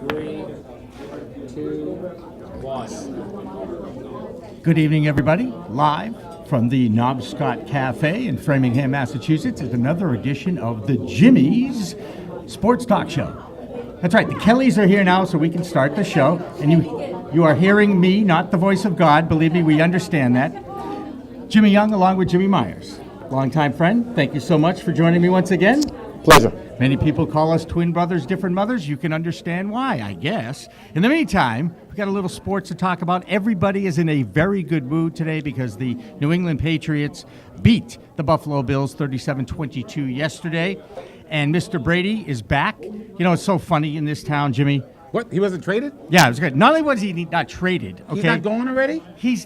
3, 2, 1. Good evening, everybody. Live from the Knobscott Cafe in Framingham, Massachusetts, is another edition of the Jimmy's Sports Talk Show. That's right, the Kellys are here now, so we can start the show. And you are hearing me, not the voice of God. Believe me, we understand that. Jimmy Young, along with Jimmy Myers, longtime friend. Thank you so much for joining me once again. Pleasure. Many people call us twin brothers, different mothers. You can understand why, I guess. In the meantime, we got a little sports to talk about. Everybody is in a very good mood today because the New England Patriots beat the Buffalo Bills 37-22 yesterday. And Mr. Brady is back. You know, it's so funny in this town, Jimmy. What? He wasn't traded? Yeah, it was good. Not only was he not traded, okay? He's not going already? His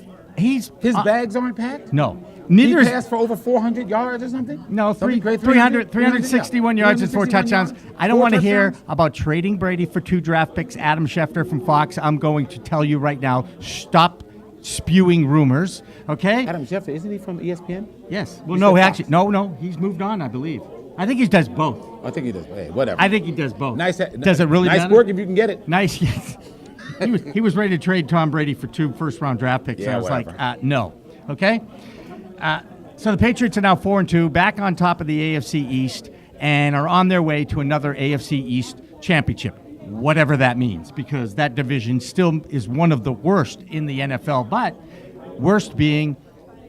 bags aren't packed? No. He passed for over 400 yards or something? No, 361 yards and 4 touchdowns. I don't want to hear about trading Brady for 2 draft picks. Adam Schefter from Fox, I'm going to tell you right now, stop spewing rumors, okay? Adam Schefter, isn't he from ESPN? Yes. Well, no, actually, no, he's moved on, I believe. I think he does both. I think he does. Hey, whatever. I think he does both. Nice. Does it really nice matter? work if you can get it. Nice. He was ready to trade Tom Brady for 2 first-round draft picks. Yeah, and I was whatever. like, no. Okay? So the Patriots are now 4-2, back on top of the AFC East, and are on their way to another AFC East championship, whatever that means, because that division still is one of the worst in the NFL, but worst being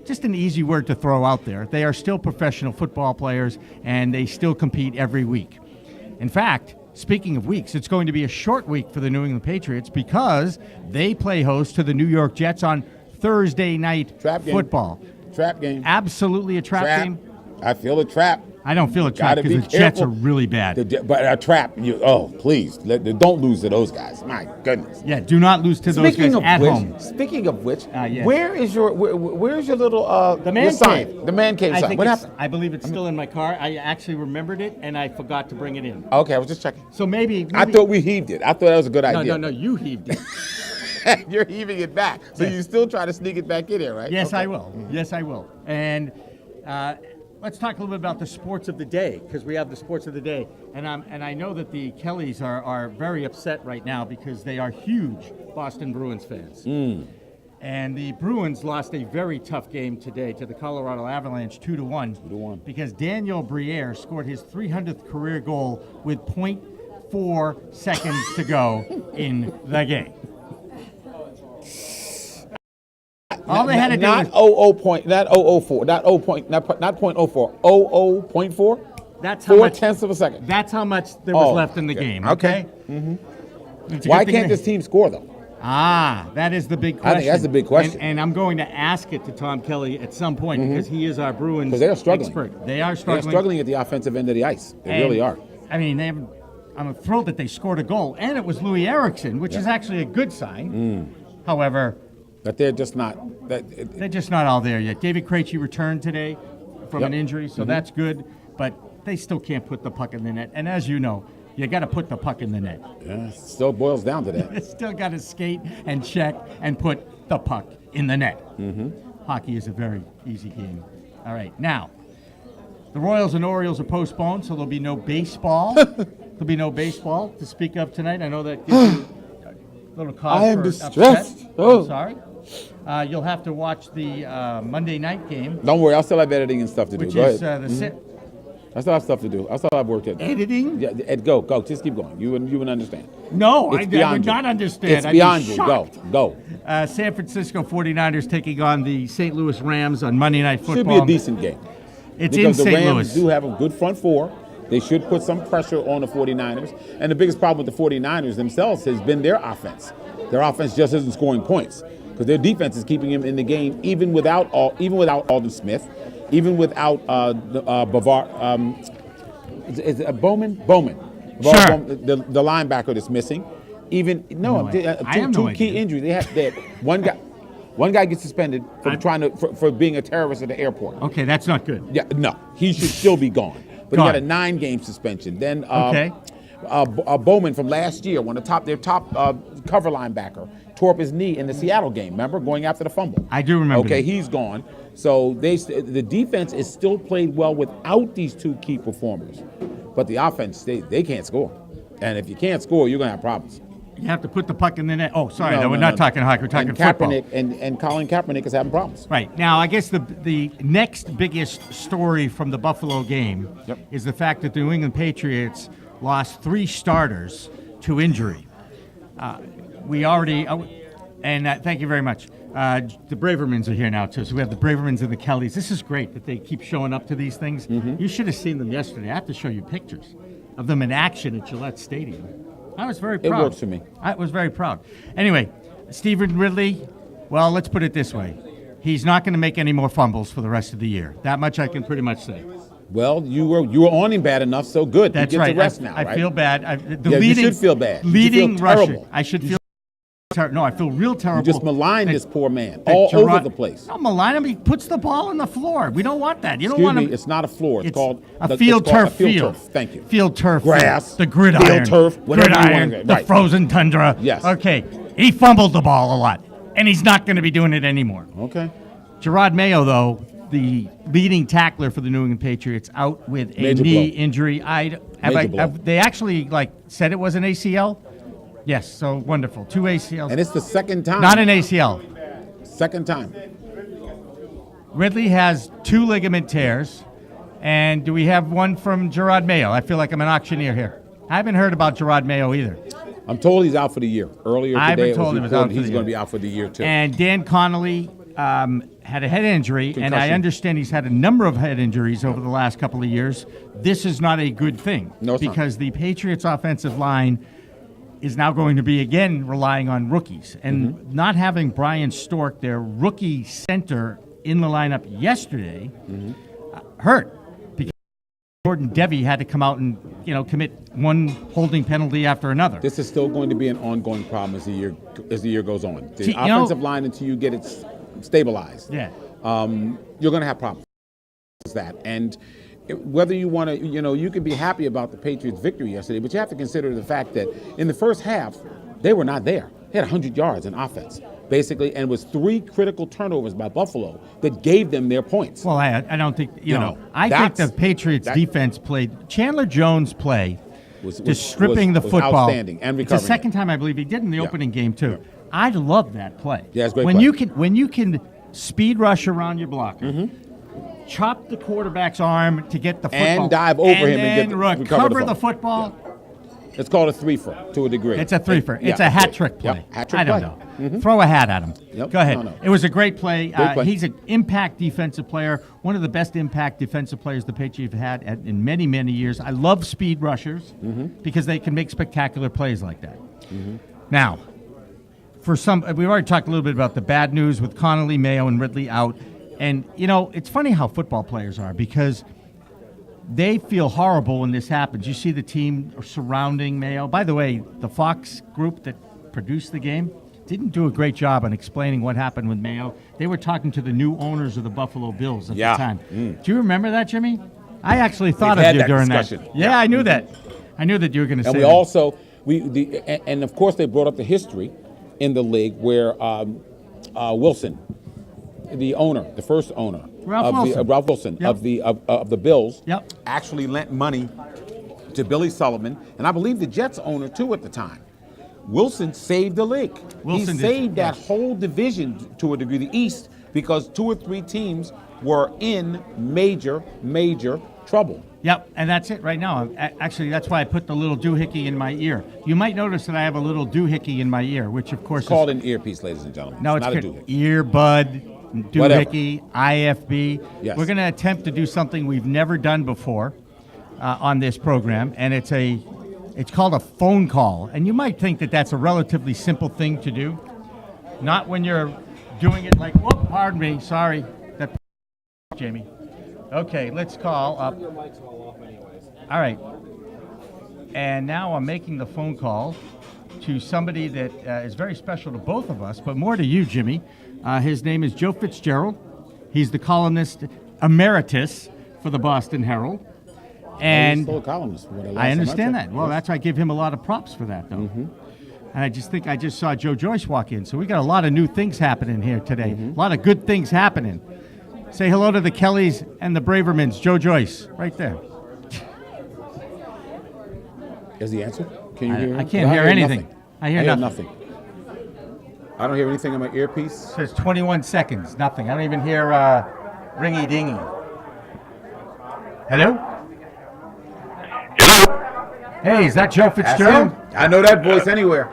just an easy word to throw out there. They are still professional football players, and they still compete every week. In fact, speaking of weeks, it's going to be a short week for the New England Patriots because they play host to the New York Jets on Thursday night football. Trap game. Absolutely a trap game. I feel a trap. I don't feel a trap Gotta because be the Jets careful. are really bad. But a trap. Please. Don't lose to those guys. My goodness. Yeah, do not lose to those guys at home. Speaking of which, yes. where's your little The man your sign? cave. The man cave sign. What happened? I believe it's still in my car. I actually remembered it, and I forgot to bring it in. Okay, I was just checking. So maybe I thought we heaved it. I thought that was a good idea. No, you heaved it. You're heaving it back. So you still try to sneak it back in here, right? Yes, okay. I will. Yes, I will. And let's talk a little bit about the sports of the day, because we have the sports of the day. And I know that the Kellys are very upset right now because they are huge Boston Bruins fans. And the Bruins lost a very tough game today to the Colorado Avalanche 2-1. Because Daniel Briere scored his 300th career goal with 0.4 seconds to go in the game. All they had to do was not 0.04, not 0.04, 00.4. That's how 4 much tenths of a second. That's how much there was left in the game. Okay. Why can't this team score though? That is the big question. I think that's the big question. And I'm going to ask it to Tom Kelly at some point because he is our Bruins Because they are struggling. expert. They are struggling. They're struggling at the offensive end of the ice. They really are. I mean, I'm thrilled that they scored a goal, and it was Louis Eriksson, which is actually a good sign. However, but they're just not. They're just not all there yet. David Krejci returned today from an injury, so that's good. But they still can't put the puck in the net. And as you know, you got to put the puck in the net. Yeah, it still boils down to that. You still got to skate and check and put the puck in the net. Hockey is a very easy game. All right, now, the Royals and Orioles are postponed, so there'll be no baseball. There'll be no baseball to speak of tonight. I know that gives you a little cause I am for distressed. upset. Oh. I'm sorry. You'll have to watch the Monday night game. Don't worry, I still have editing and stuff to do. Which Go is ahead. I still have stuff to do. I still have work to do. Editing? Yeah, Ed, go. Just keep going. You would understand. No, I beyond would you. not understand. It's I'd be beyond you. shocked. Go. San Francisco 49ers taking on the St. Louis Rams on Monday Night Football. Should be a decent game. It's because in the St. Rams Louis. do have a good front four. They should put some pressure on the 49ers. And the biggest problem with the 49ers themselves has been their offense. Their offense just isn't scoring points because their defense is keeping them in the game even without Alden Smith, even without Is it Bowman? Bowman. Sure. The linebacker that's missing. Even two key injuries. They had one guy gets suspended for being a terrorist at the airport. Okay, that's not good. Yeah, no, he should still be gone. But he got a 9-game suspension. Then Bowman from last year, their top cover linebacker, tore up his knee in the Seattle game. Remember, going after the fumble. I do remember. Okay, that. he's gone. So the defense is still played well without these two key performers, but the offense they can't score. And if you can't score, you're gonna have problems. You have to put the puck in the net. Oh, sorry, No, we're no, not no. talking hockey. We're talking And football. Kaepernick and Colin Kaepernick is having problems. Right. Now, I guess the next biggest story from the Buffalo game is the fact that the New England Patriots lost 3 starters to injury. We already, thank you very much. The Bravermans are here now, too. So we have the Bravermans and the Kellys. This is great that they keep showing up to these things. You should have seen them yesterday. I have to show you pictures of them in action at Gillette Stadium. I was very proud. It works for me. I was very proud. Anyway, Stephen Ridley, well, let's put it this way. He's not going to make any more fumbles for the rest of the year. That much I can pretty much say. Well, you were on him bad enough, so good. That's you get right. to rest now, I right? feel bad. You should feel bad. You should Leading feel rusher. terrible. I should feel no, I feel real terrible. You just maligned this poor man that all Gerard- over the place. No, malign him. He puts the ball on the floor. We don't want that. You don't Excuse want me, him. it's not a floor. It's called a field turf field. Thank you. Field turf. Grass, field. The gridiron. field turf, whatever you gridiron. want to- The right. frozen tundra. Yes. Okay. He fumbled the ball a lot, and he's not going to be doing it anymore. Okay. Gerard Mayo, though, the leading tackler for the New England Patriots, out with a Major knee blow. injury. Major blow. Have they actually said it was an ACL? Yes. So wonderful. 2 ACLs. And it's the second time. Not an ACL. Second time. Ridley has 2 ligament tears. And do we have one from Gerard Mayo? I feel like I'm an auctioneer here. I haven't heard about Gerard Mayo either. I'm told he's out for the year. Earlier today, I've been it told he was out reported for he's the going to year. be out for the year, too. And Dan Connolly had a head injury, and I Concussion. understand he's had a number of head injuries over the last couple of years. This is not a good thing. No, it's not. Because the Patriots' offensive line is now going to be, again, relying on rookies. And not having Brian Stork, their rookie center, in the lineup yesterday hurt. Because Jordan Devey had to come out and commit one holding penalty after another. This is still going to be an ongoing problem as the year goes on. The See, offensive line, until you get it stabilized, Yeah. you're going to have problems with that. And whether you want to, you can be happy about the Patriots' victory yesterday, but you have to consider the fact that in the first half, they were not there. They had 100 yards in offense, basically, and it was 3 critical turnovers by Buffalo that gave them their points. Well, I don't think, I think that's- the Patriots defense played, Chandler Jones' play, Was stripping the football. outstanding and It's the recovering second it. time I believe he did in the Yeah. opening game, too. Yeah. I love that play. Yeah, it's a great when play. when you can speed rush around your blocker, chop the quarterback's arm to get the football, And dive over him and then recover recover the the football. football. It's called a three-fer to a degree. It's a three-fer. Yeah, It's a hat trick play. Yep, hat trick I don't play. know. Throw a hat at him. Yep. Go ahead. No. It was a great play. Great play. He's an impact defensive player, one of the best impact defensive players the Patriots have had in many, many years. I love speed rushers because they can make spectacular plays like that. Now, we've already talked a little bit about the bad news with Connolly, Mayo, and Ridley out. And, it's funny how football players are because they feel horrible when this happens. You see the team surrounding Mayo. By the way, the Fox group that produced the game didn't do a great job on explaining what happened with Mayo. They were talking to the new owners of the Buffalo Bills at the time. Do you remember that, Jimmy? I actually thought We've of had you that during discussion. that. Yeah, I knew that. I knew that you were going to say And we that. also, and of course they brought up the history in the league where Wilson, the first owner, Ralph Wilson Yep. of the Bills, Yep. actually lent money to Billy Sullivan, and I believe the Jets owner too at the time. Wilson saved the league. Wilson he did, saved that yes. whole division to a degree, the East, because 2 or 3 teams were in major trouble. Yep, and that's it right now. Actually, that's why I put the little doohickey in my ear. You might notice that I have a little doohickey in my ear, which of course It's called an earpiece, ladies and gentlemen. No, it's not a good. doohickey. Earbud, Whatever. doohickey, IFB. Yes. We're going to attempt to do something we've never done before on this program, and it's called a phone call. And you might think that that's a relatively simple thing to do. Not when you're doing it like, whoop, pardon me, sorry. That Jamie. Okay, let's call up. All right. And now I'm making the phone call to somebody that is very special to both of us, but more to you, Jimmy. His name is Joe Fitzgerald. He's the columnist emeritus for the Boston Herald. And He's still a columnist. For the last I understand time I that. Well, that's why I give him a lot of props for that, though. And I just think I just saw Joe Joyce walk in. So we got a lot of new things happening here today. A lot of good things happening. Say hello to the Kellys and the Bravermans. Joe Joyce, right there. Is the answer? Can you hear him? I can't hear anything. I hear nothing. I don't hear anything in my earpiece. It says 21 seconds, nothing. I don't even hear ringy dingy. Hello? Hey, is that Joe Fitzgerald? I know that voice anywhere.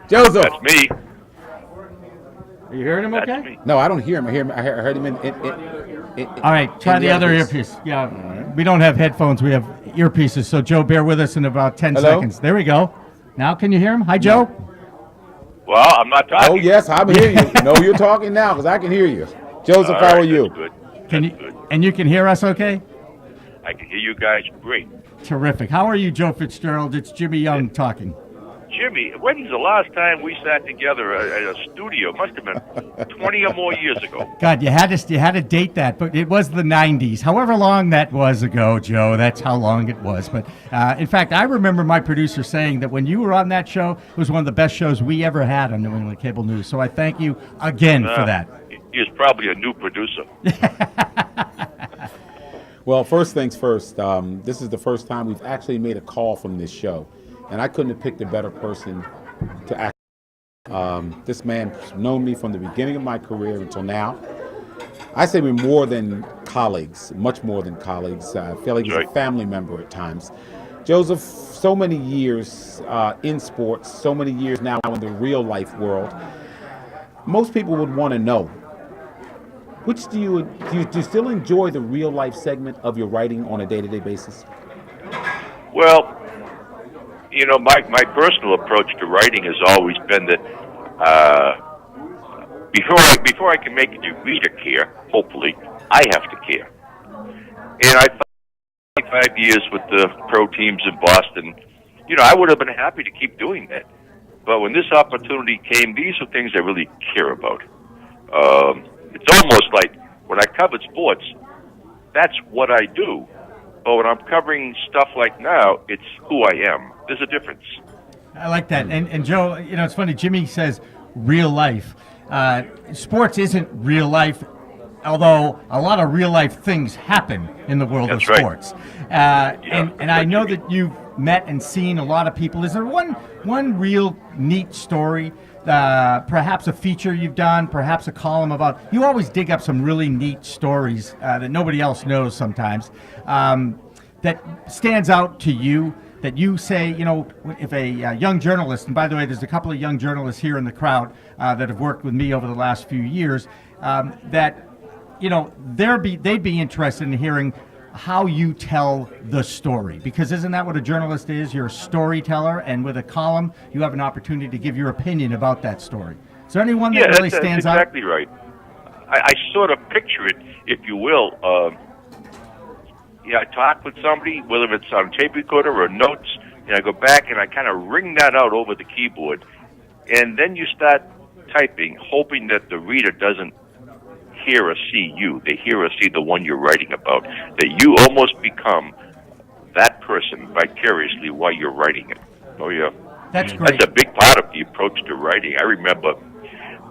Joseph. That's me. Are you hearing him okay? That's me. No, I don't hear him. I heard him in All right, try the other earpiece. Yeah, we don't have headphones. We have earpieces. So, Joe, bear with us in about 10 Hello? seconds. There we go. Now, can you hear him? Hi, Joe. Well, I'm not talking. Oh, yes, I hear you. No, you're talking now because I can hear you. Joseph, how are you? That's good. Can That's you? good. And you can hear us okay? I can hear you guys great. Terrific. How are you, Joe Fitzgerald? It's Jimmy Young talking. Jimmy, when's the last time we sat together at a studio? Must have been 20 or more years ago. God, you had to date that, but it was the 90s. However long that was ago, Joe, that's how long it was. But in fact, I remember my producer saying that when you were on that show, it was one of the best shows we ever had on New England Cable News. So I thank you again for that. He's probably a new producer. Well, first things first, this is the first time we've actually made a call from this show. And I couldn't have picked a better person to act. This man's known me from the beginning of my career until now. I say we're more than colleagues, much more than colleagues. I feel like he's a family member at times. Joseph, so many years in sports, so many years now in the real life world. Most people would want to know, which do you still enjoy the real life segment of your writing on a day-to-day basis? Well, you know, my personal approach to writing has always been that before I can make the reader care, hopefully, I have to care. And I thought 5 years with the pro teams in Boston, you know, I would have been happy to keep doing that. But when this opportunity came, these are things I really care about. It's almost like when I covered sports, that's what I do. But when I'm covering stuff like now, it's who I am. There's a difference. I like that. And Joe, you know, it's funny. Jimmy says real life. Sports isn't real life, although a lot of real life things happen in the world of sports. And I know that you've met and seen a lot of people. Is there one real neat story, perhaps a feature you've done, perhaps a column about? You always dig up some really neat stories that nobody else knows sometimes, that stands out to you, that you say, you know, if a young journalist, and by the way, there's a couple of young journalists here in the crowd that have worked with me over the last few years, that, you know, they'd be interested in hearing how you tell the story, because isn't that what a journalist is? You're a storyteller, and with a column, you have an opportunity to give your opinion about that story. Is there anyone that really stands out? Yeah, that's exactly right. I sort of picture it, if you will. I talk with somebody, whether it's on tape recorder or notes, and I go back and I kind of ring that out over the keyboard, and then you start typing, hoping that the reader doesn't hear or see you. They hear or see the one you're writing about. That you almost become that person vicariously while you're writing it. Oh, yeah. That's great. That's a big part of the approach to writing. I remember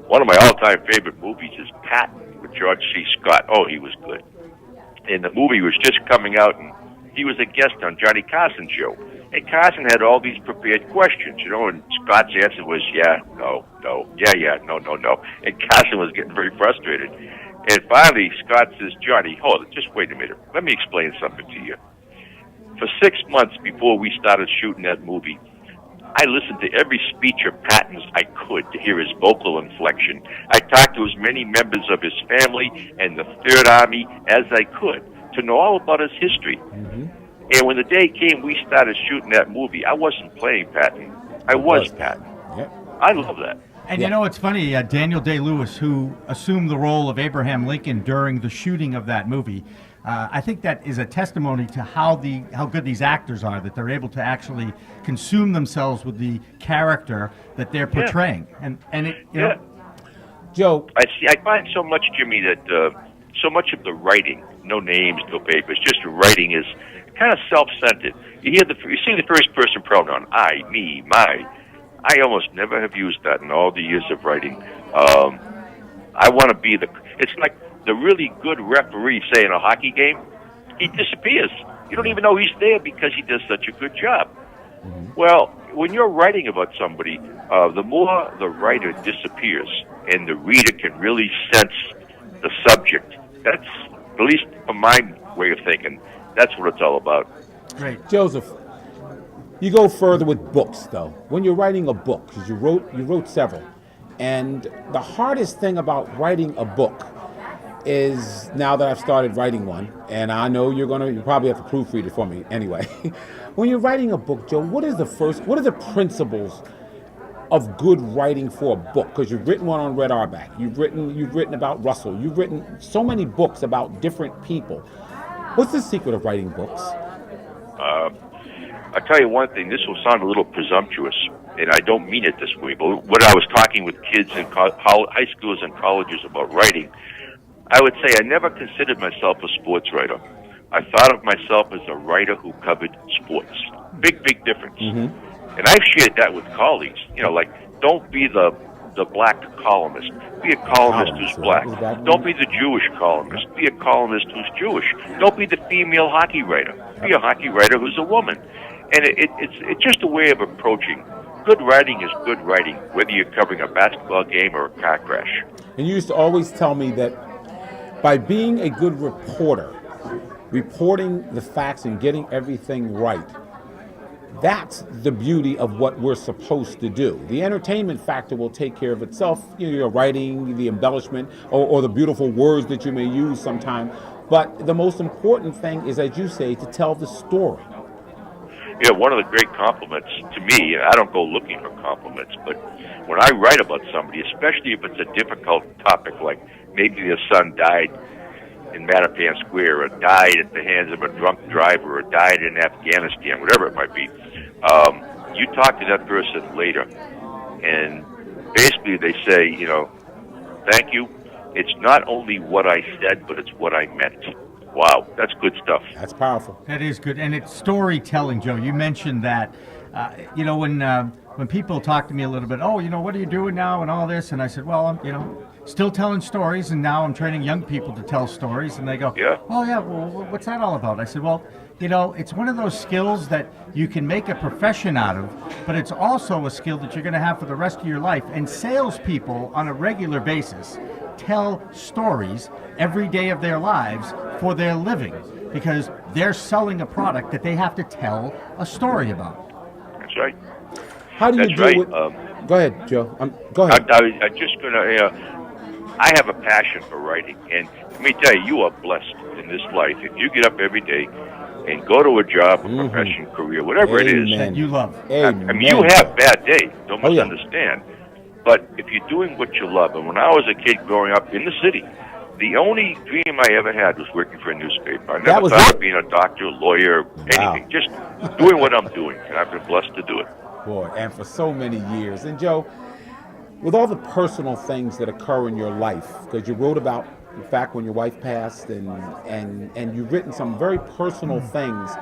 one of my all-time favorite movies is Patton with George C. Scott. Oh, he was good. And the movie was just coming out, and he was a guest on Johnny Carson's show. And Carson had all these prepared questions, you know, and Scott's answer was, yeah, no, yeah, no. And Carson was getting very frustrated. And finally, Scott says, Johnny, hold it, just wait a minute. Let me explain something to you. For 6 months before we started shooting that movie, I listened to every speech of Patton's I could to hear his vocal inflection. I talked to as many members of his family and the Third Army as I could to know all about his history. Mm-hmm. And when the day came we started shooting that movie, I wasn't playing Patton. I was Patton. Yeah. I love that. And you know, it's funny, Daniel Day-Lewis, who assumed the role of Abraham Lincoln during the shooting of that movie, I think that is a testimony to how good these actors are, that they're able to actually consume themselves with the character that they're portraying. And it, you know, Joe, I find so much, Jimmy, that so much of the writing, no names, no papers, just writing is kind of self-centered. You see the first person pronoun, I, me, my. I almost never have used that in all the years of writing. I want to be it's like the really good referee, say, in a hockey game, he disappears. You don't even know he's there because he does such a good job. Mm-hmm. Well, when you're writing about somebody, the more the writer disappears and the reader can really sense the subject. That's, at least from my way of thinking, that's what it's all about. Great. Joseph, you go further with books, though. When you're writing a book, because you wrote several, and the hardest thing about writing a book is, now that I've started writing one, and I know you probably have to proofread it for me anyway. When you're writing a book, Joe, what are the principles of good writing for a book? Because you've written one on Red Auerbach, you've written about Russell, you've written so many books about different people. What's the secret of writing books? I'll tell you one thing, this will sound a little presumptuous, and I don't mean it this way, but when I was talking with kids in high schools and colleges about writing, I would say I never considered myself a sports writer. I thought of myself as a writer who covered sports. Big difference. Mm-hmm. And I've shared that with colleagues. Like, don't be the black columnist. Be a columnist who's black. Don't be the Jewish columnist. Be a columnist who's Jewish. Don't be the female hockey writer. Be a hockey writer who's a woman. And it's just a way of approaching. Good writing is good writing, whether you're covering a basketball game or a car crash. And you used to always tell me that by being a good reporter, reporting the facts and getting everything right, that's the beauty of what we're supposed to do. The entertainment factor will take care of itself, your writing, the embellishment, or the beautiful words that you may use sometime. But the most important thing is, as you say, to tell the story. One of the great compliments to me, I don't go looking for compliments, but when I write about somebody, especially if it's a difficult topic, like maybe their son died in Mattapan Square, or died at the hands of a drunk driver, or died in Afghanistan, whatever it might be, you talk to that person later, and basically they say, thank you. It's not only what I said, but it's what I meant. Wow, that's good stuff. That's powerful. That is good, and it's storytelling, Joe. You mentioned that. When people talk to me a little bit, what are you doing now and all this, and I said, well, I'm, still telling stories, and now I'm training young people to tell stories, and they go, yeah. Oh yeah, well, what's that all about? I said, well, it's one of those skills that you can make a profession out of, but it's also a skill that you're going to have for the rest of your life. And salespeople on a regular basis tell stories every day of their lives for their living, because they're selling a product that they have to tell a story about. That's right. How do you deal with... Go ahead, Joe. Go ahead. I'm just going to... I have a passion for writing, and let me tell you, you are blessed in this life. If you get up every day and go to a job, a profession, career, whatever it is that you love. Amen. I mean, you have bad days, don't misunderstand. But if you're doing what you love, and when I was a kid growing up in the city, the only dream I ever had was working for a newspaper. I never thought of being a doctor, lawyer, anything. Just doing what I'm doing, and I've been blessed to do it. Boy, and for so many years. And Joe, with all the personal things that occur in your life, because you wrote about the fact when your wife passed, and you've written some very personal things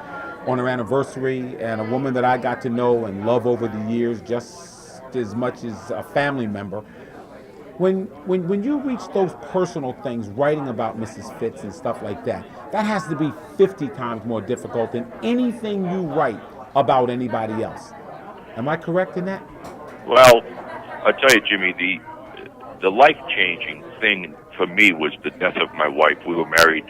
on her anniversary, and a woman that I got to know and love over the years just as much as a family member. When you reach those personal things, writing about Mrs. Fitz and stuff like that, that has to be 50 times more difficult than anything you write about anybody else. Am I correct in that? Well, I'll tell you, Jimmy, the life-changing thing for me was the death of my wife. We were married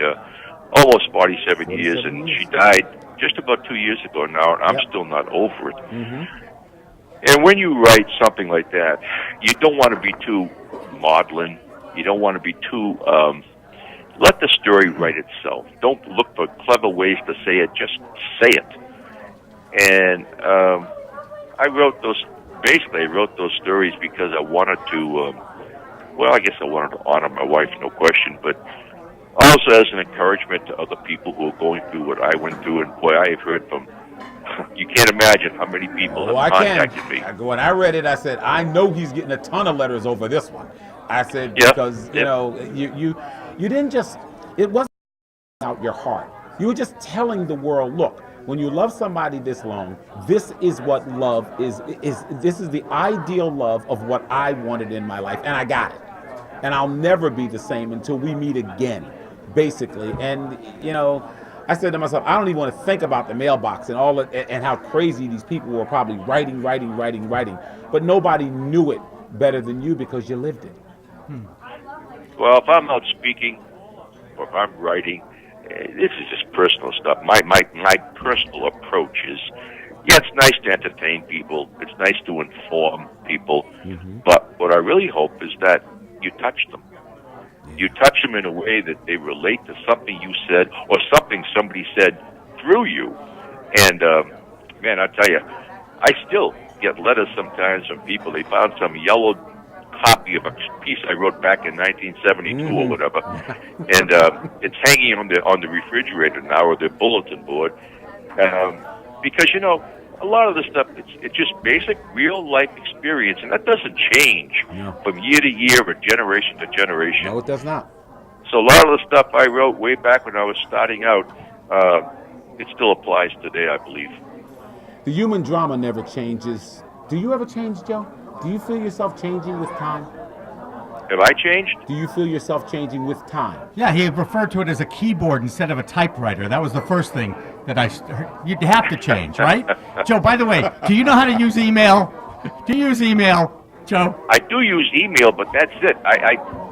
almost 47 years, and she died just about 2 years ago now, and I'm still not over it. Mm-hmm. And when you write something like that, you don't want to be too maudlin. You don't want to be too... let the story write itself. Don't look for clever ways to say it. Just say it. And I wrote those stories because I wanted to... I guess I wanted to honor my wife, no question, but also as an encouragement to other people who are going through what I went through. And boy, I have heard from... You can't imagine how many people have contacted me. When I read it, I said, I know he's getting a ton of letters over this one. I said, because, you didn't just, it wasn't out your heart. You were just telling the world, look, when you love somebody this long, this is what love is. This is the ideal love of what I wanted in my life, and I got it. And I'll never be the same until we meet again, basically. And, I said to myself, I don't even want to think about the mailbox and all and how crazy these people were probably writing. But nobody knew it better than you because you lived it. Well, if I'm out speaking or if I'm writing, this is just personal stuff. My personal approach is, yeah, it's nice to entertain people. It's nice to inform people. But what I really hope is that you touch them. You touch them in a way that they relate to something you said or something somebody said through you. And, man, I tell you, I still get letters sometimes from people. They found some yellow copy of a piece I wrote back in 1972 or whatever, and it's hanging on the refrigerator now or the bulletin board, because a lot of the stuff it's just basic real life experience, and that doesn't change from year to year or generation to generation. No, it does not. So a lot of the stuff I wrote way back when I was starting out, it still applies today, I believe. The human drama never changes. Do you ever change, Joe? Do you feel yourself changing with time? Have I changed? Do you feel yourself changing with time? Yeah, he referred to it as a keyboard instead of a typewriter. That was the first thing that you'd have to change, right? Joe, by the way, do you know how to use email? Do you use email, Joe? I do use email, but that's it.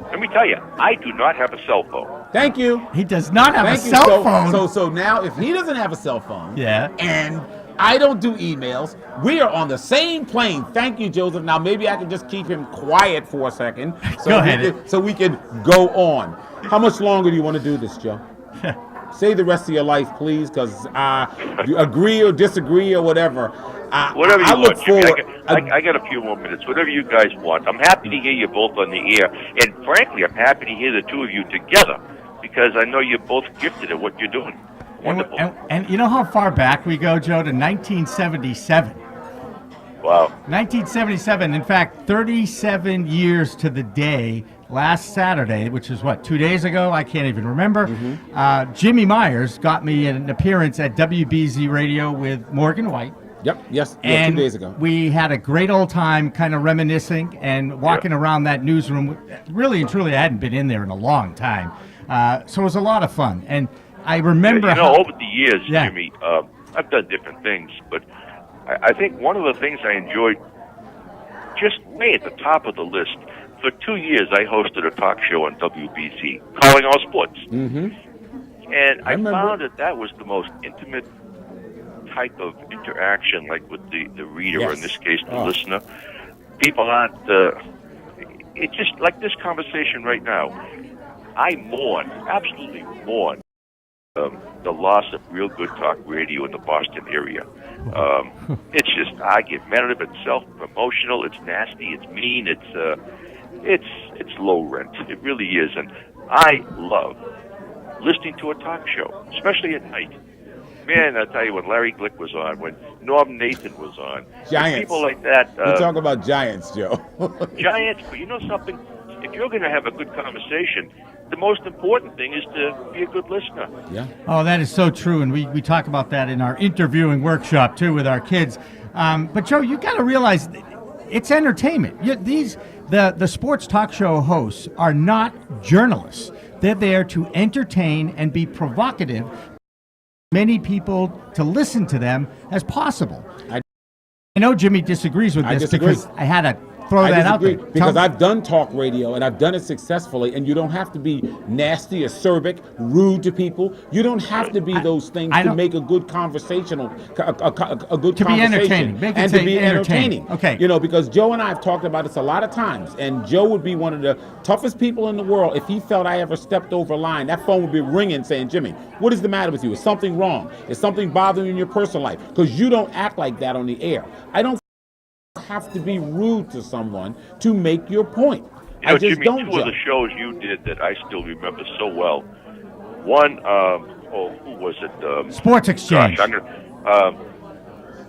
Let me tell you, I do not have a cell phone. Thank you. He does not have Thank a you. cell phone. So now, if he doesn't have a cell phone, yeah, and I don't do emails, we are on the same plane. Thank you, Joseph. Now maybe I can just keep him quiet for a second, so we can go on. How much longer do you want to do this, Joe? Say the rest of your life, please, because agree or disagree or whatever. Whatever you look want, forward. Jimmy. I got a few more minutes. Whatever you guys want. I'm happy to hear you both on the air, and frankly, I'm happy to hear the two of you together because I know you're both gifted at what you're doing. Wonderful. And you know how far back we go, Joe, to 1977. Wow. 1977. In fact, 37 years to the day. Last Saturday, which is 2 days ago? I can't even remember. Jimmy Myers got me an appearance at WBZ Radio with Morgan White. Yep. Yes. And 2 days ago. We had a great old time kind of reminiscing and walking around that newsroom. Really and truly, I hadn't been in there in a long time. So it was a lot of fun. And I remember over the years, Jimmy, I've done different things, but I think one of the things I enjoyed just way at the top of the list, for 2 years I hosted a talk show on WBC, calling all sports. And I found that was the most intimate type of interaction, like with the reader, or in this case, the listener. People aren't, it's just like this conversation right now. I absolutely mourn the loss of real good talk radio in the Boston area. It's just argumentative, it's self-promotional, it's nasty, it's mean, it's low rent. It really is. And I love listening to a talk show, especially at night. Man, I tell you, when Larry Glick was on, when Norm Nathan was on, Giants. People like that. We're talking about Giants, Joe. Giants, but you know something? If you're going to have a good conversation, the most important thing is to be a good listener. Yeah. Oh, that is so true, and we talk about that in our interviewing workshop too with our kids. But Joe, you got to realize it's entertainment. The sports talk show hosts are not journalists. They're there to entertain and be provocative. Many people to listen to them as possible. I know Jimmy disagrees with this because I had to throw that out there. Because I've done talk radio and I've done it successfully, and you don't have to be nasty, acerbic, rude to people. You don't have to be those things to make a good conversational, a good to conversation, be entertaining, and to be entertaining. Okay, because Joe and I have talked about this a lot of times, and Joe would be one of the toughest people in the world if he felt I ever stepped over a line. That phone would be ringing, saying, "Jimmy, what is the matter with you? Is something wrong? Is something bothering you in your personal life?" Because you don't act like that on the air. I don't have to be rude to someone to make your point. I just Jimmy, don't. Two of the shows you did that I still remember so well. One, who was it? Sports Exchange. Gosh,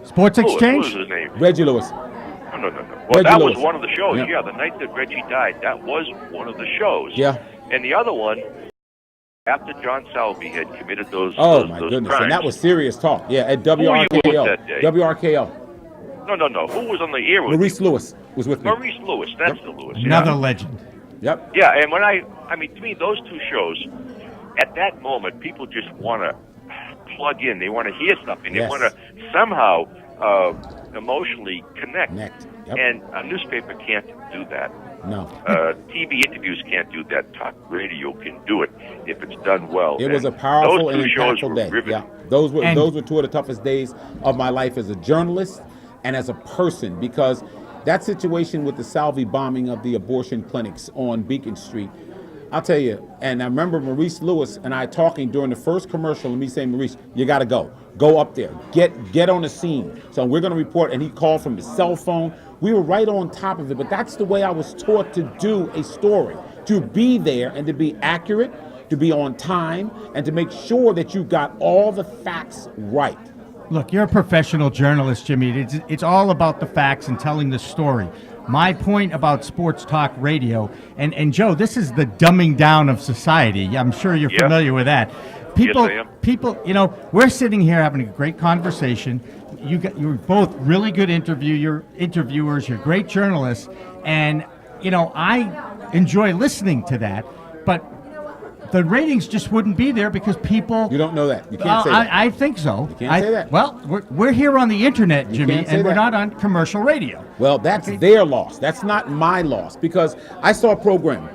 Sports Exchange? What was his name? Reggie Lewis. No. Well, Reggie that Lewis. was one of the shows. Yeah. Yeah, the night that Reggie died, that was one of the shows. Yeah. And the other one, after John Salvi had committed those my those goodness. crimes. And that was serious talk. Yeah, at Who were you with WRKL. that day? WRKL. No. Who was on the air with Maurice you? Lewis was with me. Maurice Lewis. That's the Lewis. Another legend. Yep. Yeah, and when I mean, to me, those two shows, at that moment, people just want to plug in. They want to hear something. They Yes. want to somehow emotionally connect. Yep. And a newspaper can't do that. No. TV interviews can't do that. Talk radio can do it if it's done well. It was a And powerful those and two shows impactful were day. riveting. Yeah, those were two of the toughest days of my life as a journalist and as a person, because that situation with the Salve bombing of the abortion clinics on Beacon Street, I'll tell you, and I remember Maurice Lewis and I talking during the first commercial, and me saying, Maurice, you got to go up there, get on the scene. So we're going to report, and he called from his cell phone. We were right on top of it, but that's the way I was taught to do a story, to be there and to be accurate, to be on time, and to make sure that you got all the facts right. Look, you're a professional journalist, Jimmy. It's all about the facts and telling the story. My point about sports talk radio, and Joe, this is the dumbing down of society. I'm sure you're familiar with that. People, Yes, I am. people, we're sitting here having a great conversation. You're both really good interviewers. You're great journalists, and I enjoy listening to that. But the ratings just wouldn't be there because people. You don't know that. You can't say that. I think so. You can't say that. Well, we're here on the internet, Jimmy, can't say and we're that. not on commercial radio. Well, that's their loss. That's not my loss, because I saw a program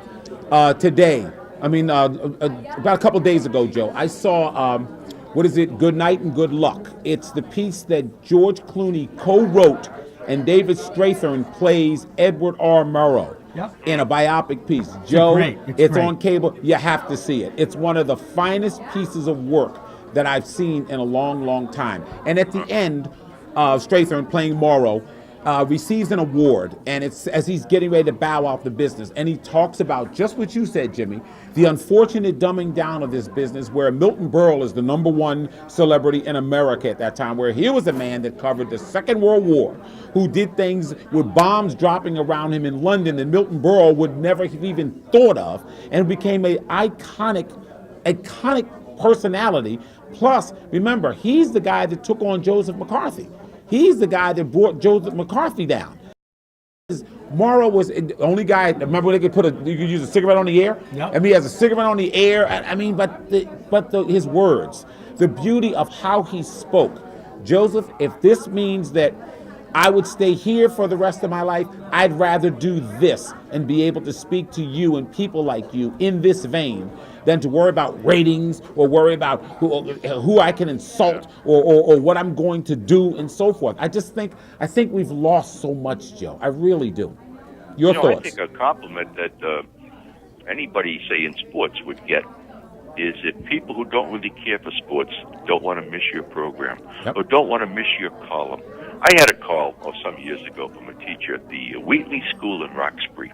today. I mean, about a couple days ago, Joe. I saw, what is it? Good Night and Good Luck. It's the piece that George Clooney co-wrote, and David Strathairn plays Edward R. Murrow. Yep. In a biopic piece. Joe, it's great. on cable. You have to see it. It's one of the finest pieces of work that I've seen in a long, long time. And at the end, Strathairn, playing Morrow, receives an award, and it's as he's getting ready to bow out the business. And he talks about just what you said, Jimmy, the unfortunate dumbing down of this business, where Milton Berle is the #1 celebrity in America at that time, where he was a man that covered the Second World War, who did things with bombs dropping around him in London that Milton Berle would never have even thought of, and became an iconic personality. Plus, remember, he's the guy that took on Joseph McCarthy. He's the guy that brought Joseph McCarthy down. Morrow was the only guy. Remember, you could use a cigarette on the air. Yep. I mean, he has a cigarette on the air. I mean, his words, the beauty of how he spoke. Joseph, if this means that I would stay here for the rest of my life, I'd rather do this and be able to speak to you and people like you in this vein than to worry about ratings or worry about who I can insult or what I'm going to do and so forth. I think we've lost so much, Joe. I really do. Your thoughts? I think a compliment that anybody, say, in sports would get is that people who don't really care for sports don't want to miss your program or don't want to miss your column. I had a call some years ago from a teacher at the Wheatley School in Roxbury.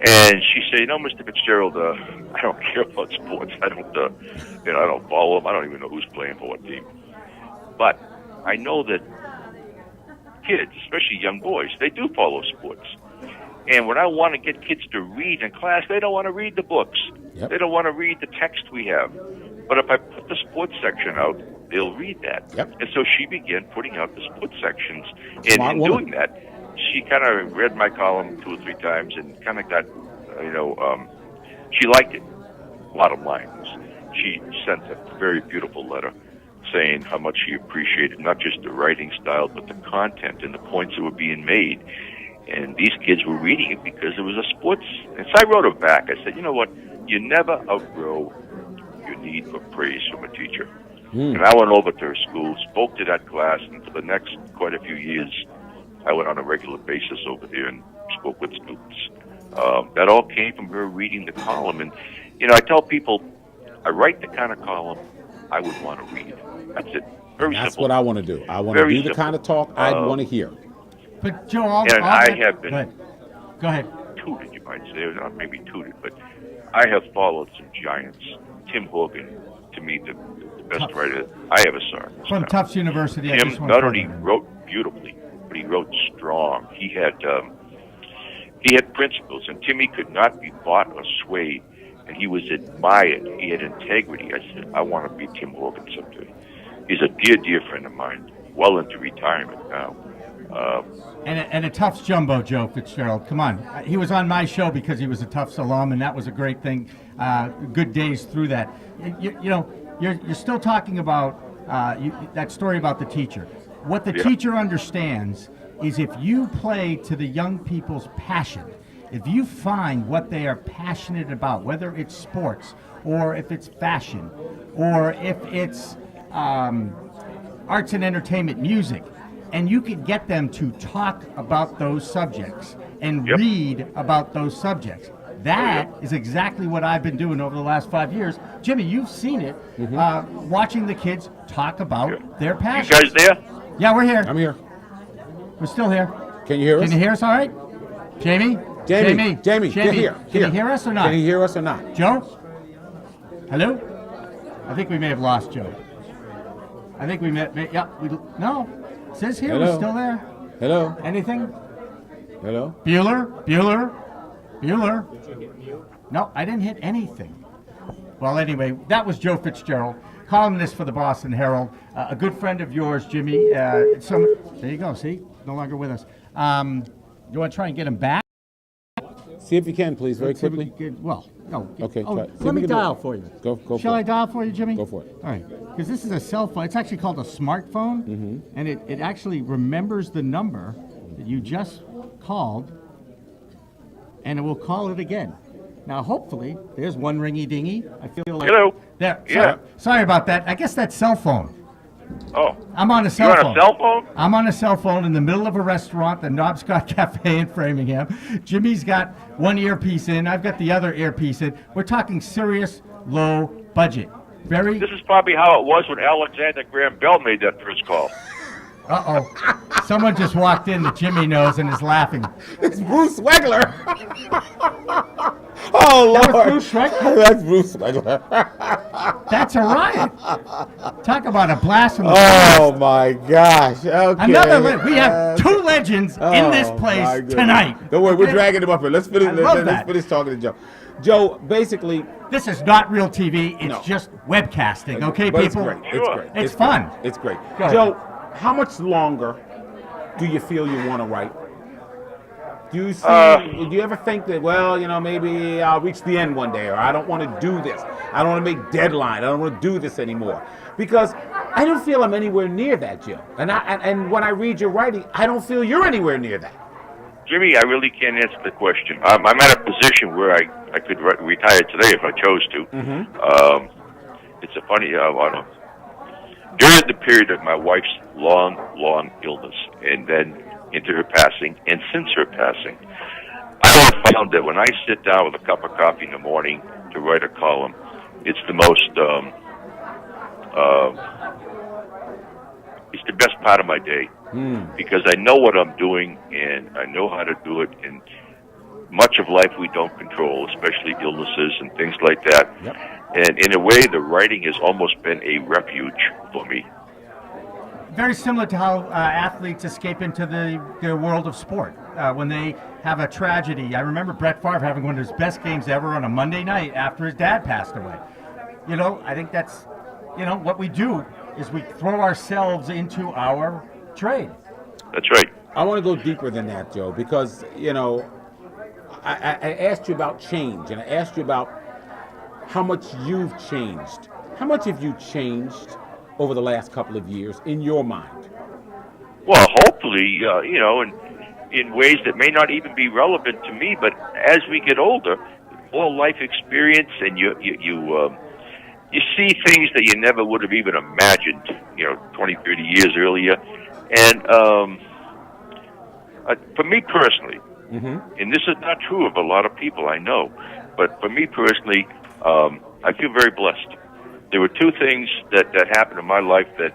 And she said, Mr. Fitzgerald, I don't care about sports. I don't follow them. I don't even know who's playing for what team. But I know that kids, especially young boys, they do follow sports. And when I want to get kids to read in class, they don't want to read the books. They don't want to read the text we have. But if I put the sports section out, they'll read that. And so she began putting out the sports sections. And in doing that, she kind of read my column 2 or 3 times and kind of got, she liked it. Bottom line was, she sent a very beautiful letter saying how much she appreciated not just the writing style, but the content and the points that were being made. And these kids were reading it because it was a sports. And so I wrote her back. I said, you know what? You never outgrow your need for praise from a teacher. And I went over to her school, spoke to that class, and for the next quite a few years, I went on a regular basis over there and spoke with students. That all came from her reading the column. And, I tell people, I write the kind of column I would want to read. That's it. Very simple. That's what I want to do. I want to do the kind of talk I'd want to hear. But, Joe, I have been Go ahead. Tooted, you might say. Not maybe tooted, but I have followed some giants. Tim Horgan, to me, the best writer I ever saw. From Tufts University. Tim not only wrote beautifully, but he wrote strong. He had principles, and Timmy could not be bought or swayed, and he was admired. He had integrity. I said, I want to be Tim Horgan someday. He's a dear, dear friend of mine, well into retirement now. And a Tufts jumbo, Joe Fitzgerald. Come on. He was on my show because he was a Tufts alum, and that was a great thing. Good days through that. you're still talking about that story about the teacher. What the teacher understands is if you play to the young people's passion, if you find what they are passionate about, whether it's sports or if it's fashion or if it's arts and entertainment, music, and you can get them to talk about those subjects and read about those subjects. That is exactly what I've been doing over the last 5 years. Jimmy, you've seen it, watching the kids talk about their passion. You guys there? Yeah, we're here. I'm here. We're still here. Can you hear us? Can you hear us all right? Jamie, Jamie, get here. Can you hear us or not? Can you hear us or not? Joe? Hello? I think we may have lost Joe. I think we met. No. It says here we're still there. Hello? Anything? Hello? Bueller? No, I didn't hit anything. Well, anyway, that was Joe Fitzgerald, columnist for the Boston Herald, a good friend of yours, Jimmy. There you go. See, no longer with us. You want to try and get him back? See if you can, please, very quickly. No. Okay, try it. See Let if me we can do dial it. for you. Go for it. Shall I dial for you, Jimmy? Go for it. All right, because this is a cell phone. It's actually called a smartphone, and it actually remembers the number that you just called, and it will call it again. Now, hopefully, there's one ringy dingy. I feel like Hello. there. Yeah. Sorry about that. I guess that's cell phone. Oh. I'm on a cell You're phone. on a cell phone? I'm on a cell phone in the middle of a restaurant, the Knobscott Cafe in Framingham. Jimmy's got one earpiece in. I've got the other earpiece in. We're talking serious, low budget. Very. This is probably how it was when Alexander Graham Bell made that first call. Uh-oh. Someone just walked in that Jimmy knows and is laughing. It's Bruce Wegler. Oh, Lord. That was Bruce Wegler? That's Bruce Wegler. That's a riot. Talk about a blast from the Oh, my gosh. Okay. We have two legends in this place tonight. Don't worry, we're dragging him up here. Let's finish talking to Joe. Joe, basically, this is not real TV. It's just webcasting, okay, but people? It's great. It's great. It's fun. Great. It's great. Go ahead. Joe, how much longer do you feel you want to write? Do you ever think that, maybe I'll reach the end one day, or I don't want to do this. I don't want to make deadline. I don't want to do this anymore. Because I don't feel I'm anywhere near that, Joe. And when I read your writing, I don't feel you're anywhere near that. Jimmy, I really can't answer the question. I'm at a position where I could retire today if I chose to. It's a funny, during the period of my wife's long illness, and then into her passing, and since her passing, I have found that when I sit down with a cup of coffee in the morning to write a column, it's the most, it's the best part of my day, because I know what I'm doing, and I know how to do it, and much of life we don't control, especially illnesses and things like that. Yep. And in a way, the writing has almost been a refuge for me. Very similar to how athletes escape into the world of sport when they have a tragedy. I remember Brett Favre having one of his best games ever on a Monday night after his dad passed away. I think that's, what we do is we throw ourselves into our trade. That's right. I want to go deeper than that, Joe, because, I asked you about change, and I asked you about how much you've changed. How much have you changed over the last couple of years in your mind? Well, hopefully, in ways that may not even be relevant to me, but as we get older, all life experience, and you see things that you never would have even imagined, 20, 30 years earlier. And for me personally, and this is not true of a lot of people I know, but for me personally, I feel very blessed. There were two things that happened in my life that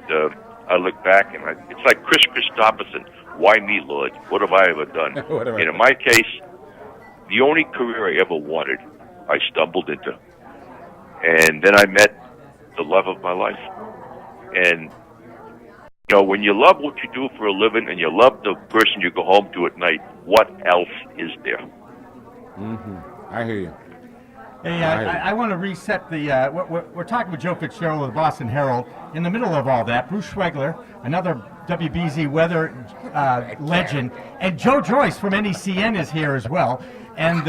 I look back and it's like Chris Christopherson. Why me, Lord? What have I ever done? And in my case, the only career I ever wanted, I stumbled into. And then I met the love of my life. And, when you love what you do for a living and you love the person you go home to at night, what else is there? I hear you. Hey, I want to reset the. We're talking with Joe Fitzgerald of the Boston Herald. In the middle of all that, Bruce Schwegler, another WBZ weather legend, and Joe Joyce from NECN is here as well. And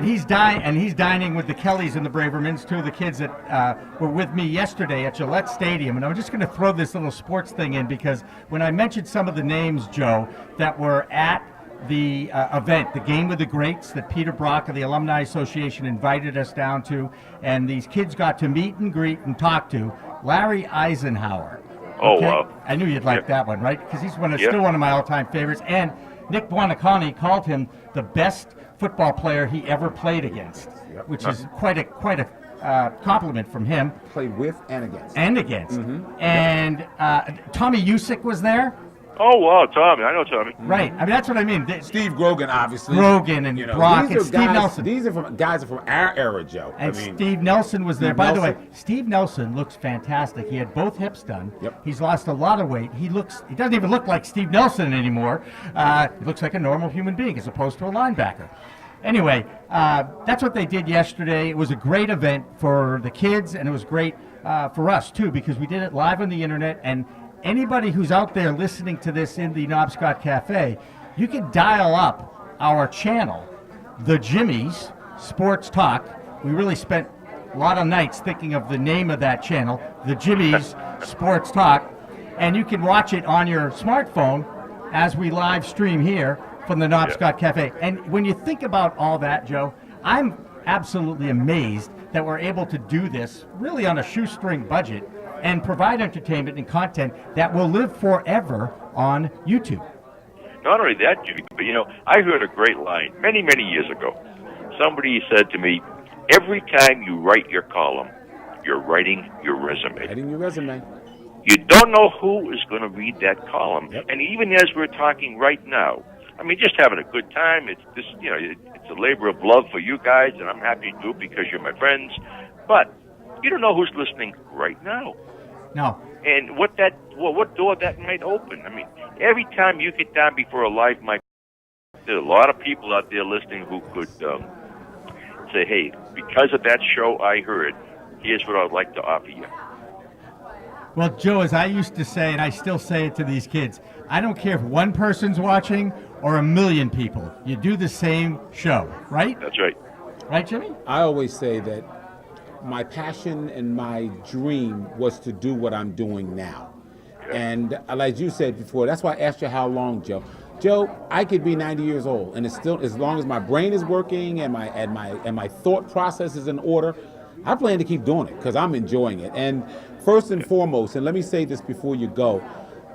he's dining with the Kellys and the Bravermans, two of the kids that were with me yesterday at Gillette Stadium. And I'm just going to throw this little sports thing in because when I mentioned some of the names, Joe, that were at the event, the Game with the Greats that Peter Brock of the Alumni Association invited us down to, and these kids got to meet and greet and talk to Larry Eisenhower. Oh, wow. I knew you'd like that one, right? Because he's still one of my all-time favorites. And Nick Buonaconi called him the best football player he ever played against, which is quite a compliment from him. Played with and against. Mm-hmm. And Tommy Usyk was there. Oh, wow, Tommy. I know Tommy. Right. I mean, that's what I mean. Steve Grogan, obviously. Grogan and Brock and Steve Nelson. These are guys from our era, Joe. And Steve Nelson was there. By the way, Steve Nelson looks fantastic. He had both hips done. Yep. He's lost a lot of weight. He doesn't even look like Steve Nelson anymore. He looks like a normal human being as opposed to a linebacker. Anyway, that's what they did yesterday. It was a great event for the kids, and it was great for us, too, because we did it live on the internet. And anybody who's out there listening to this in the Knobscott Cafe, you can dial up our channel, The Jimmy's Sports Talk. We really spent a lot of nights thinking of the name of that channel, The Jimmy's Sports Talk, and you can watch it on your smartphone as we live stream here from the Knobscott Cafe. And when you think about all that, Joe, I'm absolutely amazed that we're able to do this really on a shoestring budget and provide entertainment and content that will live forever on YouTube. Not only that, Jimmy, but I heard a great line many, many years ago. Somebody said to me, every time you write your column, you're writing your resume. Writing your resume. You don't know who is going to read that column. Yep. And even as we're talking right now, I mean, just having a good time. It's just, it's a labor of love for you guys, and I'm happy to do it because you're my friends. But you don't know who's listening right now. No. And what door that might open. I mean, every time you get down before a live mic, there's a lot of people out there listening who could say, hey, because of that show I heard, here's what I'd like to offer you. Well, Joe, as I used to say, and I still say it to these kids, I don't care if one person's watching or a million people. You do the same show, right? That's right. Right, Jimmy? I always say that my passion and my dream was to do what I'm doing now. Okay. And like you said before, that's why I asked you how long, Joe. Joe, I could be 90 years old, and it's still, as long as my brain is working and my thought process is in order, I plan to keep doing it because I'm enjoying it. And first and foremost, and let me say this before you go,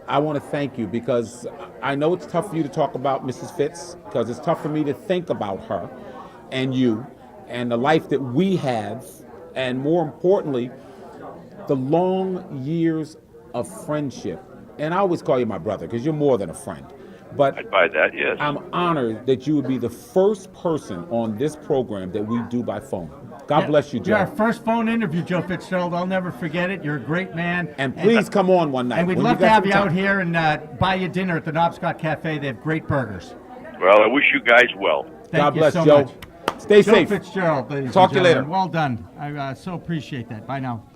I want to thank you because I know it's tough for you to talk about Mrs. Fitz because it's tough for me to think about her and you and the life that we have, and more importantly, the long years of friendship. And I always call you my brother because you're more than a friend. But I'd buy that, yes. I'm honored that you would be the first person on this program that we do by phone. God bless you, Joe. You're our first phone interview, Joe Fitzgerald. I'll never forget it. You're a great man. And please come on one night. And we'd love to have you out here and buy you dinner at the Knobscott Cafe. They have great burgers. Well, I wish you guys well. God bless, so Joe. Much. Stay Joe safe. Fitzgerald, ladies Talk and to you gentlemen. later. Well done. I so appreciate that. Bye now.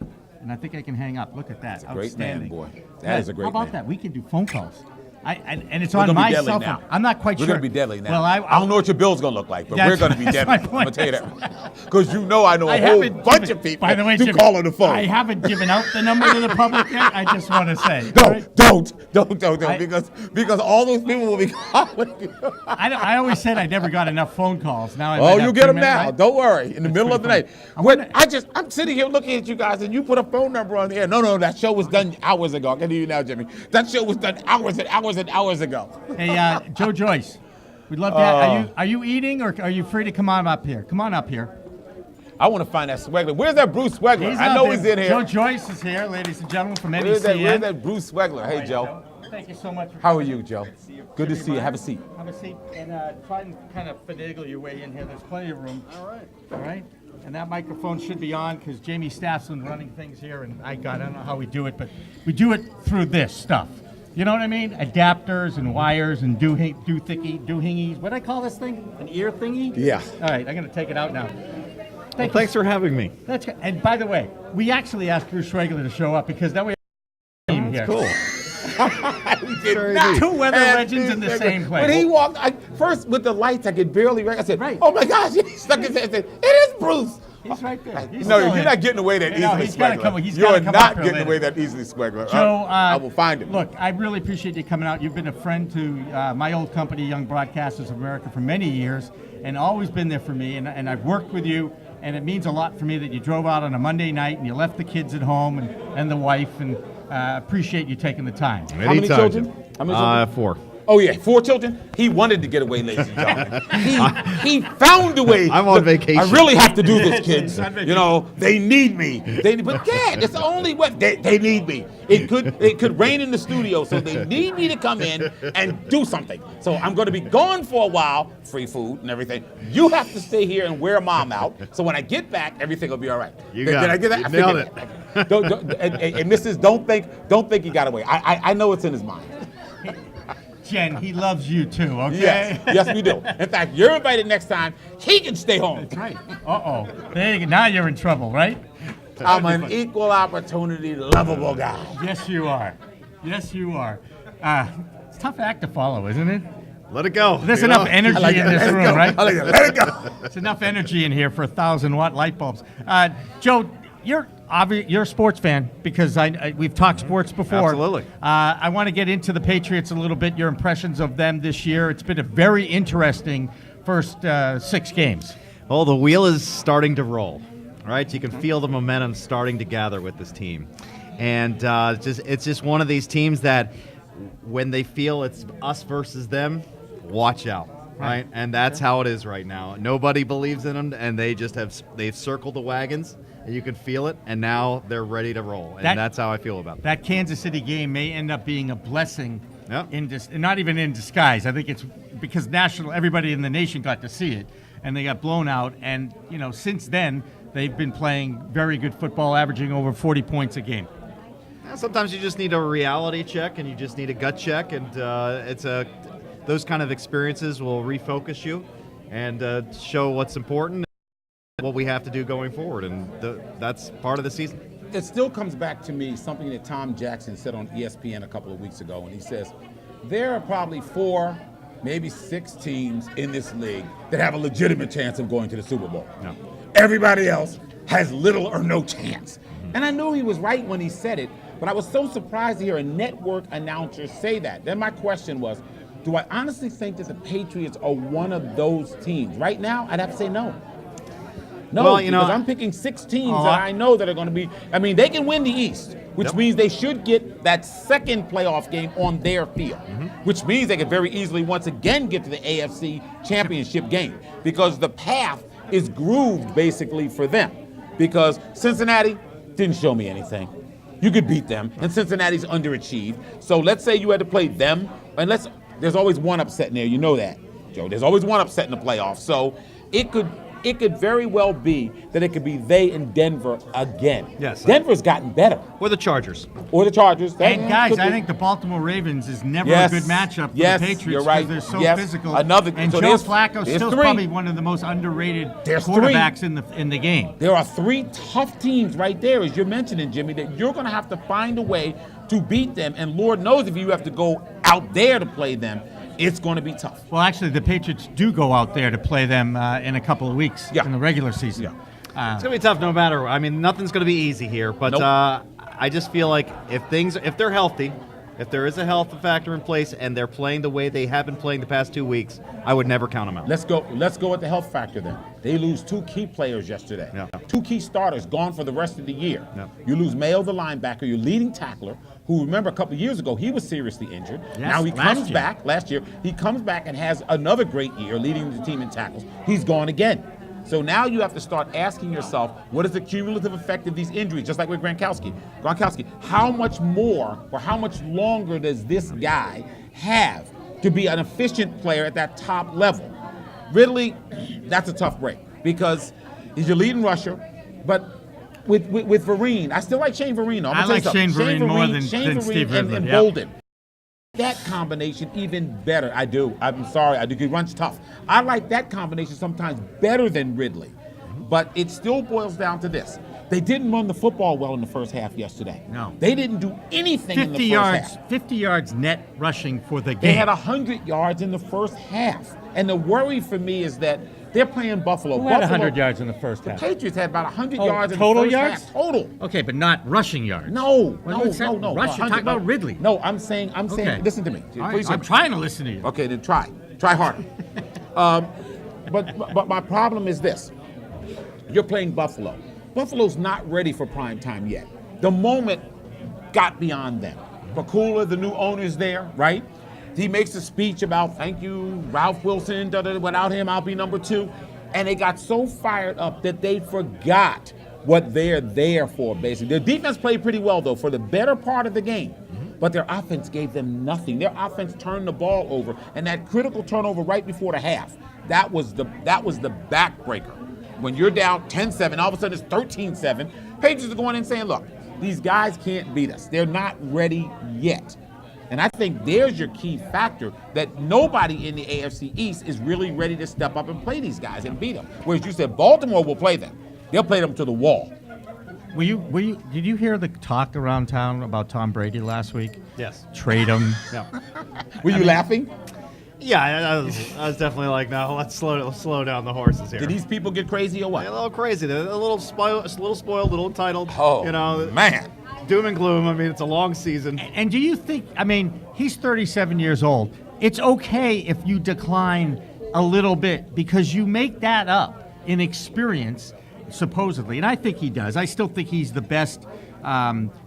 And I think I can hang up. Look at that. That's a great man, boy. That is a great man. How about that? We can do phone calls. And it's on my cell phone. I'm not quite sure. We're going to be deadly now. Well, I don't know what your bill's going to look like, but we're going to be deadly. I'm going to tell you that. Because I know a whole bunch of people who call on the phone. I haven't given out the number to the public yet. I just want to say. Don't. Because all those people will be calling you. I always said I never got enough phone calls. Now you'll get them now. Right? Don't worry. In the middle of the night. I'm sitting here looking at you guys, and you put a phone number on the air. No, that show was done hours ago. I can hear you now, Jimmy. That show was done hours and hours and hours ago. Hey, Joe Joyce, we'd love to have, are you eating or are you free to come on up here? Come on up here. I want to find that Swegler. Where's that Bruce Swegler? I know he's in here. Joe Joyce is here, ladies and gentlemen, from NECN. Where's that Bruce Swegler? Hey, Joe. Thank you so much. How are you, Joe? Good to see you. Have a seat. Have a seat and try and kind of finagle your way in here. There's plenty of room. All right. And that microphone should be on because Jamie Staffson's running things here, and I don't know how we do it, but we do it through this stuff. You know what I mean? Adapters and wires and doohingies. What do I call this thing? An ear thingy? Yeah. All right, I'm going to take it out now. Thanks for having me. That's good. And by the way, we actually asked Bruce Schwegler to show up because that way team here. Cool. Two weather legends in the same place. When he walked, first with the lights, I could barely recognize. I said, "Oh my gosh!" He stuck his head and said, "It is Bruce." He's right there. No, you're not getting away that easily, Schwegler. You're not getting away that easily, Schwegler. Joe, I will find him. Look, I really appreciate you coming out. You've been a friend to my old company, Young Broadcasters of America, for many years, and always been there for me. And I've worked with you, and it means a lot for me that you drove out on a Monday night and you left the kids at home and the wife, and appreciate you taking the time. How many children? 4. Oh yeah, 4 children. He wanted to get away, ladies and gentlemen. He found a way. I'm on vacation. I really have to do this, kids. You know, they need me. But Dad, it's the only way. They need me. It could rain in the studio, so they need me to come in and do something. So I'm going to be gone for a while, free food and everything. You have to stay here and wear Mom out. So when I get back, everything will be all right. Did I get that? I nailed it. And Mrs. Don't think he got away. I know it's in his mind. Jen, he loves you too, okay? Yes, we do. In fact, you're invited next time. He can stay home. That's right. Uh-oh. Now you're in trouble, right? I'm an equal opportunity, lovable guy. Yes, you are. Yes, you are. It's a tough act to follow, isn't it? Let it go. There's enough energy in this room, right? I like it. Let it go. There's enough energy in here for 1,000-watt light bulbs. Joe, you're a sports fan because we've talked sports before. Absolutely. I want to get into the Patriots a little bit, your impressions of them this year. It's been a very interesting first 6 games. Well, the wheel is starting to roll, right? You can feel the momentum starting to gather with this team. And it's just one of these teams that when they feel it's us versus them, watch out. Right, and that's how it is right now. Nobody believes in them, and they've circled the wagons, and you can feel it. And now they're ready to roll, and that's how I feel about it. That Kansas City game may end up being a blessing, Yep. Not even in disguise. I think it's because everybody in the nation got to see it, and they got blown out. And since then they've been playing very good football, averaging over 40 points a game. Sometimes you just need a reality check, and you just need a gut check, and those kind of experiences will refocus you and show what's important and what we have to do going forward, and that's part of the season. It still comes back to me something that Tom Jackson said on ESPN a couple of weeks ago, and he says, there are probably 4, maybe 6 teams in this league that have a legitimate chance of going to the Super Bowl. No. Everybody else has little or no chance. And I knew he was right when he said it, but I was so surprised to hear a network announcer say that. Then my question was, do I honestly think that the Patriots are one of those teams? Right now, I'd have to say no. No, well, because I'm picking 6 teams that I know that are going to be. I mean, they can win the East, which means they should get that second playoff game on their field, which means they could very easily once again get to the AFC Championship game because the path is grooved basically for them. Because Cincinnati didn't show me anything. You could beat them, and Cincinnati's underachieved. So let's say you had to play them, and there's always one upset in there. You know that, Joe. There's always one upset in the playoffs. So it could very well be that it could be they and Denver again. Yes. Denver's gotten better. Or the Chargers. And guys, I think the Baltimore Ravens is never a good matchup for the Patriots you're right. because they're so physical. And so Joe Flacco still probably one of the most underrated quarterbacks in the game. There are 3 tough teams right there, as you're mentioning, Jimmy, that you're going to have to find a way to beat them. And Lord knows if you have to go out there to play them, it's going to be tough. Well, actually, the Patriots do go out there to play them in a couple of weeks in the regular season. Yeah. It's going to be tough no matter. I mean, nothing's going to be easy here. But I just feel like if they're healthy, if there is a health factor in place and they're playing the way they have been playing the past 2 weeks, I would never count them out. Let's go with the health factor then. They lose 2 key players yesterday. Yeah. 2 key starters gone for the rest of the year. Yeah. You lose Mayo, the linebacker, your leading tackler, who, remember, a couple of years ago, he was seriously injured. Yes, now he comes back, last year, he comes back and has another great year leading the team in tackles. He's gone again. So now you have to start asking yourself, what is the cumulative effect of these injuries? Just like with Gronkowski, how much more or how much longer does this guy have to be an efficient player at that top level? Ridley, that's a tough break because he's your leading rusher, but with Vereen, I still like Shane Vereen. I like Shane Vereen more than Steve Ridley. And Bolden. That combination even better. I do. I'm sorry. I do. He runs tough. I like that combination sometimes better than Ridley. But it still boils down to this. They didn't run the football well in the first half yesterday. No. They didn't do anything in the 50 first yards, half. 50 yards net rushing for the game. They had 100 yards in the first half. And the worry for me is that they're playing Buffalo. Who had Buffalo, 100 yards in the first the half? Patriots had about 100 Oh, yards in total the first yards? half. Total. Okay, but not rushing yards. No. What's that? Rush? You're talking about Ridley. No, I'm saying, Okay. listen to me. All right, Please hear I'm me. trying to listen to you. Okay, then try. Try harder. But my problem is this. You're playing Buffalo. Buffalo's not ready for prime time yet. The moment got beyond them. Bakula, the new owner's there, right? He makes a speech about, thank you, Ralph Wilson, without him, I'll be number 2. And they got so fired up that they forgot what they're there for, basically. Their defense played pretty well, though, for the better part of the game. But their offense gave them nothing. Their offense turned the ball over, and that critical turnover right before the half, that was the backbreaker. When you're down 10-7, all of a sudden it's 13-7, Patriots are going in saying, look, these guys can't beat us. They're not ready yet. And I think there's your key factor, that nobody in the AFC East is really ready to step up and play these guys and beat them. Whereas you said Baltimore will play them. They'll play them to the wall. Did you hear the talk around town about Tom Brady last week? Yes. Trade him. Yeah. Were you laughing? Yeah, I was definitely like, no, let's slow down the horses here. Did these people get crazy or what? They're a little crazy. They're a little spoiled, a little entitled. Oh, you know, man. Doom and gloom. I mean, it's a long season. And do you think, I mean, he's 37 years old. It's okay if you decline a little bit because you make that up in experience, supposedly. And I think he does. I still think he's the best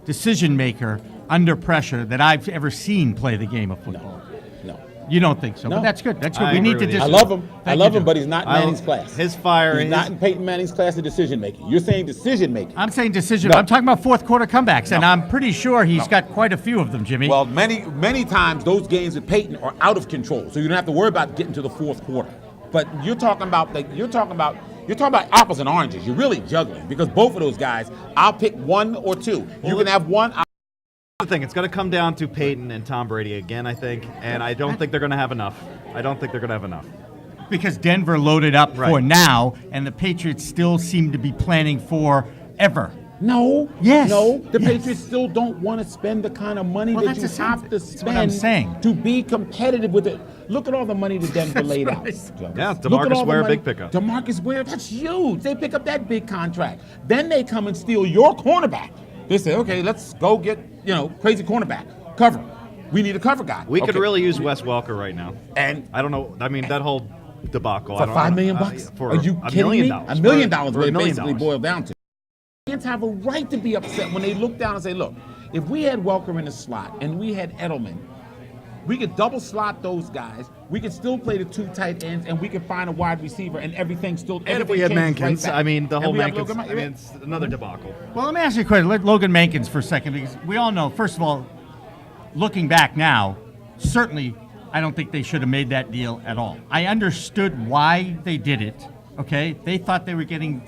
decision maker under pressure that I've ever seen play the game of football. No. You don't think so, No. but that's good. That's good. I We need agree to with you. I dis- love him. I love him, but he's not in Manning's class. His fire. He's not in Peyton Manning's class of decision making. You're saying decision making. I'm saying decision. No. I'm talking about fourth quarter comebacks, and I'm pretty sure he's got quite a few of them, Jimmy. Well, many times those games with Peyton are out of control, so you don't have to worry about getting to the fourth quarter. But you're talking about apples and oranges. You're really juggling because both of those guys, I'll pick one or two. You can have one. The thing, it's going to come down to Peyton and Tom Brady again, I think, and I don't think they're going to have enough. Because Denver loaded up for Right. now, and the Patriots still seem to be planning for ever. No. Yes. No. The Yes. Patriots still don't want to spend the kind of money Well, that that's you the same have thing. to That's what I'm spend saying. to be competitive with it. Look at all the money that Denver laid out. Yeah, Look at DeMarcus all the Ware, money- big pickup. DeMarcus Ware, that's huge. They pick up that big contract. Then they come and steal your cornerback. They say, okay, let's go get, crazy cornerback. Cover. We need a cover guy. We could Okay. really use Wes Welker right now. And I don't know. I mean, that whole debacle. for $5 million bucks? For Are you $1 kidding million me? dollars. $1 million For what it $1 million. basically boiled down to. Fans have a right to be upset when they look down and say, look, if we had Welker in the slot and we had Edelman, we could double slot those guys. We could still play the two tight ends, and we could find a wide receiver, and everything still. And if we had everything changes Mankins, right back. I mean, the And whole we have Mankins. Logan I mean, it's another debacle. Well, let me ask you a question. Let Logan Mankins for a second, because we all know, first of all, looking back now, certainly I don't think they should have made that deal at all. I understood why they did it, okay? They thought they were getting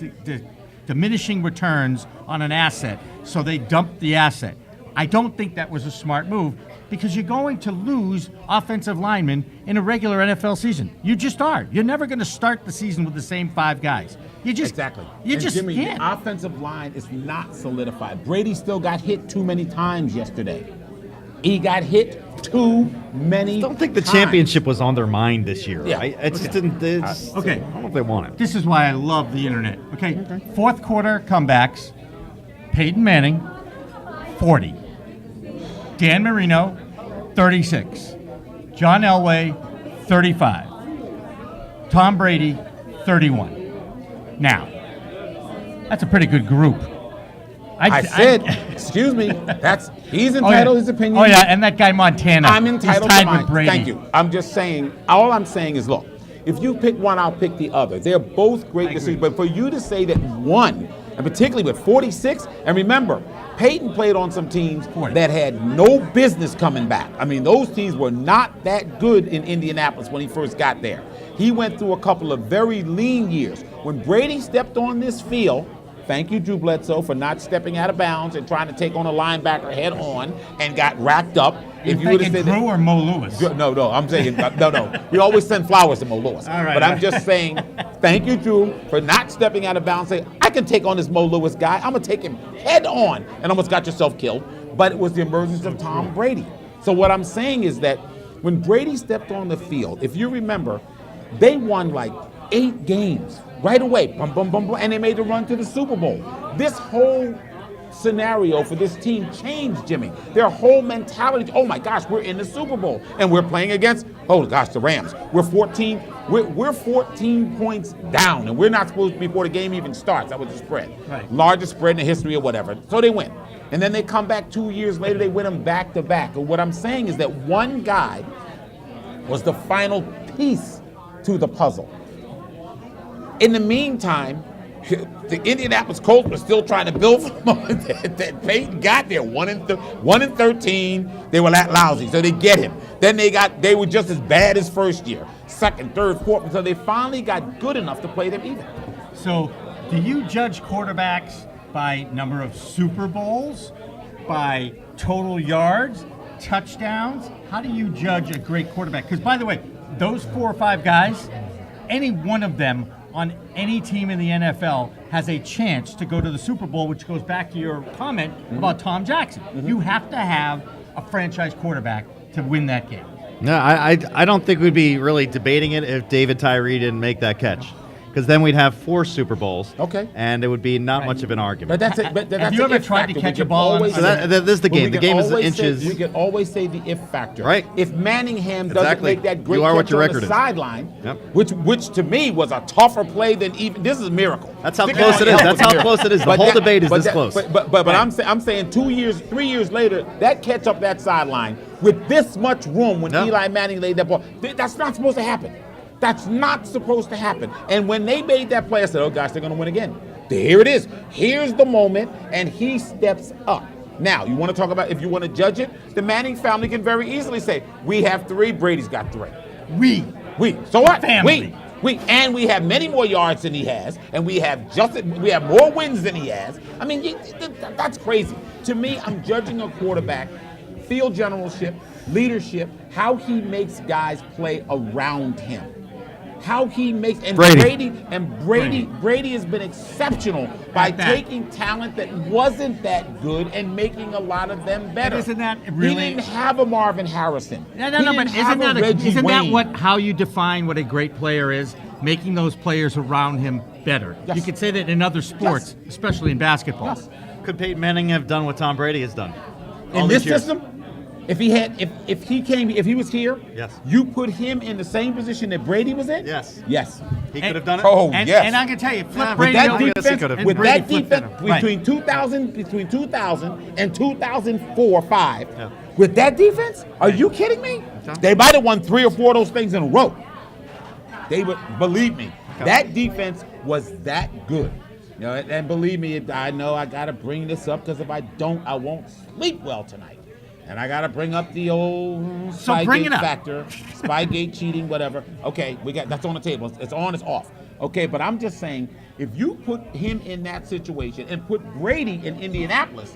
diminishing returns on an asset, so they dumped the asset. I don't think that was a smart move because you're going to lose offensive linemen in a regular NFL season. You just are. You're never going to start the season with the same 5 guys. You just Exactly. You And just Jimmy, can't. the offensive line is not solidified. Brady still got hit too many times yesterday. He got hit too many I don't think the times. championship was on their mind this year. Yeah. I just didn't. Okay. I don't know if they want it. This is why I love the internet. Okay. Fourth quarter comebacks. Peyton Manning, 40. Dan Marino, 36. John Elway, 35. Tom Brady, 31. Now, that's a pretty good group. I said, excuse me, he's entitled to his opinion. Oh, yeah, and that guy Montana. I'm entitled he's to tied mine. with Brady. Thank you. I'm just saying, all I'm saying is, look, if you pick one, I'll pick the other. They're both great decisions. But for you to say that one, and particularly with 46, and remember, Peyton played on some teams 40. that had no business coming back. I mean, those teams were not that good in Indianapolis when he first got there. He went through a couple of very lean years. When Brady stepped on this field, Thank you, Drew Bledsoe, for not stepping out of bounds and trying to take on a linebacker head on and got racked up. If you thinking Drew or Mo Lewis? No, I'm saying, no. We always send flowers to Mo Lewis. All right, but I'm just saying, thank you, Drew, for not stepping out of bounds. Say, I can take on this Mo Lewis guy. I'm going to take him head on, and almost got yourself killed. But it was the emergence of Tom Brady. So what I'm saying is that when Brady stepped on the field, if you remember, they won like 8 games right away, boom, boom, boom, boom, and they made the run to the Super Bowl. This whole scenario for this team changed, Jimmy. Their whole mentality, oh my gosh, we're in the Super Bowl and we're playing against, oh gosh, the Rams. We're 14 points down and we're not supposed to be before the game even starts. That was the spread. Right. Largest spread in the history or whatever. So they win. And then they come back 2 years later, they win them back to back. And what I'm saying is that one guy was the final piece to the puzzle. In the meantime, the Indianapolis Colts were still trying to build from that Peyton got there 1-13. They were that lousy, so they get him. Then they were just as bad as first year, second, third, fourth, until they finally got good enough to play them even. So, do you judge quarterbacks by number of Super Bowls, by total yards, touchdowns? How do you judge a great quarterback? Because, by the way, those 4 or 5 guys, any one of them on any team in the NFL has a chance to go to the Super Bowl, which goes back to your comment about Tom Jackson. You have to have a franchise quarterback to win that game. No, I don't think we'd be really debating it if David Tyree didn't make that catch. Because then we'd have 4 Super Bowls. Okay. And it would be not much of an argument. But that's it. But that's Have you ever tried to catch a ball? Always, So this is the game. The game is inches. We can always say the if factor. Right. If Manningham doesn't Exactly. make that great You are what catch your on record the is. sideline, Yep. which to me was a tougher play than even this is a miracle. That's how Stick close out it your is. elbow That's is a how miracle. close it is. The But whole that- debate is but this that- close. But I'm saying 2 years, 3 years later, that catch up that sideline with this much room when No. Eli Manning laid that ball, that's not supposed to happen. That's not supposed to happen. And when they made that play, I said, oh gosh, they're going to win again. Here it is. Here's the moment, and he steps up. Now, you want to talk about, if you want to judge it, the Manning family can very easily say, we have 3, Brady's got 3. We. So what? Family. And we have many more yards than he has, and we have more wins than he has. I mean, that's crazy. To me, I'm judging a quarterback, field generalship, leadership, how he makes guys play around him. How he makes Brady has been exceptional by taking talent that wasn't that good and making a lot of them better. But isn't that really? He didn't have a Marvin Harrison. No, He but didn't have a Reggie isn't that Wayne. how you define what a great player is? Making those players around him better. Yes. You could say that in other sports, especially in basketball. Yes. Could Peyton Manning have done what Tom Brady has done? In all this these years? system, if he was here, Yes. you put him in the same position that Brady was in? Yes. Yes. He could have done it. Oh, And, yes. and I'm going to tell you, flip Yeah, Brady With that over. Yes, he defense, could have. And with Brady that flipped defense it. Right. between 2000 and 2004-5, Yeah. with that defense, are you kidding me? They might have won 3 or 4 of those things in a row. They would, believe me, that defense was that good. You know, and believe me, I know I got to bring this up because if I don't, I won't sleep well tonight. And I got to bring up the old So bring Spygate it up. factor, Spygate cheating, whatever. Okay, that's on the table. It's on, it's off. Okay, but I'm just saying, if you put him in that situation and put Brady in Indianapolis,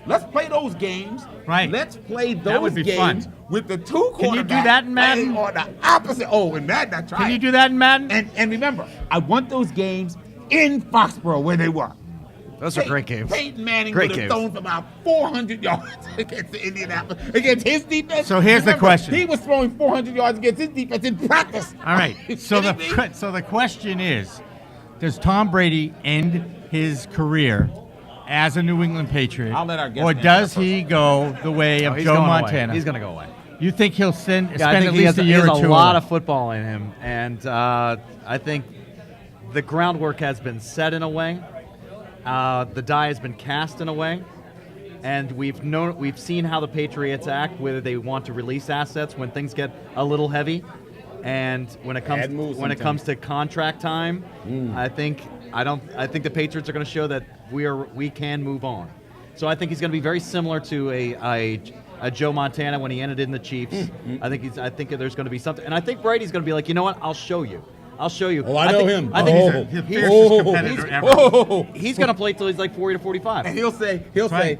let's play those games. Right. Let's play That those would be games fun. with the 2 quarterbacks. Can you do that in Madden? playing on the opposite. Oh, in Madden, that's right. Can you do that in Madden? And remember, I want those games in Foxborough where they were. Those are great games. Peyton Manning Great would have games. thrown for about 400 yards against the Indianapolis, against his defense. So here's the Remember, question. He was throwing 400 yards against his defense in practice. All right. So Kidding me? the question is, does Tom Brady end his career as a New England Patriot, I'll let our guest or answer does that he go the way of He's Joe going Montana? away. He's going to go away. You think he'll spend Yeah, I think at he least has, a year he or has two? a lot away? of football in him, and I think the groundwork has been set in a way. The die has been cast in a way, and we've seen how the Patriots act, whether they want to release assets when things get a little heavy, and when it Bad moves comes to contract time, I think the Patriots are going to show that we can move on. So I think he's going to be very similar to a Joe Montana when he ended in the Chiefs. I think there's going to be something, and I think Brady's going to be like, you know what? I'll show you. I'll show you. Oh, I know him. I think Oh. He's the fiercest competitor ever. Oh. he's going to play till he's like 40 to 45. And he'll say, right.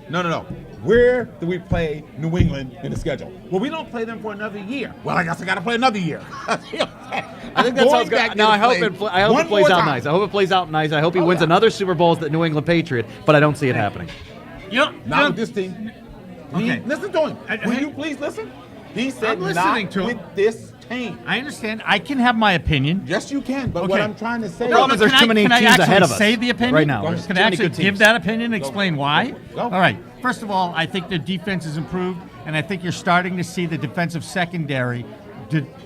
no. Where do we play New England in the schedule? Well, we don't play them for another year. Well, I guess I got to play another year. I think that's how it's going. No, I hope it plays out nice. I hope it plays out nice. I hope he wins another Super Bowl as the New England Patriot, but I don't see it happening. Not with this team. Okay. Listen to him. Will you please listen? He said I'm listening not to him. with this team. I understand. I can have my opinion. Yes, you can. But what Okay. I'm trying to say The problem is there's too many can I teams actually ahead of us say the opinion right now. Go There's Can too I many actually good teams. give that opinion and explain why? Go. All right. First of all, I think their defense has improved, and I think you're starting to see the defensive secondary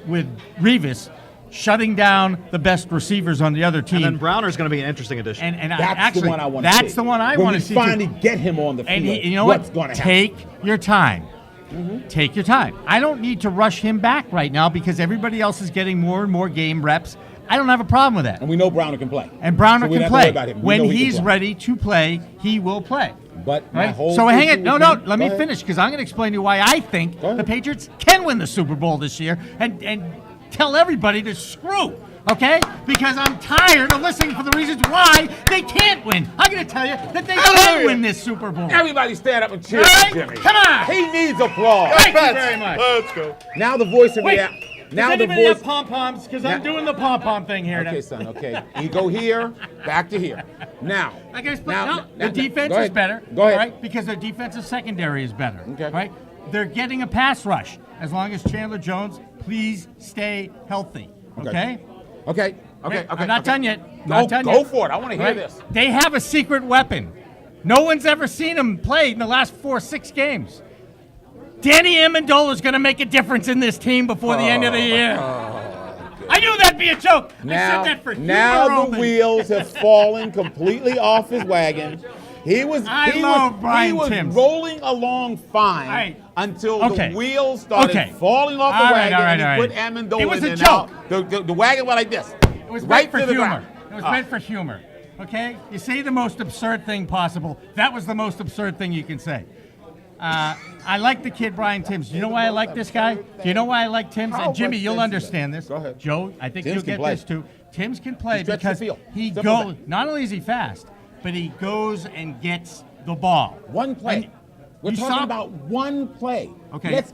with Revis shutting down the best receivers on the other team. And then Browner's going to be an interesting addition. And That's the one I want to see. That's the one I When want we to see. too. finally get him on the field. And you know what's what? going to happen? Take your time. Take your time. I don't need to rush him back right now because everybody else is getting more and more game reps. I don't have a problem with that. And we know Browner can play. And Browner So we can don't have to worry play. about him. We When know he can he's play. ready to play, he will play. But my Right? whole So hang it. issue No, with no. him- Let me Go ahead. finish because I'm going to explain to you why I think Go ahead. the Patriots can win the Super Bowl this year and tell everybody to screw. Okay? Because I'm tired of listening for the reasons why they can't win. I'm going to tell you that they can Hallelujah. win this Super Bowl. Everybody stand up and cheer All for right? Jimmy. Come on. He needs applause. Thank you very much. Let's go. Now the voice of Wait. reality. Now Does the anybody have voice. pom-poms? Because I'm Now- doing the pom-pom thing here. Okay, son. Okay. You go here, back to here. Now. I guess, but now- no, now- the now- defense go is ahead. better. Go ahead. all right? Because their defensive secondary is better. Okay. Right? They're getting a pass rush as long as Chandler Jones, please stay healthy. Okay? Okay. I'm not done yet. Go for it. I want to hear Right? this. They have a secret weapon. No one's ever seen him play in the last 6 games. Danny Amendola is going to make a difference in this team before the end of the year. I knew that'd be a joke. I Now, said that for humor now the only. wheels have fallen completely off his wagon. He was Timms. rolling along fine Right. until Okay. the wheels started Okay. falling off the All right, wagon all right, and he all put right. Amendola It was in a and joke. out. The wagon went like this. It was right meant for to the humor. ground. It was meant for humor. Okay? You say the most absurd thing possible. That was the most absurd thing you can say. I like the kid Brian Timms. Do you know why I like this guy? Do you know why I like Timms? How And Jimmy, much you'll sense understand this. Go ahead. Joe, I think Timms you'll can get play. this too. Timms can play He stretches the because field. he Simple goes. thing. Not only is he fast, but he goes and gets the ball. One play. And We're you talking saw- about one play. Okay. Let's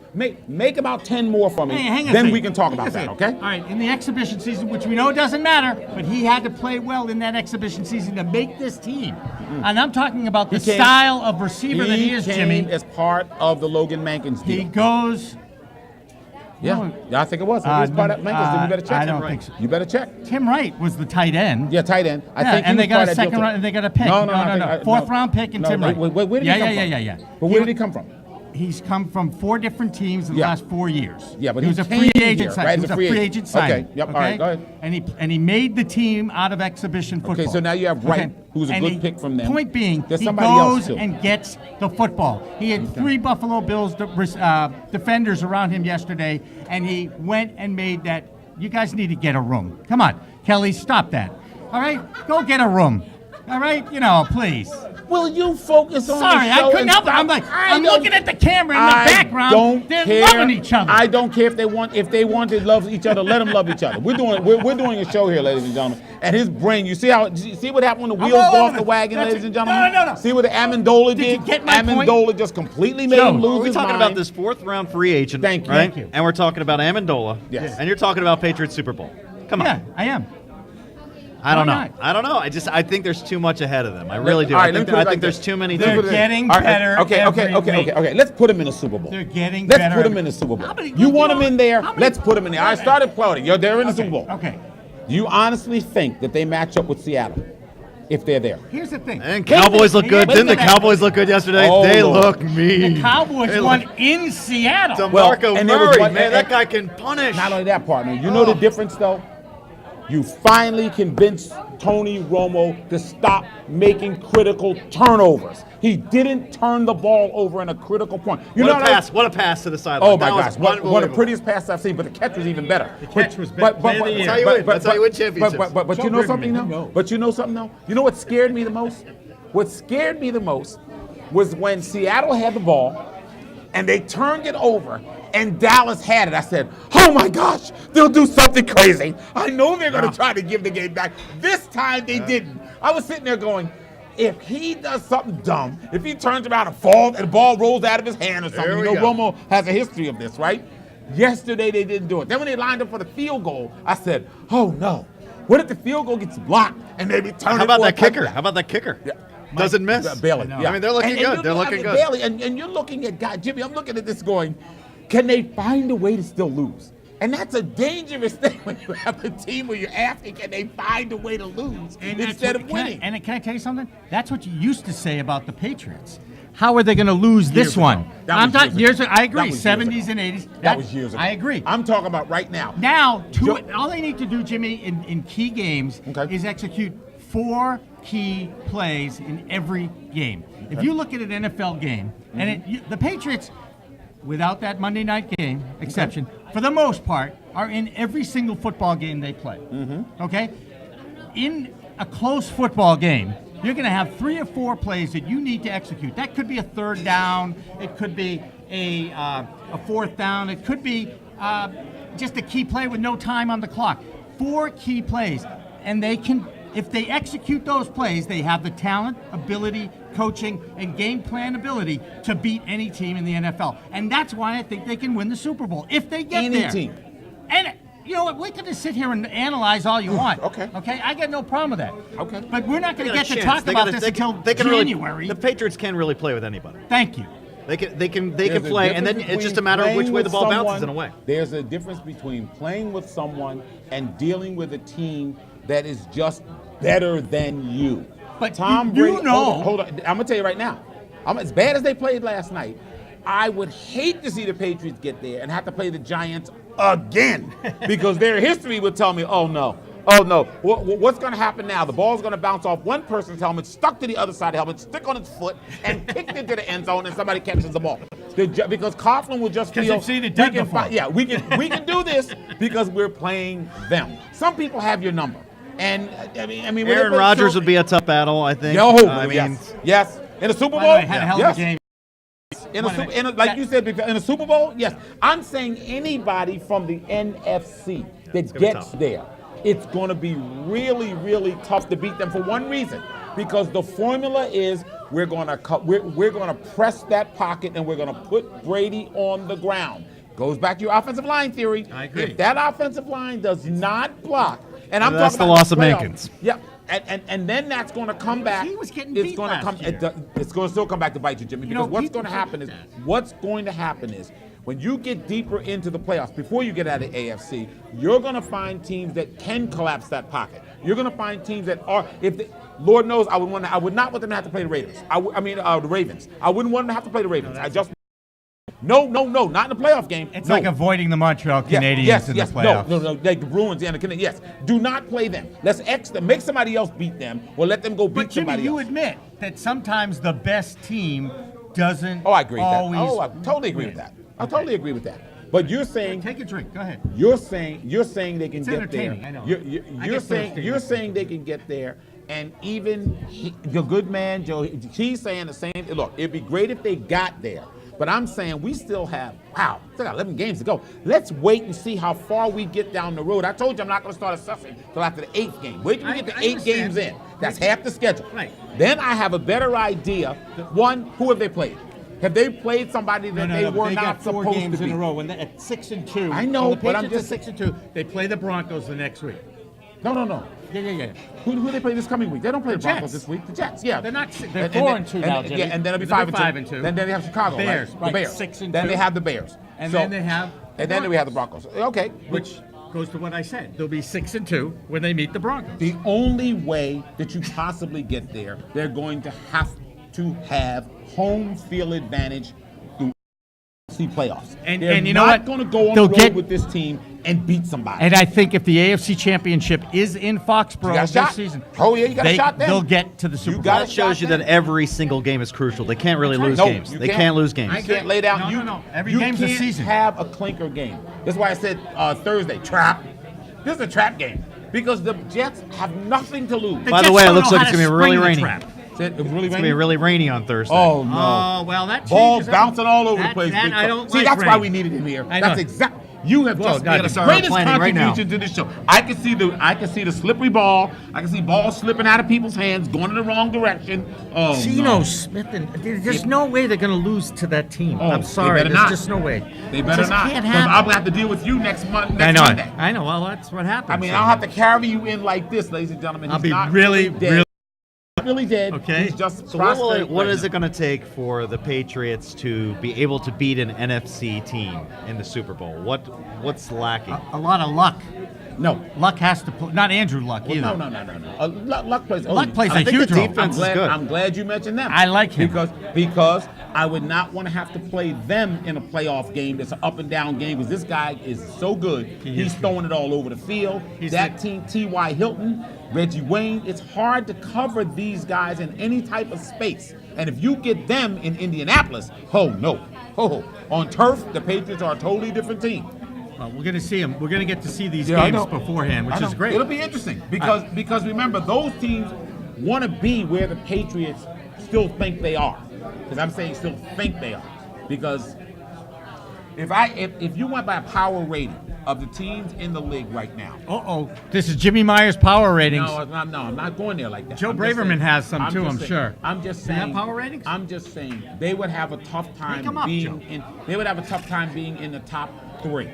make about 10 more for me. Hey, hang on a then second. we can talk Hang on about a that, second. okay? All right, in the exhibition season, which we know doesn't matter, but he had to play well in that exhibition season to make this team. And I'm talking about the He came- style of receiver that he is, came Jimmy. as part of the Logan Mankins deal. He goes. Yeah, I think it was. It was part of Mankins. You better check. I don't think so. You better check. Tim Wright was the tight end. Yeah, tight end. I Yeah, think he and was they got part a of that deal second too. round, and they got a pick. No, I think Fourth round pick and no, Tim Wright. Where did yeah, he come yeah. from? But where did he come from? He's come from 4 different teams in the Yeah. last 4 years. Yeah, but he he was a came free here, agent. right, He as was a a free free agent. agent signing. Okay, yep, all right, go ahead. And he made the team out of exhibition football. Okay, so now you have Wright, Okay. who's a And good pick from them. Point being, There's he somebody else, goes too. and gets the football. He had 3 Buffalo Bills defenders around him yesterday, and he went and made that. You guys need to get a room. Come on, Kelly, stop that. All right, go get a room. All right, please. Will you focus on Sorry, the show I couldn't and help it. stop? I'm like, I I'm don't- looking at the camera in the I background. don't They're care. loving each other. I don't care if they want to love each other. Let them love each other. We're doing a show here, ladies and gentlemen. And his brain, you see what happened when the wheels all go over off the this. wagon, That's ladies it. and gentlemen. No. See what the Amendola Did you did? get my point? Amendola just completely made Joe, him lose We're his talking mind. about this 4th round free agent, Thank you. right? Thank you. And we're talking about Amendola. Yes. And you're talking about Patriots Super Bowl. Come on. Yeah, I am. I don't know. Why not? I don't know. I think there's too much ahead of them. I really do. All right, I let me think, put it I like think there's this. too many. They're teams. getting All right, better Okay. every week. Let's put him in the Super Bowl. They're getting Let's better put him every- in the Super Bowl. How many- You want you him know- in there? how many- Let's put him in there. I started plotting. They're in the Super Bowl. Okay. Do you honestly think that they match up with Seattle if they're there? Here's the thing. And Cowboys look good. Wait a Didn't the minute. Cowboys look good yesterday? Oh, They Lord. look mean. The Cowboys They won look- in Seattle. Well, DeMarco and there was Murray, one- man, and- that guy can punish. Not only that, partner. You know the difference, though? You finally convinced Tony Romo to stop making critical turnovers. He didn't turn the ball over in a critical point. You know What a what I- pass. What a pass to the sideline. Oh my That was gosh! One of the unbelievable. prettiest passes I've seen, but the catch was even better. The catch was better. Play of the year. That's how you win. That's how you win championships. But Joe you know Brigman, something you though? know. But you know something though? You know what scared me the most? What scared me the most was when Seattle had the ball and they turned it over and Dallas had it. I said, oh my gosh, they'll do something crazy. I know they're going to try to give the game back. This time they didn't. I was sitting there going, if he does something dumb, if he turns around and falls and the ball rolls out of his hand or something, you know Romo has a history of this, right? Yesterday they didn't do it. Then when they lined up for the field goal, I said, oh no. What if the field goal gets blocked and maybe turn How it about for a that kicker? touchdown? How about that kicker? Yeah. Doesn't miss. Bailey. Yeah. I mean, they're looking good. They're looking good. Bailey, and you're looking at God, Jimmy. I'm looking at this going, can they find a way to still lose? And that's a dangerous thing when you have a team where you're asking, can they find a way to lose instead of winning? And can I tell you something? That's what you used to say about the Patriots. How are they going to lose this one? I'm talking years ago. I agree. 70s and 80s. That was years ago. I agree. I'm talking about right now. Now, all they need to do, Jimmy, in key games is execute 4 key plays in every game. If you look at an NFL game, and the Patriots, without that Monday night game exception, for the most part, are in every single football game they play. Okay? In a close football game, you're going to have 3 or 4 plays that you need to execute. That could be a third down. It could be a fourth down. It could be just a key play with no time on the clock. 4 key plays. And they can, if they execute those plays, they have the talent, ability, coaching, and game plan ability to beat any team in the NFL. And that's why I think they can win the Super Bowl, if they get there. Any team. And you know what? We can just sit here and analyze all you want. Okay. I got no problem with that. Okay. But we're not going to They get got a to chance. talk about this until January. Really, the Patriots can really play with anybody. Thank you. They can There's a play, and then difference it's just a between matter of which playing way the with ball bounces someone- in a way. There's a difference between playing with someone and dealing with a team that is just better than you. But Tom you Brady, know. hold on. I'm gonna tell you right now. As bad as they played last night, I would hate to see the Patriots get there and have to play the Giants again because their history would tell me, oh no. What's going to happen now? The ball's going to bounce off one person's helmet, stuck to the other side of the helmet, stick on its foot, and kicked into the end zone, and somebody catches the ball. Because Coughlin will just feel you've seen it done before. we can do this because we're playing them. Some people have your number, and I mean, Aaron Rodgers would be a tough battle, I think. Yes. In a Super Bowl, By the way, had a hell of a game. Like you said, in a Super Bowl, yes. I'm saying anybody from the NFC that gets there, it's going to be really, really tough to beat them for one reason, because the formula is we're going to press that pocket and we're going to put Brady on the ground. Goes back to your offensive line theory. I agree. If that offensive line does not block, and I'm that's talking the about loss of playoffs. Mankins. Yeah. And then that's going to come back. He was getting it's beat going to come. last year. It's going to still come back to bite you, Jimmy. Because what's people going to happen is when you get deeper into the playoffs, before you get out of the AFC, you're going to find teams that can collapse that pocket. You're going to find teams that are, Lord knows, I would not want them to have to play the Raiders. The Ravens. I wouldn't want them to have to play the Ravens. No, not in the playoff game. It's like avoiding the Montreal Canadiens in the playoffs. No, like the Bruins and the Canadiens. Yes, do not play them. Let's X them. Make somebody else beat them, or let them go beat But Jimmy, somebody you else. admit that sometimes the best team doesn't I agree with that. always I totally agree with that. I totally agree with that. But you're saying Take a drink. Go ahead. You're saying they can It's get there. entertaining, I know. You're saying they can get there, and even the good man Joe, he's saying the same. Look, it'd be great if they got there. But I'm saying we still got 11 games to go. Let's wait and see how far we get down the road. I told you I'm not going to start assessing until after the 8th game. Wait till we get the 8 games in. That's half the schedule. Right. Then I have a better idea. One, who have they played? Have they played somebody that they were not supposed to be? They got 4 games in a row. When they're at 6-2. I know, when the but I'm Patriots just are 6-2. They play the Broncos the next week. No. Yeah. Who do they play this coming week? They don't play the Broncos Jets. this week. The Jets, yeah. They're not. They're 4-2 now, Jimmy. Yeah, and then it'll be They're 5-2. Then they have Chicago, Bears, right? right, The Bears. 6-2. Then they have the Bears. And then they have. And then we have the Broncos. Okay. Which goes to what I said. They'll be 6-2 when they meet the Broncos. The only way that you possibly get there, they're going to have home field advantage through playoffs. And they're you know not what? going to go on They'll the road get- with this team and beat somebody. And I think if the AFC Championship is in You got Foxborough a this shot. season, Oh, yeah, you got a shot then. they'll get to the Super Bowl. got That shows you that every single game is crucial. They can't really lose No, games. you They can't lose games. You can't lay down. No. Every you game's a can't season. have a clinker game. That's why I said Thursday, trap. This is a trap game because the Jets have nothing to lose. By the Jets way, it don't looks know like how it's to gonna be really spring the rainy. trap. It was really It's gonna raining. be really rainy on Thursday. Oh no! Oh, well, that Balls changes bouncing all over the that- place. that big I fella. don't See, like that's why rain. we needed him here. I know. That's exact. You have just gotta made the start our greatest planning right now. contribution to the show. I can see the slippery ball. I can see balls slipping out of people's hands, going in the wrong direction. Oh Geno no! Smith, and there's no way they're going to lose to that team. Oh, I'm they sorry, better there's not. just no way. They better Just not. can't Because I'm happen. gonna have to deal with you next month. I know. Monday. I know. Well, that's what happens. I mean, I'll have to carry you in like this, ladies and gentlemen. I'll He's be not really, dead. Really dead. Okay. He's just So prostrate what right is now. it going to take for the Patriots to be able to beat an NFC team in the Super Bowl? What's lacking? a lot of luck. No. Luck has to play. Not Andrew Luck Well, either. no. Luck plays. Luck plays I a think huge the role. defense is good. I'm glad you mentioned them. I like him. because I would not want to have to play them in a playoff game. That's an up and down game because this guy is so good. He's throwing it all over the field. That team, T.Y. Hilton, Reggie Wayne. It's hard to cover these guys in any type of space. And if you get them in Indianapolis, oh no, on turf, the Patriots are a totally different team. Well, we're going to see him. We're going to get to see these Yeah, I games know. beforehand, which I know. is great. It'll be interesting because remember those teams want to be where the Patriots still think they are. Because I'm saying still think they are. Because if you went by a power rating of the teams in the league right now. This is Jimmy Meyer's power ratings. No, I'm not going there like that. Joe I'm just Braverman saying- has some too, just I'm saying- sure. I'm just They have saying. power ratings? I'm just saying they would have a tough time them up, being Joe. in. They would have a tough time being in the top 3.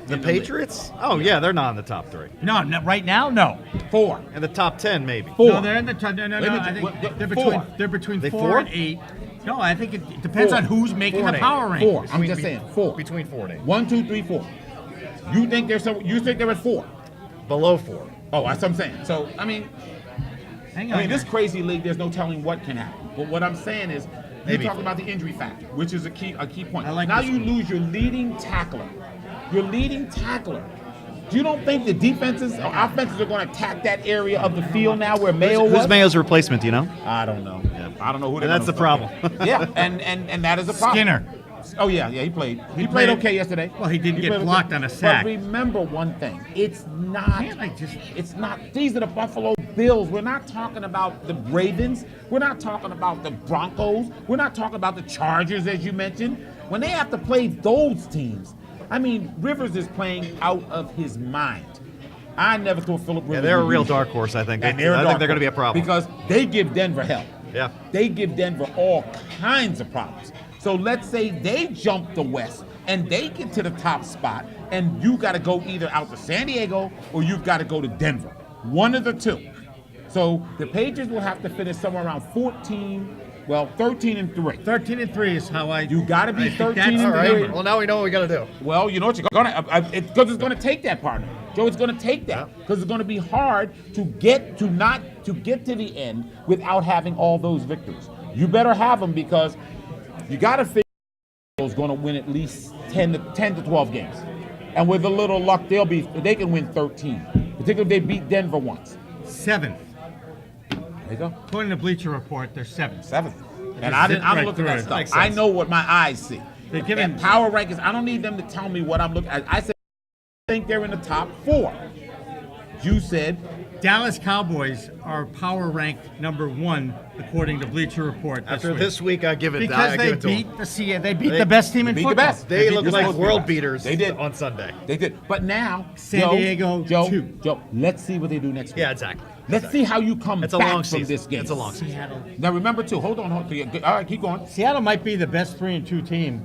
The in league. Patriots? Oh yeah, they're not in the top 3. No, right now, no. 4. In the top 10, maybe. 4. No, they're in the top. No. Wait a minute, I think what- they're four. between They 4 four? and 8. No, I think it depends 4. on who's making 4 the and power 8. rankings. 4. I'm just saying 4. Between 4 and 8. 1, 2, 3, 4. You think they're at 4? Below 4. Oh, that's what I'm saying. So I mean, Hang on. this crazy league, there's no telling what can happen. But what I'm saying is, you're Maybe. talking about the injury factor, which is a key point. I like now this you one. lose your leading tackler. Your leading tackler. You don't think the defenses or offenses are going to attack that area of the field now where Mayo was? Who's Mayo's replacement? Do you know? I don't know. I don't know who. And that's the problem. Yeah, and that is a problem. Skinner. Oh yeah, he played. He played- played okay yesterday. Well, he didn't get played okay. blocked on a sack. But remember one thing: it's not. Can't I just- It's not. These are the Buffalo Bills. We're not talking about the Ravens. We're not talking about the Broncos. We're not talking about the Chargers, as you mentioned. When they have to play those teams, I mean, Rivers is playing out of his mind. I never thought Philip Rivers. Yeah, they're a would real be- dark horse, I think. And I think dark they're going to be a horse problem. because they give Denver hell. Yeah. They give Denver all kinds of problems. So let's say they jump the West and they get to the top spot, and you got to go either out to San Diego or you've got to go to Denver. One of the two. So the Patriots will have to finish somewhere around 13 and 3. 13 and 3 is how I. You got to be I think 13 that's and the 3. number. Well, now we know what we got to do. Well, you know what you're gonna because it's gonna take that, partner. Joe, it's gonna take that because it's gonna be hard to get to the end without having all those victories. You better have them because you got to figure is going to win at least 10 to 12 games, and with a little luck, they can win 13. Particularly if they beat Denver once. 7th. There you go. According to Bleacher Report, they're 7th. 7th. And Just I zip don't right look through at it. that stuff. Makes I sense. know what my eyes see. They're giving- And power rankings, I don't need them to tell me what I'm looking at. I said I think they're in the top 4. You said Dallas Cowboys are power ranked number 1 according to Bleacher Report. After this week, I give it because I they give it to them. beat they beat the best team in beat the football. best. They beat look the like best. world beaters They did. on Sunday. They did. But now, San Diego, Joe, 2. Joe, let's see what they do next week. Yeah, exactly. Let's see how you come It's a back long from season. this game. It's a long season. Seattle. Now remember too. Hold on. All right, keep going. Seattle might be the best 3-2 team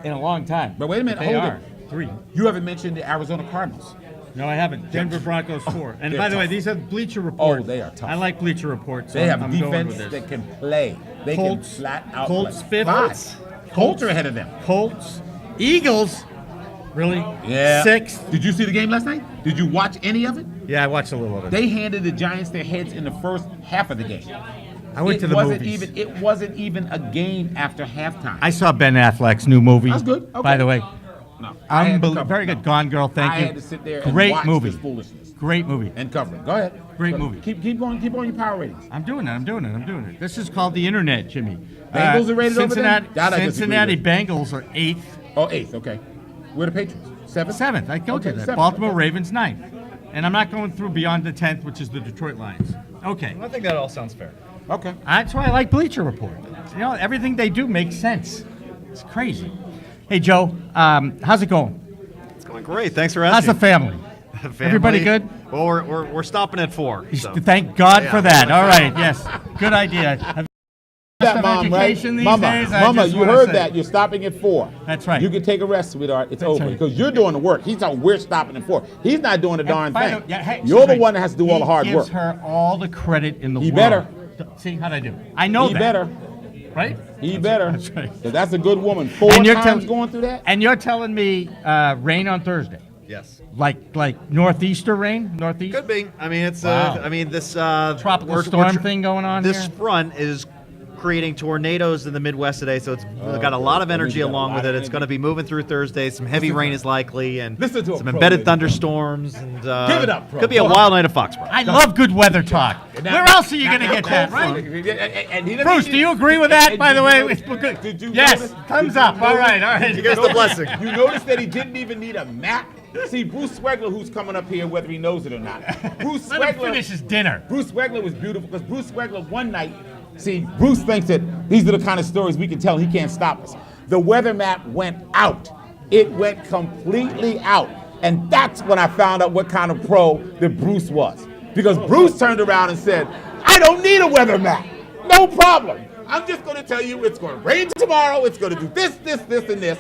in a long time. But wait a minute, They hold are. it. 3. You haven't mentioned the Arizona Cardinals. No, I haven't. Denver Broncos 4. And they're by the way, tough. these are Bleacher Report. Oh, they are tough. I like Bleacher Report. So They have I'm a going defense with that this. can play. They Colts, can flat out Colts play. 5th. Colts are ahead of them. Colts, Eagles. Really? Yeah. 6th. Did you see the game last night? Did you watch any of it? Yeah, I watched a little of it. They handed the Giants their heads in the first half of the game. I went to the movies. It wasn't even a game after halftime. I saw Ben Affleck's new movie. That's good. Okay. By the way, No, I had to cover very it. good. No. Gone Girl. Thank I you. had to sit there and Great watch movie. this foolishness Great movie. and cover it. Go ahead. Great Go- movie. Keep going. Keep on your power ratings. I'm doing it. This is called the Internet, Jimmy. Bengals are rated over there? Cincinnati, That I disagree Cincinnati with. Bengals are 8th. Oh, 8th. Okay. We're the Patriots. 7th. 7th. I told you Okay, that. 7th, Baltimore okay. Ravens 9th. And I'm not going through beyond the 10th, which is the Detroit Lions. Okay. I think that all sounds fair. Okay. That's why I like Bleacher Report. You know, everything they do makes sense. It's crazy. Hey, Joe, how's it going? It's going great. Thanks for How's asking. the family? Everybody good? Well, we're stopping at 4. So. Thank God for that. Yeah. All right, yes. Good idea. Have That, of Mom, right? education these Mama, days, I Mama, just you wanna heard say. that. You're stopping at 4. That's right. You can take a rest, sweetheart. It's over. right. Because you're doing the work. He's talking, we're stopping at 4. He's not doing the darn By thing. the- yeah, hey, You're the excuse me. one that has to do all the hard He work. gives her all the credit in the He world. better. See, how'd I do? I know He that. better. Right? He better. That's right. 'Cause that's a good woman. 4 And you're times tell- going through that? And you're telling me rain on Thursday? Yes. Like northeaster rain? Northeast? Could be. I mean, it's Wow. this Tropical we're storm tr- thing going on This here? front is creating tornadoes in the Midwest today, so it's got a lot of That means energy you got a along lot with of it. It's going to be moving through Thursday. Some heavy rain is likely, and Listen to a some pro, embedded baby. thunderstorms. And Give it up, pro. Could be a Go wild night of Foxborough. I love good weather talk. Where else are you going to get that, right? And he doesn't Bruce, need- do you agree with that, and by did the you way? notice- It's good. Did you Yes, notice- thumbs did you up. All notice- right, all right. You guys the blessing. You notice that he didn't even need a map? See, Bruce Swegler, who's coming up here, whether he knows it or not. Bruce Let him Swegler, finish his dinner. Bruce Swegler was beautiful because Bruce Swegler one night, see, Bruce thinks that these are the kind of stories we can tell. He can't stop us. The weather map went out. It went completely out. And that's when I found out what kind of pro that Bruce was. Because Bruce turned around and said, I don't need a weather map. No problem. I'm just going to tell you it's going to rain tomorrow. It's going to do this, this, this, and this.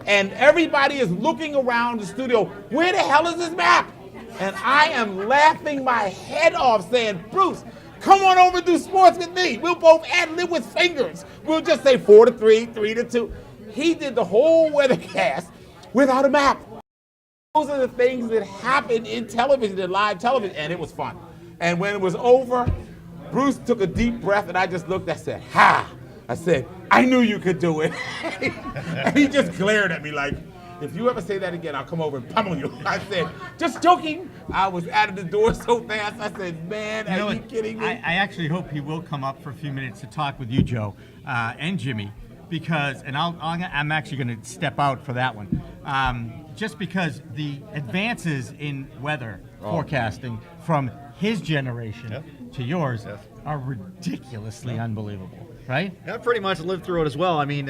And everybody is looking around the studio. Where the hell is this map? And I am laughing my head off saying, Bruce, come on over and do sports with me. We'll both ad-lib with fingers. We'll just say 4-3, 3-2. He did the whole weathercast without a map. Those are the things that happen in television, in live television, and it was fun. And when it was over, Bruce took a deep breath, and I just looked, I said, ha! I said, I knew you could do it. And he just glared at me like, if you ever say that again, I'll come over and pummel you. I said, just joking. I was out of the door so fast. I said, man, are you kidding me? I actually hope he will come up for a few minutes to talk with you, Joe, and Jimmy, because, and I'm actually going to step out for that one, just because the advances in weather forecasting from his generation to yours are ridiculously unbelievable, right? I pretty much lived through it as well. I mean,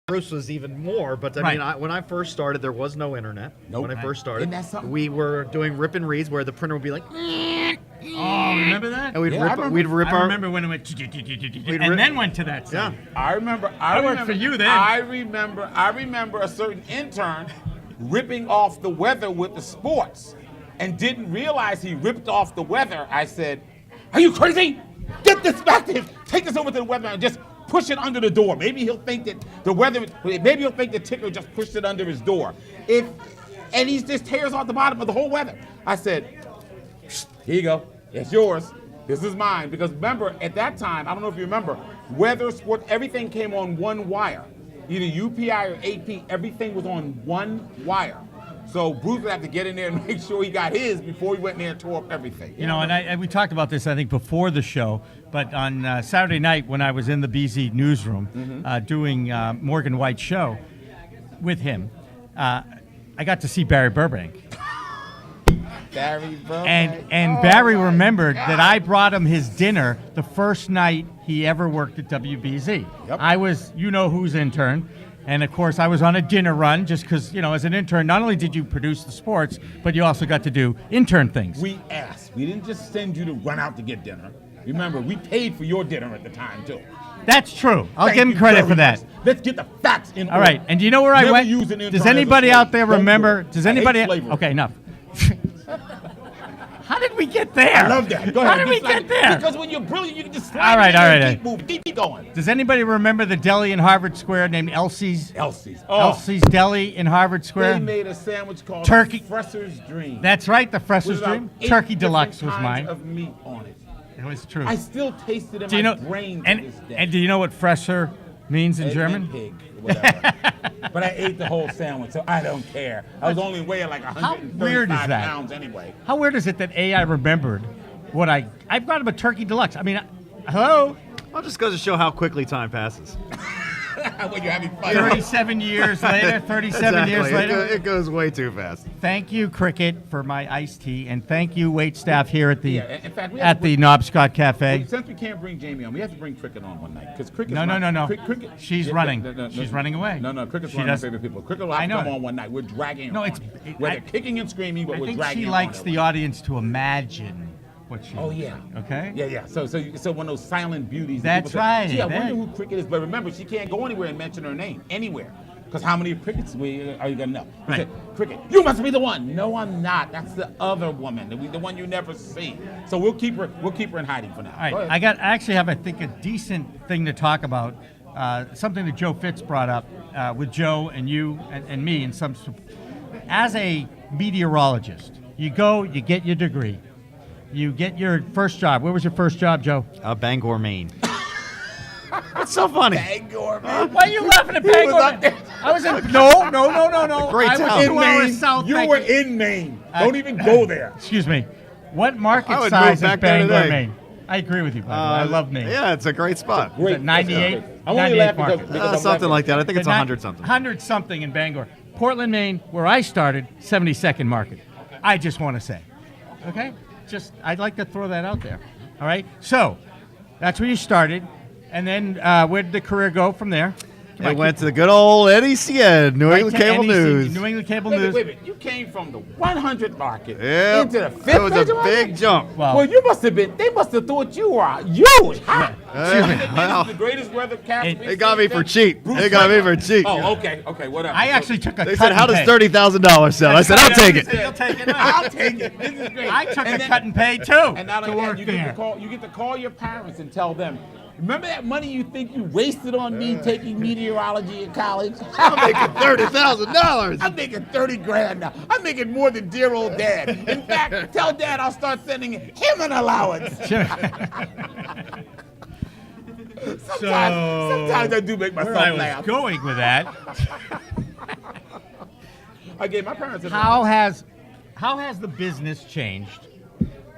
Bruce was even more, but I mean, when I first started, there was no internet. Nope. When I first started, Isn't that something? we were doing rip and reads where the printer would be like, Oh, remember that? and we'd Yeah, I rip, remember. we'd rip I our. remember when it went and rip- then went to that Yeah. side. I remember. I worked for you then. I remember a certain intern ripping off the weather with the sports, and didn't realize he ripped off the weather. I said, "Are you crazy? Get this back to him. Take this over to the weatherman and just push it under the door. Maybe he'll think that the weather. Maybe he'll think the ticker just pushed it under his door. And he just tears off the bottom of the whole weather." I said, "Here you go. It's yours. This is mine." Because remember, at that time, I don't know if you remember, weather, sport, everything came on one wire. Either UPI or AP, everything was on one wire. So Bruce would have to get in there and make sure he got his before he went in there and tore up everything. You know, and we talked about this, I think, before the show, but on Saturday night when I was in the BZ newsroom doing Morgan White's show with him, I got to see Barry Burbank. Barry Burbank. And Barry remembered that I brought him his dinner the first night he ever worked at WBZ. Yep. I was, you know whose intern. And of course, I was on a dinner run just because, you know, as an intern, not only did you produce the sports, but you also got to do intern things. We asked. We didn't just send you to run out to get dinner. Remember, we paid for your dinner at the time, too. That's true. I'll Thank give him you credit very for that. much. Let's get the facts in All order. right. And do you know where I Never went? use an intern Does as a anybody slave. out there Don't do remember? it. Does I hate anybody? slavery. Okay, enough. How did we get there? I love that. Go ahead. How did we Just like- get there? Because when you're brilliant, you can just slide All right, in there all and right. keep moving. Keep going. Does anybody remember the deli in Harvard Square named Elsie's? Elsie's. Elsie's Deli in Harvard Square. They made a sandwich called Turkey. Fresser's Dream. That's right, the With Fresher's about Dream. 8 Turkey different Deluxe was kinds mine. of meat on it. It was true. I still taste it in Do you my know? brain to And this day. and do you know what Fresher means in It German? meant pig, whatever. But I ate the whole sandwich, so I don't care. I was only weighing like weird is 135 that? pounds anyway. How weird is it that I remembered what I've got him a Turkey Deluxe. I mean, hello. Well, just goes to show how quickly time passes. when you're having fun. 37 years later. 37 years Exactly. later. It goes way too fast. Thank you, Cricket, for my iced tea, and thank you, wait staff here at the Yeah, in fact, we have to Knobscott Cafe. Since we can't bring Jamie on, we have to bring Cricket on one night because Cricket. No. Cricket, She's running. She's running away. No. Cricket's She one of my does- favorite people. Cricket will I have to know come it. on one night. We're dragging her No, on. it's- Where I- they're kicking and screaming, but I we're think dragging she her likes on. the audience to imagine what she. Oh yeah. Okay. Yeah. So one of those silent beauties. that That's people say, right. Gee, I wonder That- who Cricket is. But remember, she can't go anywhere and mention her name anywhere. Because how many Crickets are you gonna know? You Right. say, Cricket, you must be the one. No, I'm not. That's the other woman, the one you never see. So we'll keep her in hiding for now. All right, I actually have, I think, a decent thing to talk about. Something that Joe Fitz brought up with Joe and you and me and some. As a meteorologist, you go, you get your degree, you get your first job. Where was your first job, Joe? Bangor, Maine. It's so funny. Bangor, man. Why are you laughing at Bangor? was up there. I was in no. Great I was town. 2 hours south. You thank were in Maine. Don't even go there. Excuse me. What market I would size move is back there Bangor, today. Maine? I agree with you, by the way. I love Maine. Yeah, it's a great spot. Great. it 98? I'm only 98 laughing market. because I'm Something laughing. like that. I think it's The 100 something. 100 something in Bangor. Portland, Maine, where I started, 72nd market. I just want to say. Okay? I'd like to throw that out there. All right? So, that's where you started. And then where did the career go from there? It went to the good old NECN, New England Cable News. New England Cable Wait a News. minute. You came from the 100 market Yep. into the 5th It was a major market? big jump. Well, Well, they must have thought you were huge. Huh? excuse me. Well, The greatest weathercast. They got me for cheap. Bruce They got me Franklin. for cheap. Oh, okay, whatever. I actually took a They cut said, "How and does pay." $30,000 sell?" I said, "I'll take it." You'll take it. I'll take it. This is great. I took And a then- cut and pay too. And not to only work that, there. you get to call your parents and tell them, remember that money you think you wasted on me taking meteorology in college? I'm making $30,000. I'm making 30 grand now. I'm making more than dear old dad. In fact, tell dad I'll start sending him an allowance. Sometimes I do make Where myself I was laugh. going with that. I gave my parents How has the business changed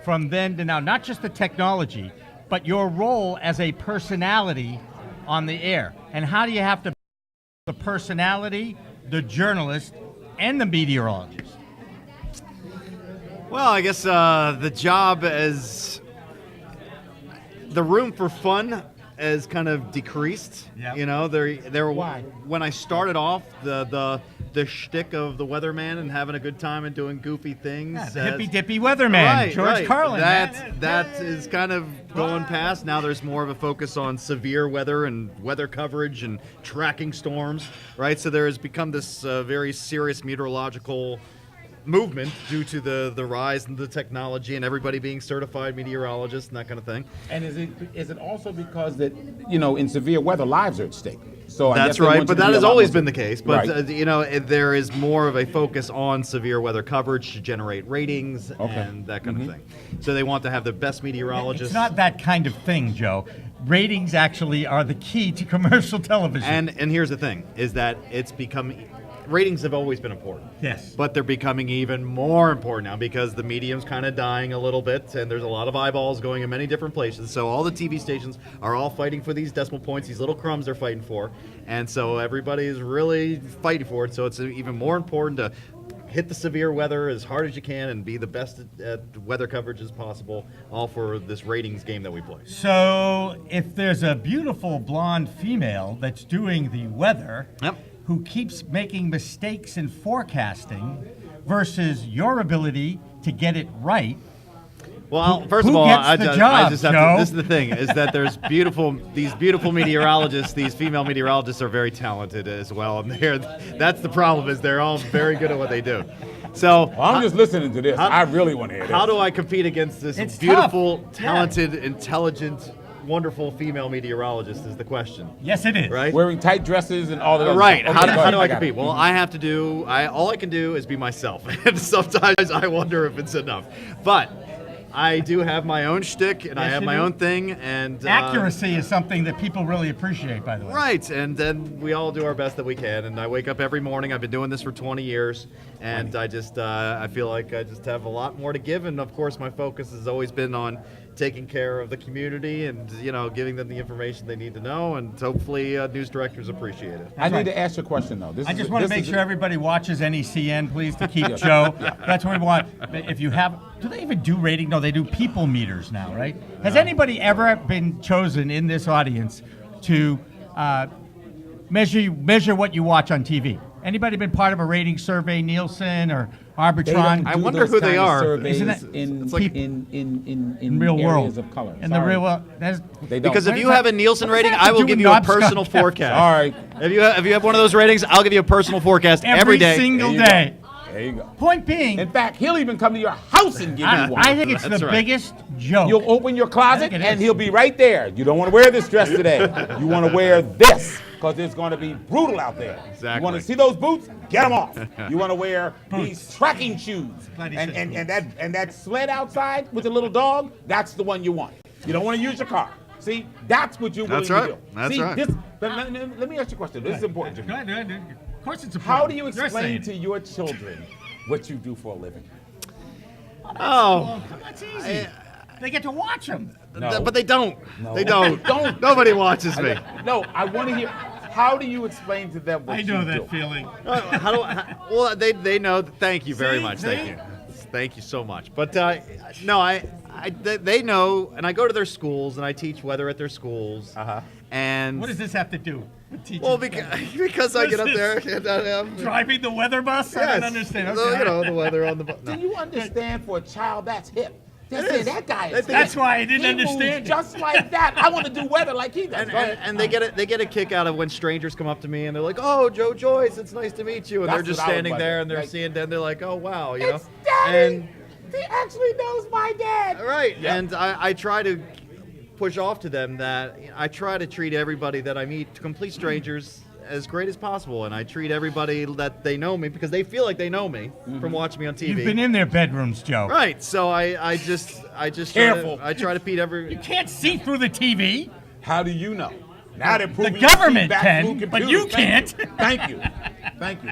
from then to now? Not just the technology, but your role as a personality on the air. And how do you have to the personality, the journalist, and the meteorologist? Well, I guess the job as the room for fun has kind of decreased. Yep. You know, there. Why? When I started off, the shtick of the weatherman and having a good time and doing goofy things. Yeah, the hippy dippy weatherman, George Carlin. That is kind of going past. Now there's more of a focus on severe weather and weather coverage and tracking storms, right? So there has become this very serious meteorological movement due to the rise in the technology and everybody being certified meteorologists and that kind of thing. And is it also because that, in severe weather, lives are at stake? So I guess That's they right, want but you to that be has a lot always more- been the case. But Right. there is more of a focus on severe weather coverage to generate ratings and that kind of thing. So they want to have the best meteorologists. It's not that kind of thing, Joe. Ratings actually are the key to commercial television. And here's the thing: is that it's become. Ratings have always been important. Yes. But they're becoming even more important now because the medium's kind of dying a little bit and there's a lot of eyeballs going in many different places. So all the TV stations are all fighting for these decimal points, these little crumbs they're fighting for. And so everybody is really fighting for it. So it's even more important to hit the severe weather as hard as you can and be the best at weather coverage as possible, all for this ratings game that we play. So if there's a beautiful blonde female that's doing the weather, Yep. who keeps making mistakes in forecasting versus your ability to get it right. Well, first who of all, gets I the just job, have Joe? to. This is the thing: is that there's these beautiful meteorologists. These female meteorologists are very talented as well, and that's the problem. Is they're all very good at what they do. So Well, I'm just listening to this. I really want to hear this. how do I compete against this It's beautiful, tough. talented, intelligent, wonderful female meteorologist? Is the question, Yes, it is. right? Wearing tight dresses and all that. Right. Okay, How go ahead. do I got it. compete? Well, I have to do. All I can do is be myself, and sometimes I wonder if it's enough. But I do have my own shtick, and I have my own thing, and Accuracy is something that people really appreciate, by the way. right, and then we all do our best that we can. And I wake up every morning. I've been doing this for 20 years, and I just I feel like I just have a lot more to give. And of course, my focus has always been on taking care of the community and giving them the information they need to know, and hopefully news directors appreciate it. I need to ask you a question though. I just want to make sure everybody watches NECN, please, to keep Joe. That's what we want. If you have, do they even do rating? No, they do people meters now, right? Has anybody ever been chosen in this audience to measure what you watch on TV? Anybody been part of a rating survey, Nielsen or Arbitron? I wonder who they are. Isn't it in real areas world of color. in the real world? They don't. Because if you have a Nielsen rating, I will give you a personal forecast. All right, If you have one of those ratings, I'll give you a personal forecast every day. single There you day. there you go. Point being, In fact, he'll even come to your house and give you one. I think it's That's the right. biggest joke. You'll open your closet I think it and is. he'll be right there. You don't want to wear this dress today. You want to wear this because it's going to be brutal out there. Exactly. You want to see those boots? Get them off. You want to wear these tracking shoes Glad he and said that sled outside with the little dog. That's the one you want. You don't want to use your car. See, that's what you're willing That's right. to do. That's See, right. Let me ask you a question. This is important, Jimmy. Go ahead. Of course it's important. How do you You're explain saying to your children what you do for a living? Oh, That's easy. They get to watch them. No. but they don't. No. They don't. Don't. Nobody watches me. No, I want to hear. How do you explain to them what I know you that do? feeling. Well, they know. Thank you very See? much. See? Thank you. Thank you so much. But no, they know, and I go to their schools and I teach weather at their schools. And What does this have to do with teaching? well, because I get up there and driving the weather bus? I don't understand. So, Okay. the weather on the bus. Do you understand for a child that's hip? They say that guy is. That's why I didn't He moves understand it. just like that. I want to do weather like he does. And they get a kick out of when strangers come up to me and they're like, "Oh, Joe Joyce, it's nice to meet you," and That's they're just what I would standing like. there and they're Like, seeing them. They're like, "Oh, wow," It's Daddy. And He actually knows my dad. right, Yeah. and I try to push off to them that I try to treat everybody that I meet, complete strangers, as great as possible, and I treat everybody that they know me because they feel like they know me from watching me on TV. You've been in their bedrooms, Joe. Right, so I just Careful. try to beat every. You can't see through the TV. How do you know? Now they're proving government back can, through but computers. you Thank can't. Thank you. Thank you.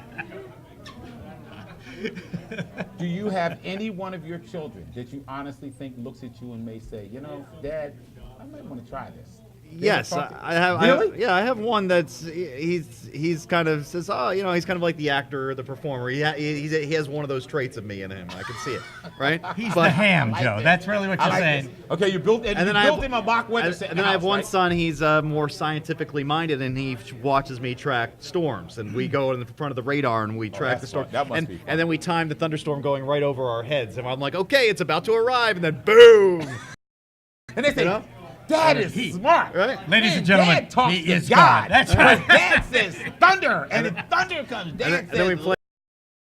Do you have any one of your children that you honestly think looks at you and may say, you know, Dad, I might want to try this? Yes, I have. Really? I have one that's he's kind of says, oh, he's kind of like the actor or the performer. He has one of those traits of me in him. I can see it, right? He's the ham, like Joe. this. That's really what I you're like saying. this. Okay, you built And then him a mock weather set. And then I have one son. He's more scientifically minded, and he watches me track storms. And we go in front of the radar and we track the that's storm. fun. That must be fun. And then we time the thunderstorm going right over our heads. And I'm like, okay, it's about to arrive, and then boom. And they say, You know? Dad is smart. Right? Ladies Man, and gentlemen, Dad talks he to is God. God. That's right. Dad says thunder, and if thunder comes, Dad And then we says play.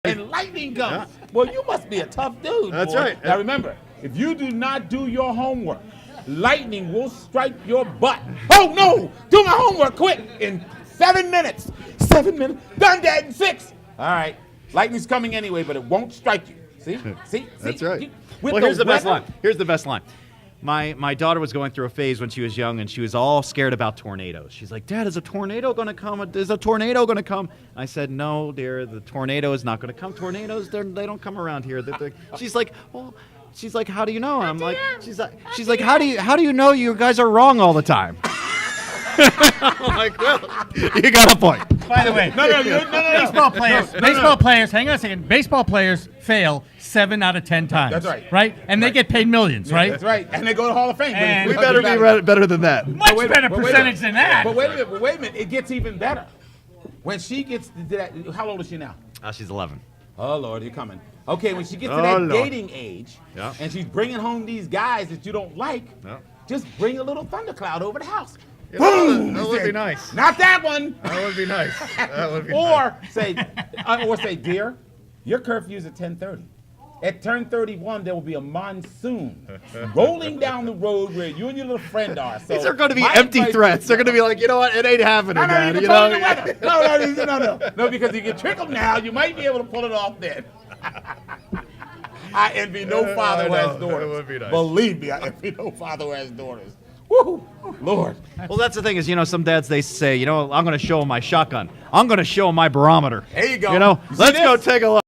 and lightning comes. Well, you must be a tough dude. That's boy. right. Now remember, if you do not do your homework, lightning will strike your butt. Oh no! Do my homework quick in 7 minutes. 7 minutes. Done, Dad, in 6. All right. Lightning's coming anyway, but it won't strike you. See? That's right. With Well, here's the best weather- line. Here's the best line. My daughter was going through a phase when she was young, and she was all scared about tornadoes. She's like, Dad, is a tornado going to come? Is a tornado going to come? I said, no, dear, the tornado is not going to come. Tornadoes, they don't come around here. She's like, well, she's like, how do you know? And I'm like, she's like, how do you know you guys are wrong all the time? I'm like, well, you got a point. By the way, baseball players, hang on a second. Baseball players fail 7 out of 10 times. That's right. Right? And they get paid millions, right? That's right. And they go to Hall of Fame. But And- if We better be better than that. Much Wait a better minute, wait a percentage minute. than that. But wait a minute. It gets even better. When she gets to that, how old is she now? She's 11. Oh, Lord, you're coming. Okay, when she gets to Oh, that Lord. dating age, Yeah. and she's bringing home these guys that you don't like, Yeah. just bring a little thundercloud over the house. Yeah, Boom! that He would be said, nice. Not that one. That would be nice. That would be Or say, dear, your curfew's at 10:30. At turn 31, there will be a monsoon rolling down the road where you and your little friend are. So These are going to be my empty advice- threats. They're going to be like, you know what? It ain't happening, No, man. you You can know? tell me the weather. No, because you can trick them now. You might be able to pull it off then. I envy no father who has daughters. It would be nice. Believe me, I envy no father who has daughters. Woo, Lord. Well, that's the thing is, some dads, they say, I'm going to show him my shotgun. I'm going to show him my barometer. There you go. You see Let's go this? take a look.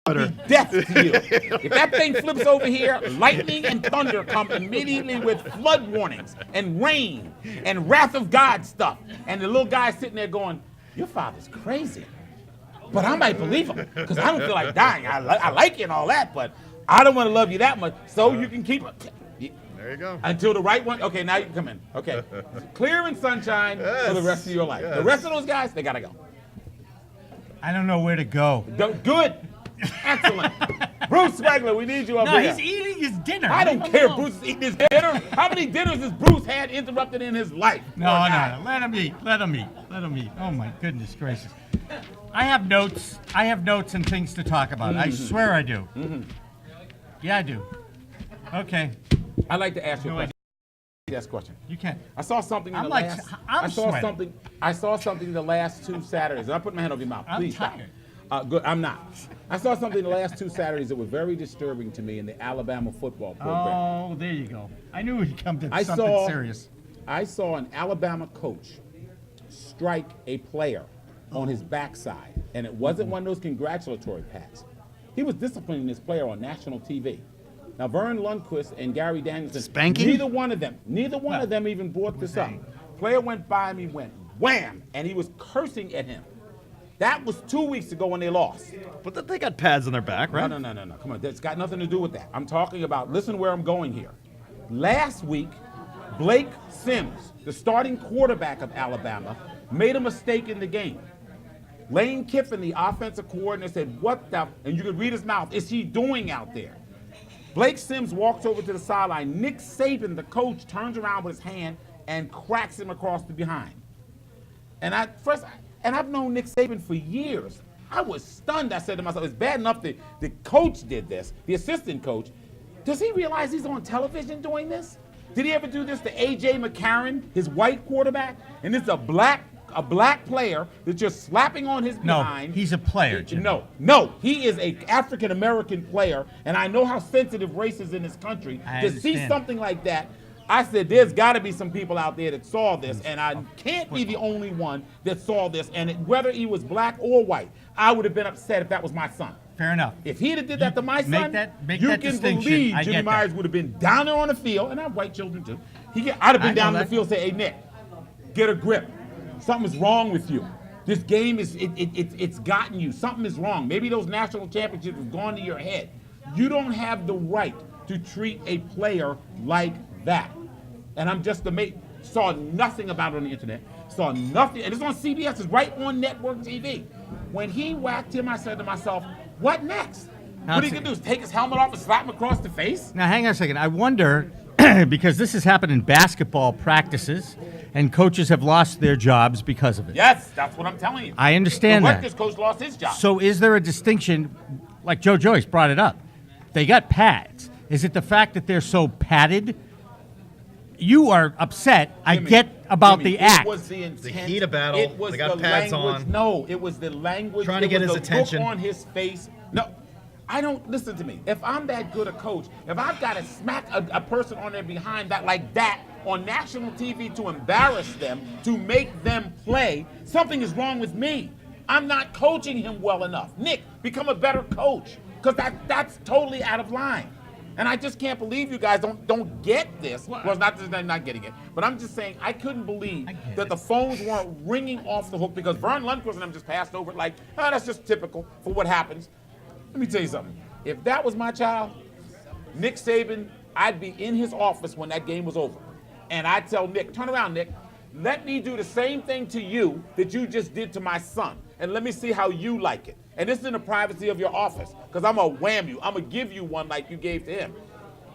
Be death to you. If that thing flips over here, lightning and thunder come immediately with flood warnings and rain and wrath of God stuff. And the little guy's sitting there going, your father's crazy. But I might believe him because I don't feel like dying. I like you and all that, but I don't want to love you that much, so you can keep it. There you go. Until the right one. Okay, now you can come in. Okay. Clear and sunshine for the rest of your life. Yes. The rest of those guys, they got to go. I don't know where to go. Good. Excellent. Bruce Regler, we need you up No, here. he's eating his dinner. I don't care if Bruce is eating his dinner. How many dinners has Bruce had interrupted in his life? No. Let him eat. Let him eat. Oh my goodness gracious. I have notes. And things to talk about. I swear I do. Yeah, I do. Okay. I'd like to ask you a question. Yes, question. You can. I saw something in I'm the like- last. I'm I saw sweating. something. I saw something the last 2 Saturdays. And I put my hand over your mouth. I'm Please stop. tired. Good. I'm not. I saw something the last 2 Saturdays that was very disturbing to me in the Alabama football program. Oh, there you go. I knew he'd come to I something saw- serious. I saw an Alabama coach strike a player on his backside, and it wasn't one of those congratulatory pats. He was disciplining this player on national TV. Now, Vern Lundquist and Gary Danielson, Spanking? neither one of them even brought this up. Player went by him, he went wham, and he was cursing at him. That was 2 weeks ago when they lost. But they got pads on their back, right? No. Come on, that's got nothing to do with that. I'm talking about, listen where I'm going here. Last week, Blake Sims, the starting quarterback of Alabama, made a mistake in the game. Lane Kiffin, the offensive coordinator, said, what the, and you could read his mouth, is he doing out there? Blake Sims walks over to the sideline. Nick Saban, the coach, turns around with his hand and cracks him across the behind. And I've known Nick Saban for years. I was stunned. I said to myself, it's bad enough that the coach did this, the assistant coach. Does he realize he's on television doing this? Did he ever do this to A.J. McCarron, his white quarterback? And it's a black player that you're slapping on his behind. No, he's a player, Jim. No, he is a African-American player, and I know how sensitive race is in this country. I To understand. see something like that, I said, there's got to be some people out there that saw this, and I can't be the only one that saw this. And whether he was black or white, I would have been upset if that was my son. Fair enough. If he'd have did that to my son, make you that can distinction. believe I Jimmy get that. Myers would have been down there on the field, and I have white children too. I'd have I been down know on the that. field and say, hey, Nick, get a grip. Something's wrong with you. This game it's gotten you. Something is wrong. Maybe those national championships have gone to your head. You don't have the right to treat a player like that. And I'm just amazed. Saw nothing about it on the internet. Saw nothing. And it's on CBS. It's right on network TV. When he whacked him, I said to myself, what next? What are you going to do? Is take his helmet off and slap him across the face? Now, hang on a second. I wonder, because this has happened in basketball practices, and coaches have lost their jobs because of it. Yes, that's what I'm telling you. I understand the that. Rutgers coach lost his job. So is there a distinction, like Joe Joyce brought it up? They got pads. Is it the fact that they're so padded? You are upset. I Jimmy, get about Jimmy, the act. It was the intent. The heat of battle. It was They got the pads language. on. No, it was the language. Trying to It get was his the attention. Look on his face. No, I don't listen to me. If I'm that good a coach, if I've got to smack a person on their behind that like that on national TV to embarrass them, to make them play, something is wrong with me. I'm not coaching him well enough. Nick, become a better coach, because that's totally out of line. And I just can't believe you guys don't get this. Well, it's not that I'm not getting it, but I'm just saying I couldn't believe that the phones weren't ringing off the hook because Vern Lundquist and them just passed over it like, oh, that's just typical for what happens. Let me tell you something. If that was my child, Nick Saban, I'd be in his office when that game was over. And I'd tell Nick, turn around, Nick. Let me do the same thing to you that you just did to my son. And let me see how you like it. And this is in the privacy of your office, because I'm going to wham you. I'm going to give you one like you gave to him.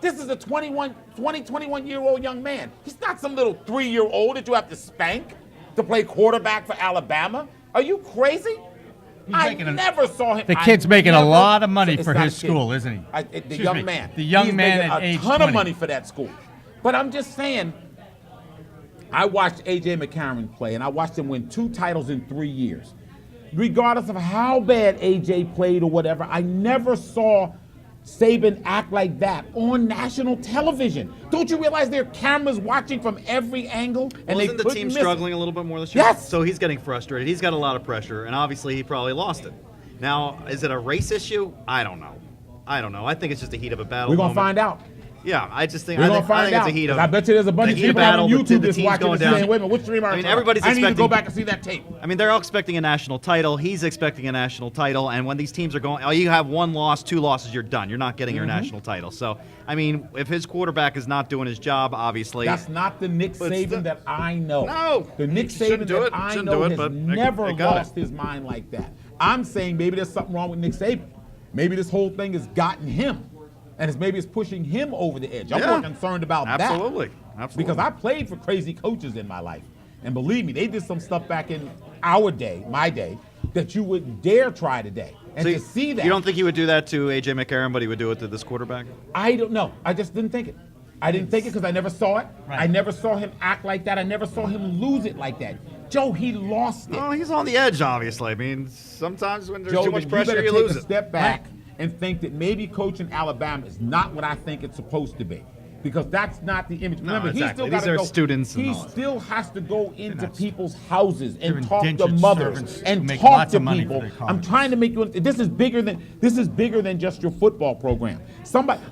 This is a 21-year-old young man. He's not some little 3-year-old that you have to spank to play quarterback for Alabama. Are you crazy? I never saw him. The kid's making a lot of money It's for not his a kid. school, isn't he? The Excuse young me. man. The young He's man making at age a ton 20. of money for that school. But I'm just saying, I watched A.J. McCarron play, and I watched him win 2 titles in 3 years. Regardless of how bad A.J. played or whatever, I never saw Saban act like that on national television? Don't you realize there are cameras watching from every angle? And Isn't the team struggling a little bit more this year? Yes. So he's getting frustrated. He's got a lot of pressure, and obviously he probably lost it. Now, is it a race issue? I don't know. I think it's just the heat of a battle. We're going to find out. Yeah, I just think We're I going think, to I find think out. it's a heat of. I bet you there's a bunch of the heat people battle, on the YouTube that's team's watching going this saying, down. wait a minute, which stream I mean, everybody's I need to expecting. go back and see that tape. I mean, they're all expecting a national title. He's expecting a national title, and when these teams are going, you have 1 loss, 2 losses, you're done. You're not getting your national title. So, I mean, if his quarterback is not doing his job, obviously. That's not the Nick Saban that I know. No. The Nick He shouldn't Saban do that it. I Shouldn't know do it, has but never I got lost his mind like that. I'm saying maybe there's something wrong with Nick Saban. Maybe this whole thing has gotten him. And maybe it's pushing him over the edge. I'm more concerned about that. Absolutely. Because I played for crazy coaches in my life. And believe me, they did some stuff back in our day, my day, that you wouldn't dare try today. And So to see that. You don't think he would do that to A.J. McCarron, but he would do it to this quarterback? I don't know. I just didn't think it. I didn't think it because I never saw it. Right. I never saw him act like that. I never saw him lose it like that. Joe, he lost it. Oh, he's on the edge, obviously. I mean, sometimes when there's Joe, too much then pressure, you you better lose take a it. step back and think that maybe coaching Alabama is not what I think it's supposed to be. Because that's not the image. Remember, exactly. he still These got to are go. students and He all that. still has to go into people's houses They're and talk to indentured mothers servants who and make talk lots to of money for people. their I'm college. trying to make you. This is bigger than just your football program.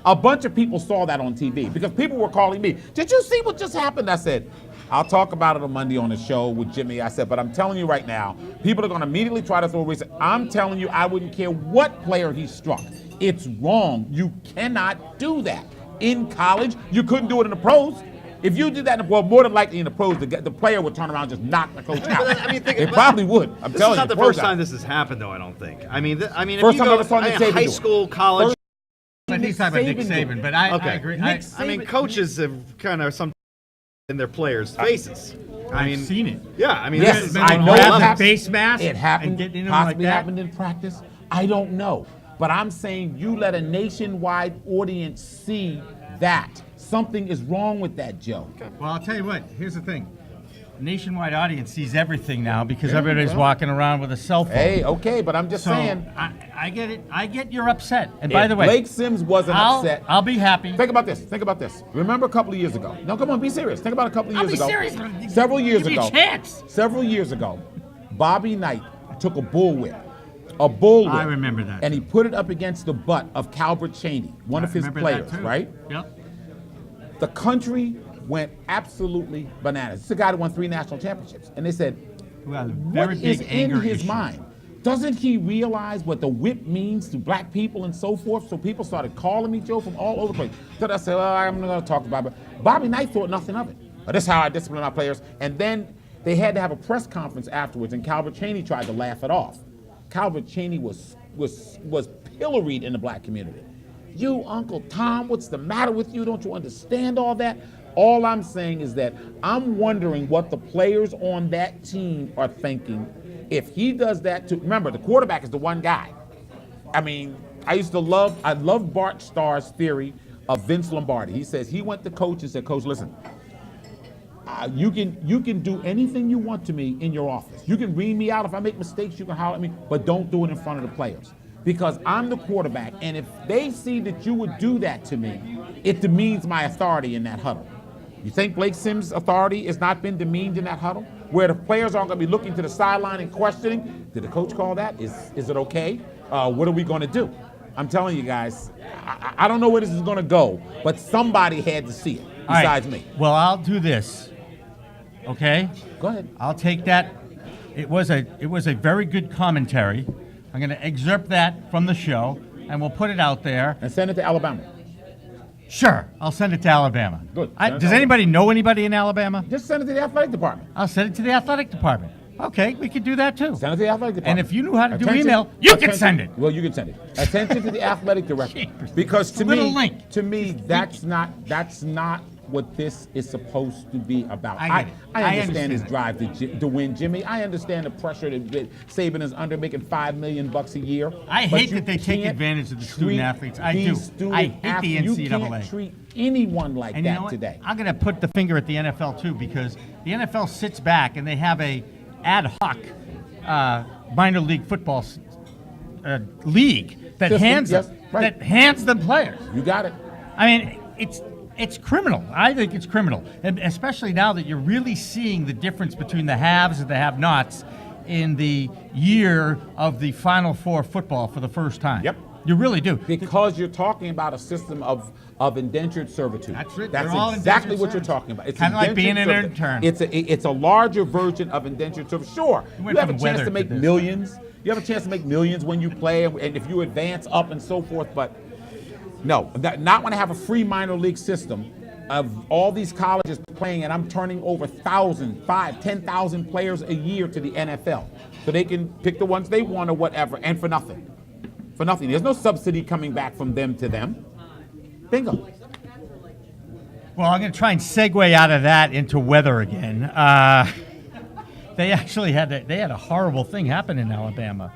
A bunch of people saw that on TV because people were calling me. Did you see what just happened? I said, I'll talk about it on Monday on the show with Jimmy. I said, but I'm telling you right now, people are going to immediately try to throw a reason. I'm telling you, I wouldn't care what player he struck. It's wrong. You cannot do that. In college, you couldn't do it in the pros. If you did that, well, more than likely in the pros, the player would turn around and just knock the coach out. I mean, it probably would. I'm This telling is not you. the first time this has happened, though. I don't think. I mean, if First you time I go ever saw Nick Saban high do it. school, college. But he's talking about Nick Saban, but I agree. Nick I mean, Saban- coaches have kind of some in their players' faces. I mean, I've seen it. Yeah, I mean, Yes, this is I on know all it levels. happened. Face mask. It happened. And getting in Possibly like that. happened in practice. I don't know. But I'm saying you let a nationwide audience see that. Something is wrong with that, Joe. Well, I'll tell you what. Here's the thing. Nationwide audience sees everything now because everybody's walking around with a cell phone. Hey, okay, but I'm just so saying. I get it. I get you're upset. And by if the way, Blake Sims wasn't upset. I'll be happy. Think about this. Think about this. Remember a couple of years ago. No, come on, be serious. Think about a couple of I'll years be ago. serious. Several years Give me ago. a chance. Several years ago, Bobby Knight took a bullwhip. A bullwhip. I remember that. And he put it up against the butt of Calvert Cheney, one of his Remember that players, too. right? Yep. The country went absolutely bananas. It's a guy that won 3 national championships. And they said, Well, what very is big in anger his issue. mind? Doesn't he realize what the whip means to black people and so forth? So people started calling me, Joe, from all over the place. So I said, well, I'm not going to talk about it. Bobby Knight thought nothing of it. This is how I discipline our players. And then they had to have a press conference afterwards, and Calvert Cheney tried to laugh it off. Calvert Cheney was pilloried in the black community. You, Uncle Tom, what's the matter with you? Don't you understand all that? All I'm saying is that I'm wondering what the players on that team are thinking. If he does that too, remember, the quarterback is the one guy. I mean, I love Bart Starr's theory of Vince Lombardi. He says he went to coach and said, Coach, listen, you can do anything you want to me in your office. You can read me out. If I make mistakes, you can holler at me, but don't do it in front of the players. Because I'm the quarterback, and if they see that you would do that to me, it demeans my authority in that huddle. You think Blake Sims' authority has not been demeaned in that huddle? Where the players aren't going to be looking to the sideline and questioning, did the coach call that? Is it okay? What are we going to do? I'm telling you guys, I don't know where this is going to go, but somebody had to see it besides me. Well, I'll do this. Okay? Go ahead. I'll take that. It was a very good commentary. I'm going to excerpt that from the show, and we'll put it out there. And send it to Alabama. Sure, I'll send it to Alabama. Good. Does anybody know anybody in Alabama? Just send it to the athletic department. I'll send it to the athletic department. Okay, we could do that too. Send it to the athletic department. And if you knew how to do email, you can send it. Well, you can send it. Attention to the athletic director. Jeepers. Because to Little me, link. that's not what this is supposed to be about. I get it. I understand his it. drive to win, Jimmy. I understand the pressure that Saban is under, making $5 million a year. I But hate you that they take can't advantage of the student treat athletes. I these do. student I hate the athletes- You NCAA. can't treat anyone like And you know that what? today. I'm going to put the finger at the NFL too, because the NFL sits back and they have a ad hoc minor league football league that system, hands yes, them, right. that hands them players. You got it. I mean, it's criminal. I think it's criminal, and especially now that you're really seeing the difference between the haves and the have-nots in the year of the Final Four football for the first time. Yep. You really do. Because you're talking about a system of indentured servitude. That's it. That's They're all exactly indentured what you're servants. talking about. It's Kinda like indentured being an servitude. intern. It's a larger version of indentured service. Sure, We you went have a from chance weather to to make this. millions. You have a chance to make millions when you play and if you advance up and so forth. But no, not when I have a free minor league system of all these colleges playing, and I'm turning over 1,000, 5,000, 10,000 players a year to the NFL, so they can pick the ones they want or whatever, and for nothing. For nothing. There's no subsidy coming back from them to them. Bingo. Well, I'm going to try and segue out of that into weather again. They actually had a horrible thing happen in Alabama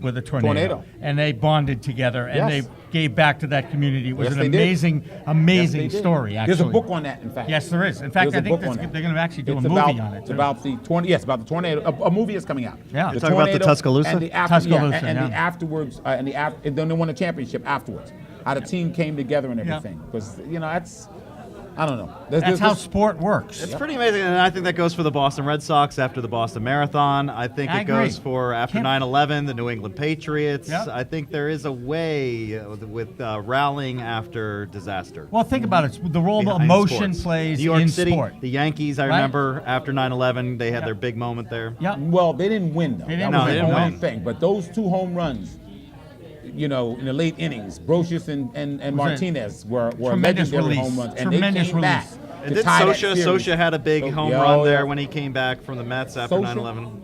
with a tornado. And they bonded together and Yes. they gave back to that community. It was Yes, an they did. amazing Yes, they did. story, actually. There's a book on that, in fact. Yes, there is. In fact, There's I a think book on that. they're going to actually do It's a movie about, on it. It's about the about the tornado. A movie is coming out. Yeah. The You're talking about the tornado Tuscaloosa? And the Tuscaloosa, and the yeah. afterwards, and then they won a championship afterwards. How the team came together and Yeah. everything. Because that's, I don't know. That's how sport works. It's pretty amazing, and I think that goes for the Boston Red Sox after the Boston Marathon. I think I it goes agree. for after Can't- 9/11, the New England Patriots. Yep. I think there is a way with rallying after disaster. Well, think about it. The role Behind emotion sports. plays New York in City, sport. the Yankees, I Right? remember after 9/11, they had their big moment there. Yeah. Well, they didn't win, though. They didn't that was win. the No, they only didn't thing. But those 2 home runs, in the late innings, Brocious and Martinez were Tremendous legendary release. home runs. And Tremendous they came back release. to And did tie that Sosha? series. Sosha had a big home yeah, run oh, there yeah. when he came back from the Mets after Sosha? 9/11.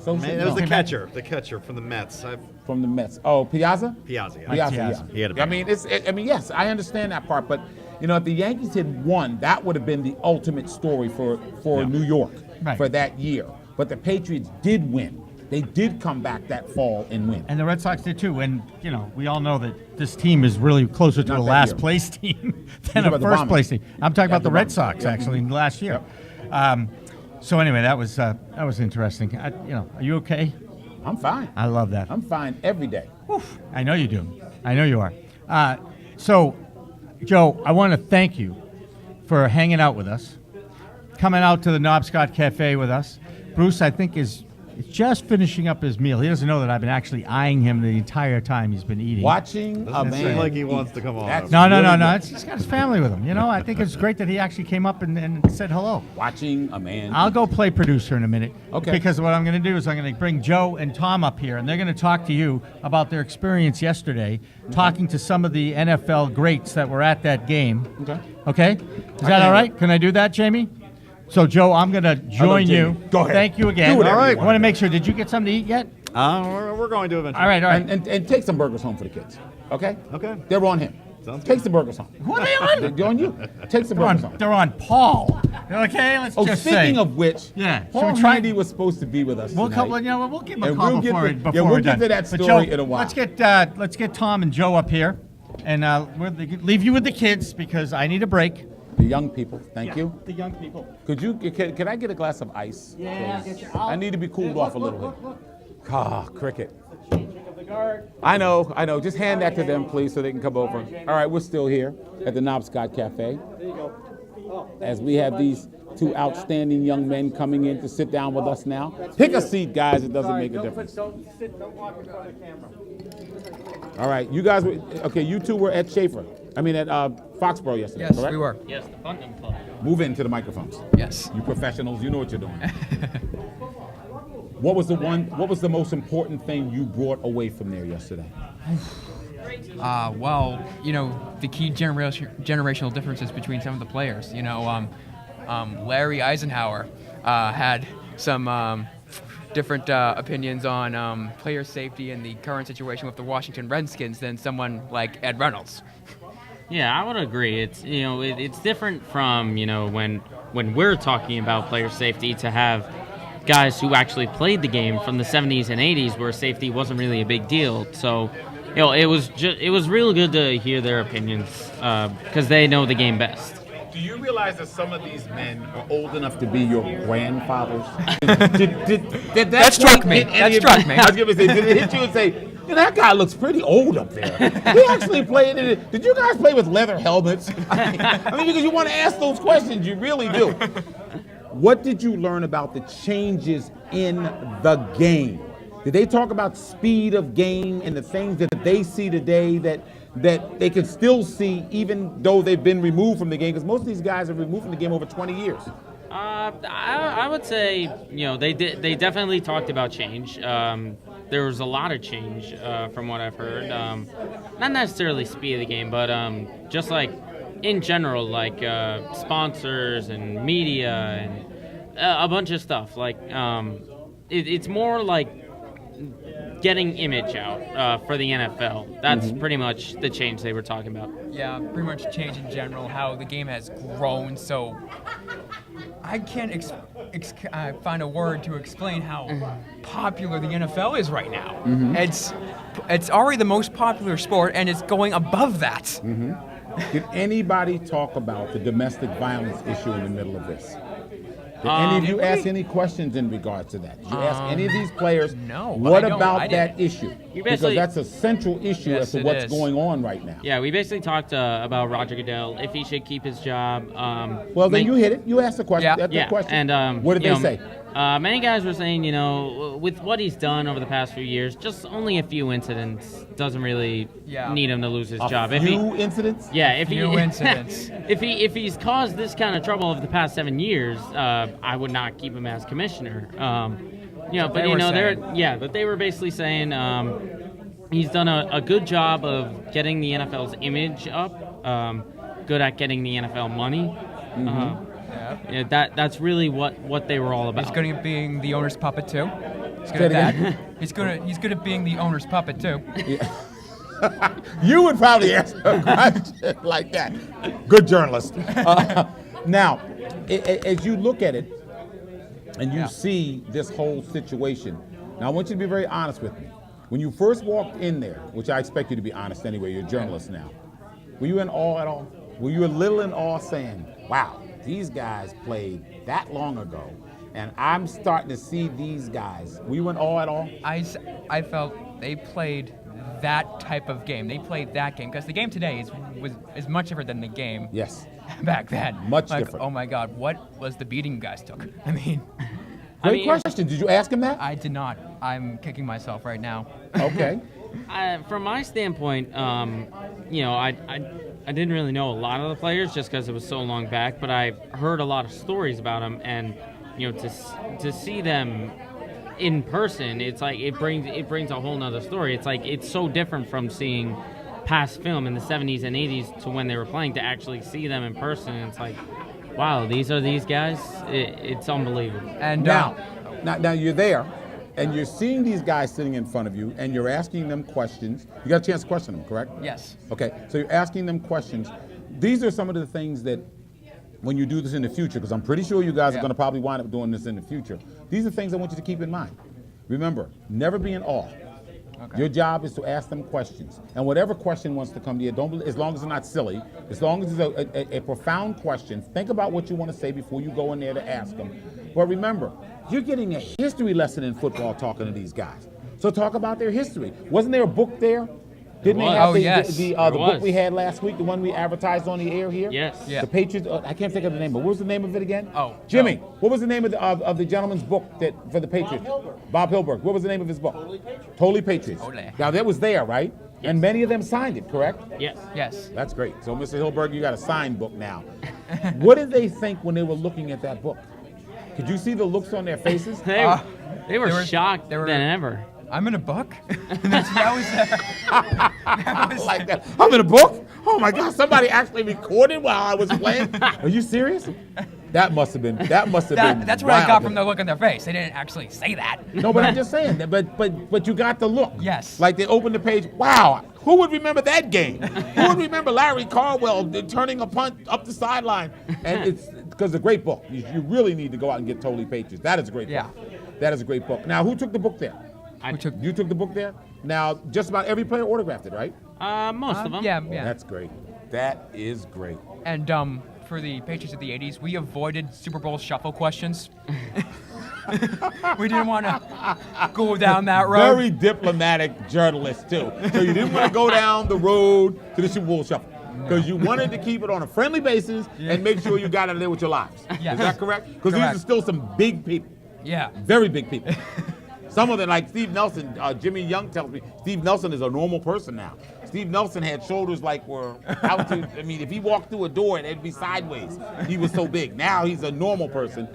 Sosha? Man, it was No. the catcher from the Mets. From the Mets. Oh, Piazza? Piazza. Yeah. Piazza, Piazza. yeah. He had a I big mean, yes, I understand that part, but if the Yankees had won, that would have been the ultimate story for New York Right. for that year. But the Patriots did win. They did come back that fall and win. And the Red Sox did too. And, we all know that this team is really closer to Not a that last year. place team You're than talking a about the first Bombers. place team. I'm talking Yeah, about the the Red Bombers. Sox, Yep. actually, last year. So anyway, that was interesting. Are you okay? I'm fine. I love that. I'm fine every day. I know you do. I know you are. So, Joe, I want to thank you for hanging out with us, coming out to the Knobscott Cafe with us. Bruce, I think, is just finishing up his meal. He doesn't know that I've been actually eyeing him the entire time he's been eating. Watching a Doesn't man seem like he eat. wants to come on. That's No. really good. He's got his family with him. I think it's great that he actually came up and said hello. Watching a man I'll eat. go play producer in a minute. Okay. Because what I'm going to do is I'm going to bring Joe and Tom up here, and they're going to talk to you about their experience yesterday, talking to some of the NFL greats that were at that game. Okay. Okay? Is that all right? Can I do that, Jamie? So, Joe, I'm going to join you. Jamie. Go ahead. Thank you again. Do whatever All right. you I want to make sure. Did you get something to eat yet? We're going to eventually. All right. And take some burgers home for the kids. Okay? Okay. They're on him. Sounds Take good. some burgers home. Who are they on? They're on you. Take some burgers home. They're on Paul. Okay, let's Oh, just speaking say. of which, Yeah, Paul should we try- Handy was supposed to be with us We'll tonight. we'll give him a And call we'll get before, to- before yeah, we'll we're get done. to that But story Joe, in a while. Let's get Tom and Joe up here, and leave you with the kids because I need a break. The young people, thank you. The young people. Can I get a glass of ice? Yeah, please? get you- I need to be cooled off a little bit. Cricket. Changing of the guard. I know. Just hand that to them, please, so they can come over. All right, we're still here at the Knobscott Cafe. There you go. As we have these 2 outstanding young men coming in to sit down with us now. Pick a seat, guys. It doesn't make a difference. Don't walk in front of the camera. All right, you guys were okay. You 2 were at Foxborough yesterday, Yes, correct? we were. Yes, the Putnam Club. Move into the microphones. Yes. You professionals, you know what you're doing. What was the most important thing you brought away from there yesterday? Well, the key generational differences between some of the players. Larry Eisenhower had some different opinions on player safety and the current situation with the Washington Redskins than someone like Ed Reynolds. Yeah, I would agree. It's different from when we're talking about player safety to have guys who actually played the game from the 70s and 80s where safety wasn't really a big deal. So, it was real good to hear their opinions because they know the game best. Do you realize that some of these men are old enough to be your grandfathers? Did That struck me. That struck me. I was going to say, did it hit you and say, that guy looks pretty old up there. He actually played in it. Did you guys play with leather helmets? I mean, because you want to ask those questions, you really do. What did you learn about the changes in the game? Did they talk about speed of game and the things that they see today that they can still see even though they've been removed from the game? Because most of these guys are removed from the game over 20 years. I would say, they definitely talked about change. There was a lot of change from what I've heard. Not necessarily speed of the game, but just like in general, like sponsors and media and a bunch of stuff. Like it's more like getting image out for the NFL. That's pretty much the change they were talking about. Yeah, pretty much change in general, how the game has grown. So I can't find a word to explain how popular the NFL is right now. It's already the most popular sport, and it's going above that. Did anybody talk about the domestic violence issue in the middle of this? Did any of you ask any questions in regards to that? Did you ask any of these players, no, what about that issue? Because that's a central issue Yes, as to what's going on right now. Yeah, we basically talked about Roger Goodell, if he should keep his job. Well, then you hit it. You asked the question. That's the yeah, question. And what did they say? Many guys were saying, with what he's done over the past few years, just only a few incidents doesn't really need him to lose his job. A few incidents? Yeah, incidents. if he's caused this kind of trouble over the past 7 years, I would not keep him as commissioner. But they were basically saying he's done a good job of getting the NFL's image up, good at getting the NFL money. That's really what they were all about. He's good at being the owner's puppet too. He's good at that. He's good at being the owner's puppet too. Yeah. You would probably answer a question like that. Good journalist. Now, as you look at it and you see this whole situation, now I want you to be very honest with me. When you first walked in there, which I expect you to be honest anyway, you're a journalist now, were you in awe at all? Were you a little in awe saying, wow, these guys played that long ago, and I'm starting to see these guys. Were you in awe at all? I felt they played that type of game. They played that game because the game today is much different than the game back then. Much different. Oh my God, what was the beating you guys took? I mean, great question. Did you ask him that? I did not. I'm kicking myself right now. Okay. From my standpoint, I didn't really know a lot of the players just because it was so long back, but I heard a lot of stories about them, and to see them in person, it's like it brings a whole nother story. It's like it's so different from seeing past film in the 70s and 80s to when they were playing, to actually see them in person. And it's like, wow, these are these guys. It's unbelievable. And now you're there, and you're seeing these guys sitting in front of you, and you're asking them questions. You got a chance to question them, correct? Yes. Okay, so you're asking them questions. These are some of the things that, when you do this in the future, because I'm pretty sure you guys are going to probably wind up doing this in the future, these are things I want you to keep in mind. Remember, never be in awe. Okay. Your job is to ask them questions. And whatever question wants to come to you, as long as it's not silly, as long as it's a profound question, think about what you want to say before you go in there to ask them. But remember, you're getting a history lesson in football talking to these guys. So talk about their history. Wasn't there a book there? Didn't they have the book we had last week, the one we advertised on the air here? Yes. Yeah. The Patriots, I can't think of the name, but what was the name of it again? Oh, Jimmy, no. What was the name of the gentleman's book for the Patriots? Bob Hilberg. What was the name of his book? Totally Patriots. Now, that was there, right? Yes. And many of them signed it, correct? Yes. Yes. That's great. So, Mr. Hilberg, you got a signed book now. What did they think when they were looking at that book? Could you see the looks on their faces? They were shocked than ever. I'm in a book? that was like that. I'm in a book? Oh my God, somebody actually recorded while I was playing? Are you serious? That must have been That's what I got from the look on their face. They didn't actually say that. No, but I'm just saying, but you got the look. Yes. Like they opened the page, wow, who would remember that game? Who would remember Larry Caldwell turning a punt up the sideline? And it's because it's a great book. You really need to go out and get Totally Patriots. That is a great book. That is a great book. Now, who took the book there? You took the book there? Now, just about every player autographed it, right? Most of them. Yeah. That's great. That is great. And for the Patriots of the 80s, we avoided Super Bowl shuffle questions. We didn't want to go down that road. Very diplomatic journalist, too. So you didn't want to go down the road to the Super Bowl shuffle. Because you wanted to keep it on a friendly basis and make sure you got out of there with your lives. Yes. Is that correct? Because these are still some big people. Yeah. Very big people. Some of them, like Steve Nelson, Jimmy Young tells me, Steve Nelson is a normal person now. Steve Nelson had shoulders like were out to, I mean, if he walked through a door, it'd be sideways. He was so big. Now he's a normal person.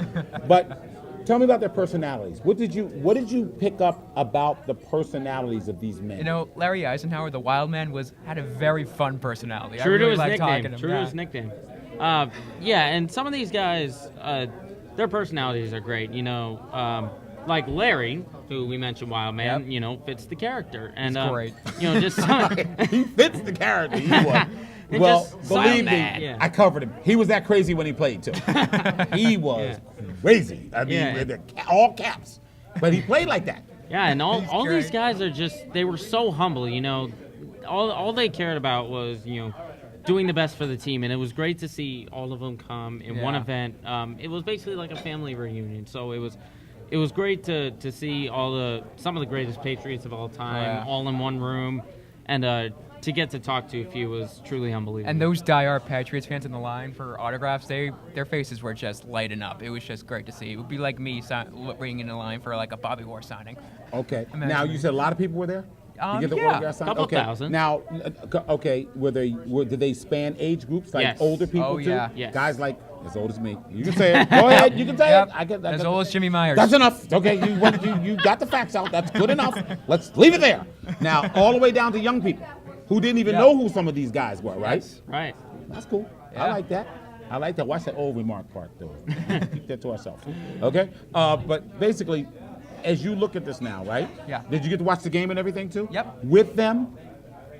But tell me about their personalities. What did you pick up about the personalities of these men? You know, Larry Eisenhower, the Wild Man, had a very fun personality. True I to really his liked talking nickname. to him. True to his nickname. Yeah, and some of these guys, their personalities are great. You know, like Larry, who we mentioned, Wild Man. Yep. You know, fits the character. And He's great. You know, just some, He fits the character. He was. Well, just believe me, Wild Man. I covered him. He was that crazy when he played, too. He was crazy. I mean, Yeah. with all caps. But he played like that. Yeah, and all these great. guys are they were so humble, you know. All they cared about was, you know, doing the best for the team, and it was great to see all of them come in one Yeah. event. It was basically like a family reunion, so it was great to see some of the greatest Patriots of all time all in one room, and to get to talk to a few was truly unbelievable. And those diehard Patriots fans in the line for autographs, their faces were just lighting up. It was just great to see. It would be like me waiting in the line for like a Bobby Orr signing. Okay. Imagine Now, me. you said a lot of people were there? You get the yeah. autograph signed? Couple Okay. thousand. Now, okay, did they span age groups, like Yes. older people Oh, too? yeah. Yes. Guys like as old as me. You can say it. Go ahead. You can say Yep. it. As old as Jimmy Myers. That's enough. Okay, you got the facts out. That's good enough. Let's leave it there. Now, all the way down to young people who didn't even know who some of these guys were, right? right. That's cool. I Yeah. like that. I like that. Watch that old remark part, though. Keep that to ourselves. Okay? But basically, as you look at this now, right? Yeah. Did you get to watch the game and everything, too? Yep. With them?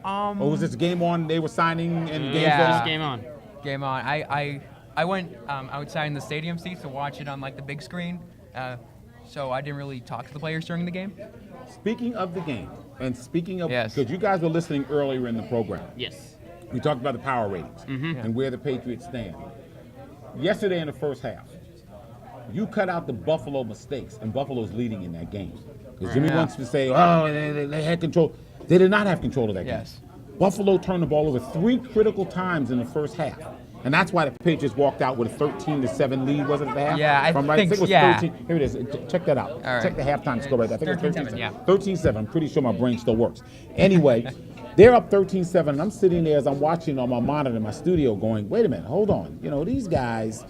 Or was this game on, they were signing and games Yeah. Just on? game on. Game on. I went outside in the stadium seats to watch it on like the big screen, so I didn't really talk to the players during the game. Speaking of the game, and speaking of, Yes. because you guys were listening earlier in the program, Yes. we talked about the power ratings and where the Patriots stand. Yesterday in the first half, you cut out the Buffalo mistakes, and Buffalo's leading in that game. Because Jimmy Yeah. wants to say, oh, they had control. They did not have control of that Yes. game. Buffalo turned the ball over 3 critical times in the first half. And that's why the Patriots walked out with a 13-7 lead, wasn't it, at the half? Yeah, I If I'm right, think it was yeah. 13. Here it is. Check that out. All right. Check the halftime score right there. I think it was 13-7, 13-7. yeah. 13-7. I'm pretty sure my brain still works. Anyway, they're up 13-7, and I'm sitting there as I'm watching on my monitor in my studio going, wait a minute, hold on. You know, these guys,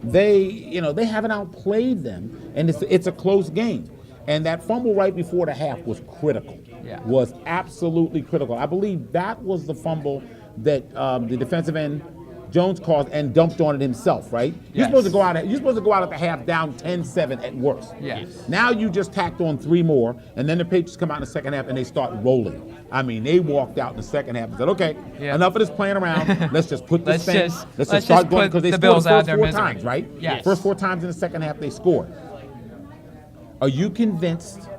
they haven't outplayed them, and it's a close game. And that fumble right before the half was critical. Yeah. Was absolutely critical. I believe that was the fumble that the defensive end Jones caused and dumped on it himself, right? You're Yes. supposed to go out at the half down 10-7 at worst. Yes. Now you just tacked on 3 more, and then the Patriots come out in the second half and they start rolling. I mean, they walked out in the second half and said, okay, Yeah. enough of this playing around. Let's just put this Let's thing. just start put going because they the scored Bills the out first their 4 misery. times, right? Yes. First 4 times in the second half they scored. Are you convinced?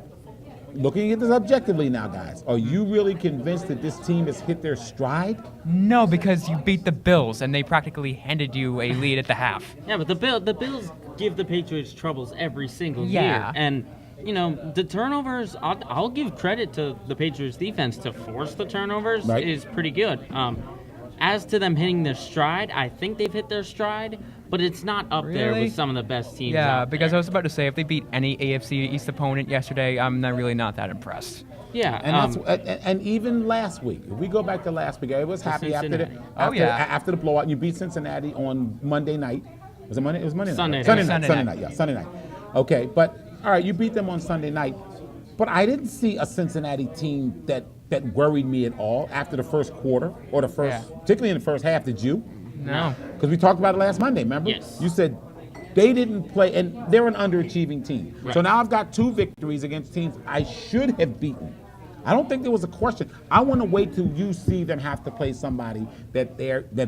Looking at this objectively now, guys, are you really convinced that this team has hit their stride? No, because you beat the Bills and they practically handed you a lead at the half. Yeah, but the Bills give the Patriots troubles every single Yeah. year, and you know the turnovers. I'll give credit to the Patriots defense to force the turnovers Right. is pretty good. As to them hitting their stride, I think they've hit their stride, but it's not up there Really? with some of the best teams. Yeah, out because I there. was about to say if they beat any AFC East opponent yesterday, I'm really not that impressed. Yeah, And and even last week, if we go back to last week, I was happy after Cincinnati. after the blowout. You beat Cincinnati on Monday night. Was it Monday? It was Monday Sunday night. night. Sunday night. Yeah, Sunday night. Okay, but all right, you beat them on Sunday night. But I didn't see a Cincinnati team that worried me at all after the first quarter or particularly in the first half. Did you? No. Because we talked about it last Monday, remember? Yes. You said they didn't play, and they're an underachieving team. Right. So now I've got 2 victories against teams I should have beaten. I don't think there was a question. I want to wait till you see them have to play somebody that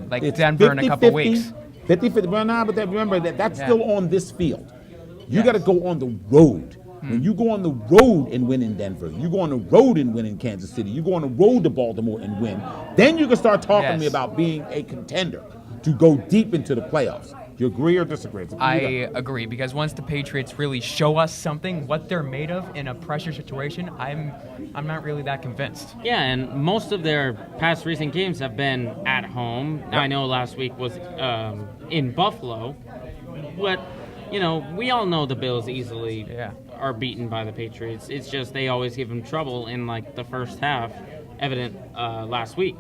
Like it's Denver in a couple 50-50, weeks. 50-50. Well, nah, but remember that's Yeah. still on this field. You Yes. got to go on the road. When you go on the road and win in Denver, you go on the road and win in Kansas City, you go on the road to Baltimore and win, then you can start talking to me Yes. about being a contender to go deep into the playoffs. You agree or disagree? I agree, because once the Patriots really show us something, what they're made of in a pressure situation, I'm not really that convinced. Yeah, and most of their past recent games have been at home. Now, I know last week was in Buffalo, but we all know the Bills easily are beaten by the Patriots. It's just they always give them trouble in like the first half, evident last week.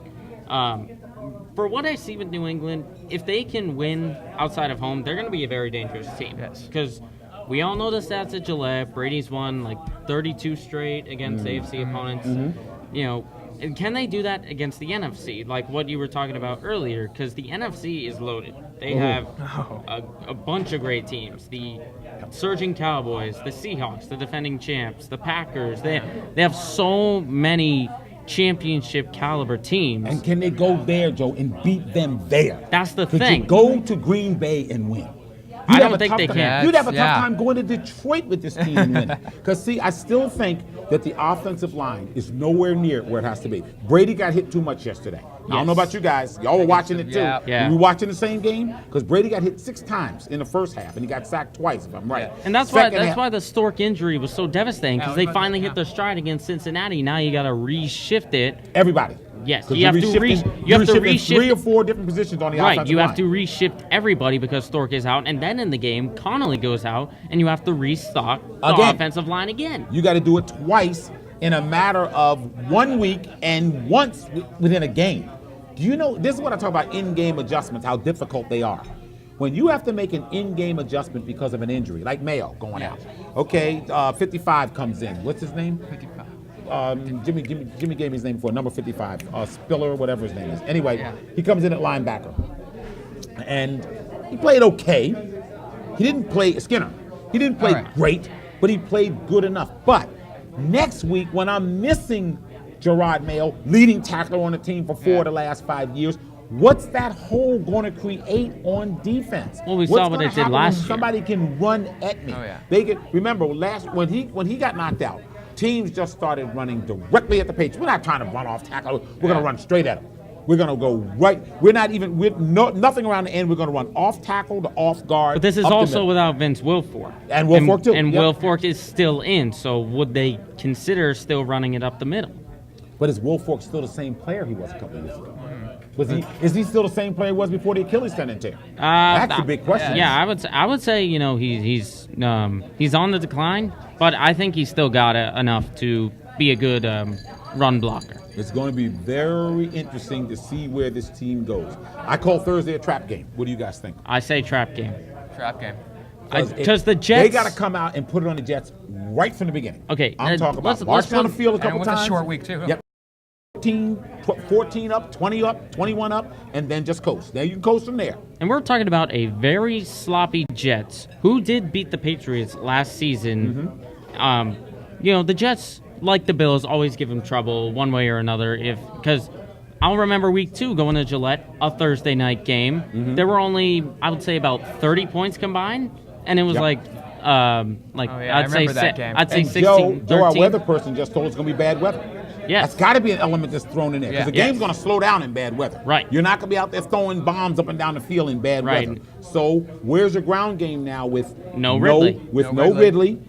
For what I see with New England, if they can win outside of home, they're going to be a very dangerous team. Yes. Because we all know the stats at Gillette. Brady's won like 32 straight against AFC opponents. And can they do that against the NFC, like what you were talking about earlier? Because the NFC is loaded. They have a bunch of great teams. The surging Cowboys, the Seahawks, the defending champs, the Packers. They have so many championship caliber teams. And can they go there, Joe, and beat them there? That's the Could thing. you go to Green Bay and win? I don't think they can. You'd have a tough time going to Detroit with this team and winning. Because, see, I still think that the offensive line is nowhere near where it has to be. Brady got hit too much yesterday. I don't know about you guys. Y'all were watching it, too. Yeah. Were we watching the same game? Because Brady got hit 6 times in the first half, and he got sacked twice, if I'm right. And that's why the Stork injury was so devastating, because they finally hit their stride against Cincinnati. Now you got to reshift it. Everybody. Yes, 'Cause you have to reshift 3 or 4 different positions on the offensive line. Right, you have to reshift everybody because Stork is out, and then in the game, Connolly goes out, and you have to restock the offensive line again. You got to do it twice in a matter of 1 week and once within a game. Do you know, this is what I talk about in-game adjustments, how difficult they are. When you have to make an in-game adjustment because of an injury, like Mayo going out. Okay, 55 comes in. What's his name? 55. Jimmy gave me his name for number 55, Spiller, whatever his name is. Anyway, he comes in at linebacker, and he played okay. He didn't play Skinner. He didn't play great, but he played good enough. But next week, when I'm missing Gerard Mayo, leading tackler on the team for 4 of the last 5 years, what's that hole going to create on defense? Well, we saw what it did last year. Somebody can run at me. They can remember when he got knocked out. Teams just started running directly at the Patriots. We're not trying to run off tackle. We're going to run straight at them. We're going to go right. We're nothing around the end. We're going to run off tackle to off guard. But this is also without Vince Wilfork. And Wilfork too. And Wilfork is still in. So would they consider still running it up the middle? But is Wilfork still the same player he was a couple of years ago? Is he still the same player he was before the Achilles tendon tear? That's the big question. Yeah, I would say he's on the decline, but I think he's still got enough to be a good run blocker. It's going to be very interesting to see where this team goes. I call Thursday a trap game. What do you guys think? I say trap game. Trap game. Because the Jets, they got to come out and put it on the Jets right from the beginning. Okay, I'm talking about march down the field a couple and times. With a short week too. Yep. 14 up, 20 up, 21 up, and then just coast. Now you can coast from there. And we're talking about a very sloppy Jets who did beat the Patriots last season. The Jets, like the Bills, always give them trouble one way or another. Because I'll remember week 2 going to Gillette, a Thursday night game. There were only, I would say, about 30 points combined, and it was I'd say 16, Joe, our weather person just told us it's going to be bad weather. Yes. That's got to be an element that's thrown in there because the game's going to slow down in bad weather. Right. You're not going to be out there throwing bombs up and down the field in bad weather. So where's your ground game now with no Ridley,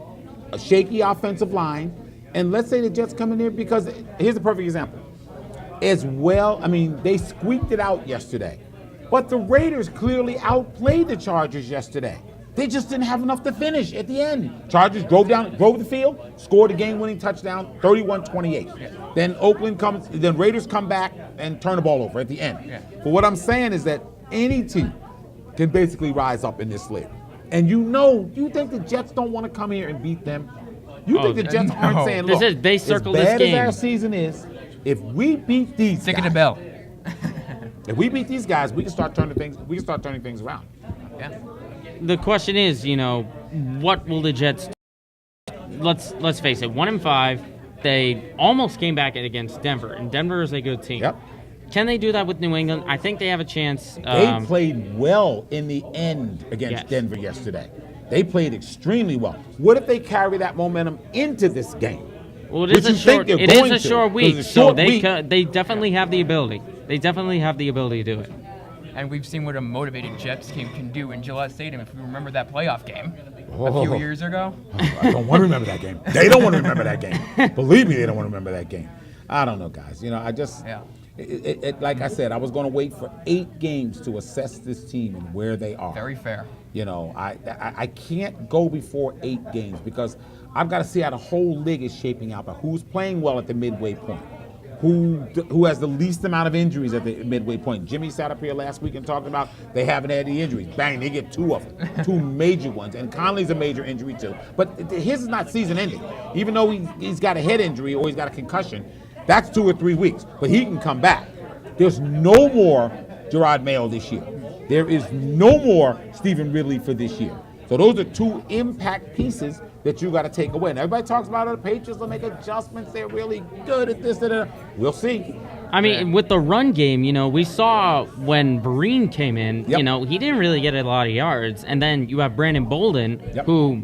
a shaky offensive line, and let's say the Jets come in there because here's a perfect example. As well, I mean, they squeaked it out yesterday, but the Raiders clearly outplayed the Chargers yesterday. They just didn't have enough to finish at the end. Chargers drove the field, scored a game-winning touchdown, 31-28. Then Raiders come back and turn the ball over at the end. But what I'm saying is that any team can basically rise up in this league. And you think the Jets don't want to come here and beat them? You think the Jets aren't saying, look, they circle as bad this game. as our season is, if we beat these guys, Sticking the bell. if we beat these guys, we can start turning things around. Yeah. The question is, what will the Jets do? Let's face it, 1-5. They almost came back against Denver, and Denver is a good team. Yep. Can they do that with New England? I think they have a chance. They played well in the end against Denver yesterday. They played extremely well. What if they carry that momentum into this game? Well, it is a short week, so they definitely have the ability. They definitely have the ability to do it. and we've seen what a motivated Jets team can do in Gillette Stadium. If we remember that playoff game a few years ago. I don't want to remember that game. They don't want to remember that game. Believe me, they don't want to remember that game. I don't know, guys. I just, like I said, I was going to wait for 8 games to assess this team and where they are. Very fair. I can't go before 8 games because I've got to see how the whole league is shaping out, but who's playing well at the midway point. Who has the least amount of injuries at the midway point. Jimmy sat up here last week and talked about they haven't had any injuries. Bang, they get 2 of them, 2 major ones. And Conley's a major injury too. But his is not season ending. Even though he's got a head injury or he's got a concussion, that's 2 or 3 weeks. But he can come back. There's no more Gerard Mayo this year. There is no more Stephen Ridley for this year. So those are 2 impact pieces that you got to take away. And everybody talks about the Patriots will make adjustments. They're really good at this and that. We'll see. I mean, with the run game, we saw when Vereen came in, he didn't really get a lot of yards. And then you have Brandon Bolden, who,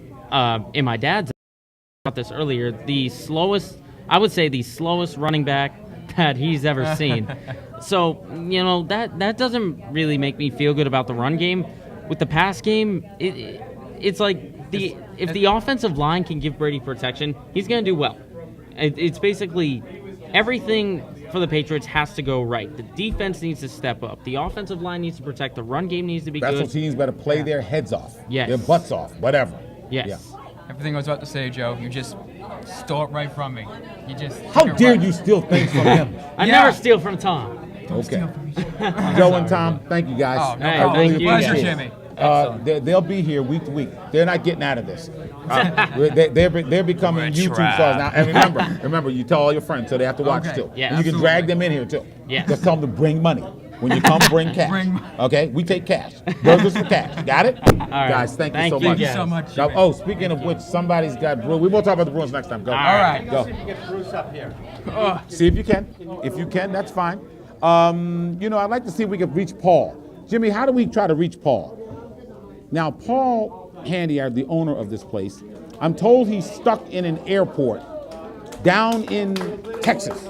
in my dad's about this earlier, I would say the slowest running back that he's ever seen. So, that doesn't really make me feel good about the run game. With the pass game, it's like if the offensive line can give Brady protection, he's going to do well. It's basically everything for the Patriots has to go right. The defense needs to step up. The offensive line needs to protect. The run game needs to be good. Special teams better play their heads off, their butts off, whatever. Yes. Yeah. Everything I was about to say, Joe, you just stole it right from me. How dare you steal things from him? I never steal from Tom. Okay. Joe and Tom, thank you guys. Oh, no, thank you. Pleasure, Jimmy. They'll be here week to week. They're not getting out of this. They're becoming YouTube stars now. And remember, you tell all your friends so they have to watch too. Yeah, and you can drag them in here too. Yes. Just tell them to bring money. When you come, bring cash. Okay? We take cash. Burgers for cash. Got it? All right. Guys, thank you so much. Thank you so much. Now, oh, speaking of which, somebody's got Bruins. We will talk about the Bruins next time. Go. All right. Go. Get Bruce up here. See if you can. If you can, that's fine. I'd like to see if we can reach Paul. Jimmy, how do we try to reach Paul? Now, Paul Handy, the owner of this place, I'm told he's stuck in an airport down in Texas.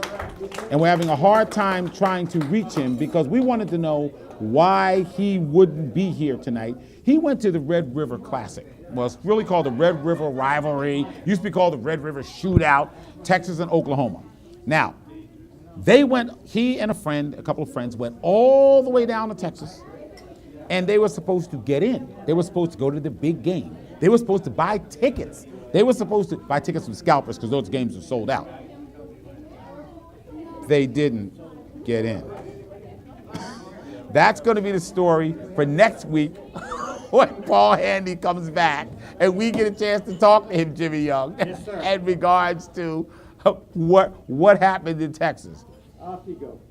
And we're having a hard time trying to reach him because we wanted to know why he wouldn't be here tonight. He went to the Red River Classic. Well, it's really called the Red River Rivalry. Used to be called the Red River Shootout, Texas and Oklahoma. Now, he and a couple of friends went all the way down to Texas, and they were supposed to get in. They were supposed to go to the big game. They were supposed to buy tickets. They were supposed to buy tickets from scalpers because those games were sold out. They didn't get in. That's going to be the story for next week when Paul Handy comes back and we get a chance to talk to him, Jimmy Young, in regards to what happened in Texas. Off you go.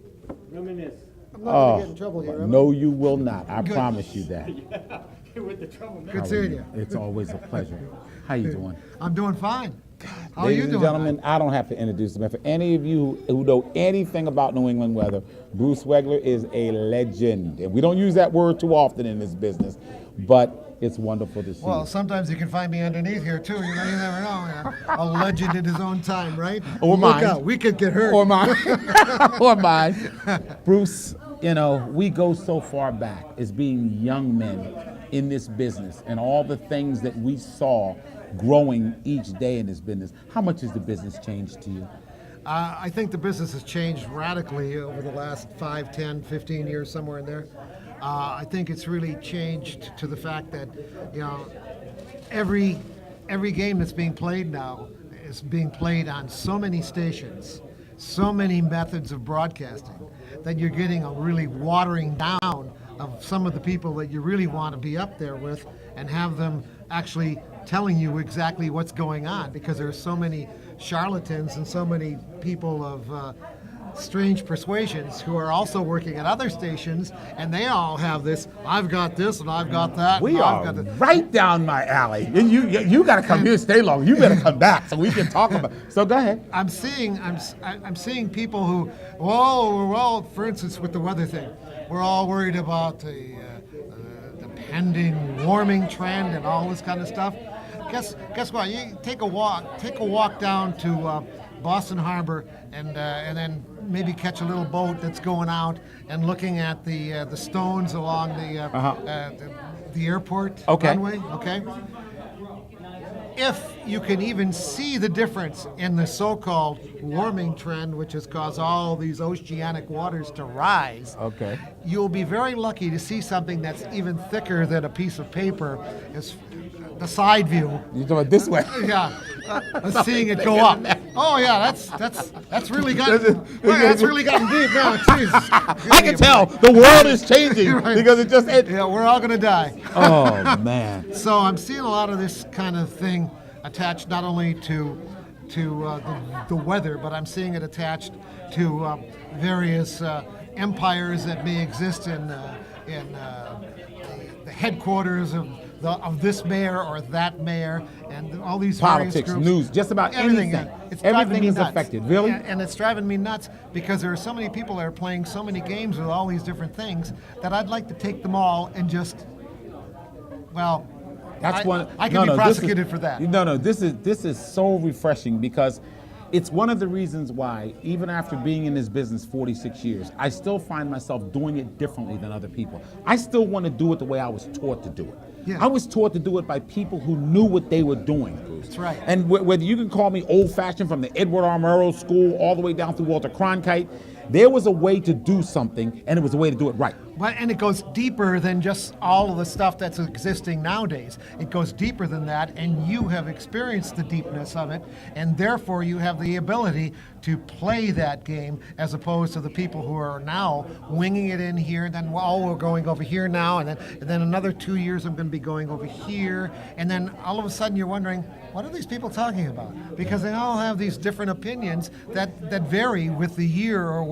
No me miss. I'm not going to get in trouble here, am I? No, you will not. I promise you that. With the trouble. Good seeing you. It's always a pleasure. How you doing? I'm doing fine. How are Ladies you and doing? gentlemen, I don't have to introduce him. For any of you who know anything about New England weather, Bruce Wegler is a legend. And we don't use that word too often in this business, but it's wonderful to see. Well, sometimes you can find me underneath here, too. You never know. A legend in his own time, right? Or Look mine. out. We could get hurt. Or mine. Or mine. Bruce, we go so far back as being young men in this business and all the things that we saw growing each day in this business. How much has the business changed to you? I think the business has changed radically over the last 5, 10, 15 years, somewhere in there. I think it's really changed to the fact that, every game that's being played now is being played on so many stations, so many methods of broadcasting, that you're getting a really watering down of some of the people that you really want to be up there with and have them actually telling you exactly what's going on, because there are so many charlatans and so many people of strange persuasions who are also working at other stations, and they all have this, I've got this and I've got that. We are right down my alley. And you got to come here, stay long. You better come back so we can talk about it. So go ahead. I'm seeing people who, well, for instance, with the weather thing, we're all worried about the pending warming trend and all this kind of stuff. Guess what? You take a walk down to Boston Harbor and then maybe catch a little boat that's going out and looking at the stones along the airport runway. Okay. If you can even see the difference in the so-called warming trend, which has caused all these oceanic waters to rise, you'll be very lucky to see something that's even thicker than a piece of paper. Is the side view. You're talking about this way. Yeah, seeing it go up. Oh yeah, that's really gotten that's really gotten deep now. Jeez. I can tell the world is changing because it just. Yeah, we're all gonna die. Oh man. So I'm seeing a lot of this kind of thing attached not only to the weather, but I'm seeing it attached to various empires that may exist in the headquarters of this mayor or that mayor, and all these Politics, various groups. news, just about everything. Everything is affected. Really? And it's driving me nuts because there are so many people that are playing so many games with all these different things that I'd like to take them all and just, well, That's one. I can be prosecuted for that. No, this is so refreshing because it's one of the reasons why, even after being in this business 46 years, I still find myself doing it differently than other people. I still want to do it the way I was taught to do it. Yeah. I was taught to do it by people who knew what they were doing, Bruce. That's right. And whether you can call me old-fashioned from the Edward R. Murrow School all the way down through Walter Cronkite, there was a way to do something, and it was a way to do it right. And it goes deeper than just all of the stuff that's existing nowadays. It goes deeper than that, and you have experienced the deepness of it, and therefore you have the ability to play that game as opposed to the people who are now winging it in here, and then, well, we're going over here now, and then another 2 years I'm going to be going over here, and then all of a sudden you're wondering, what are these people talking about? Because they all have these different opinions that vary with the year or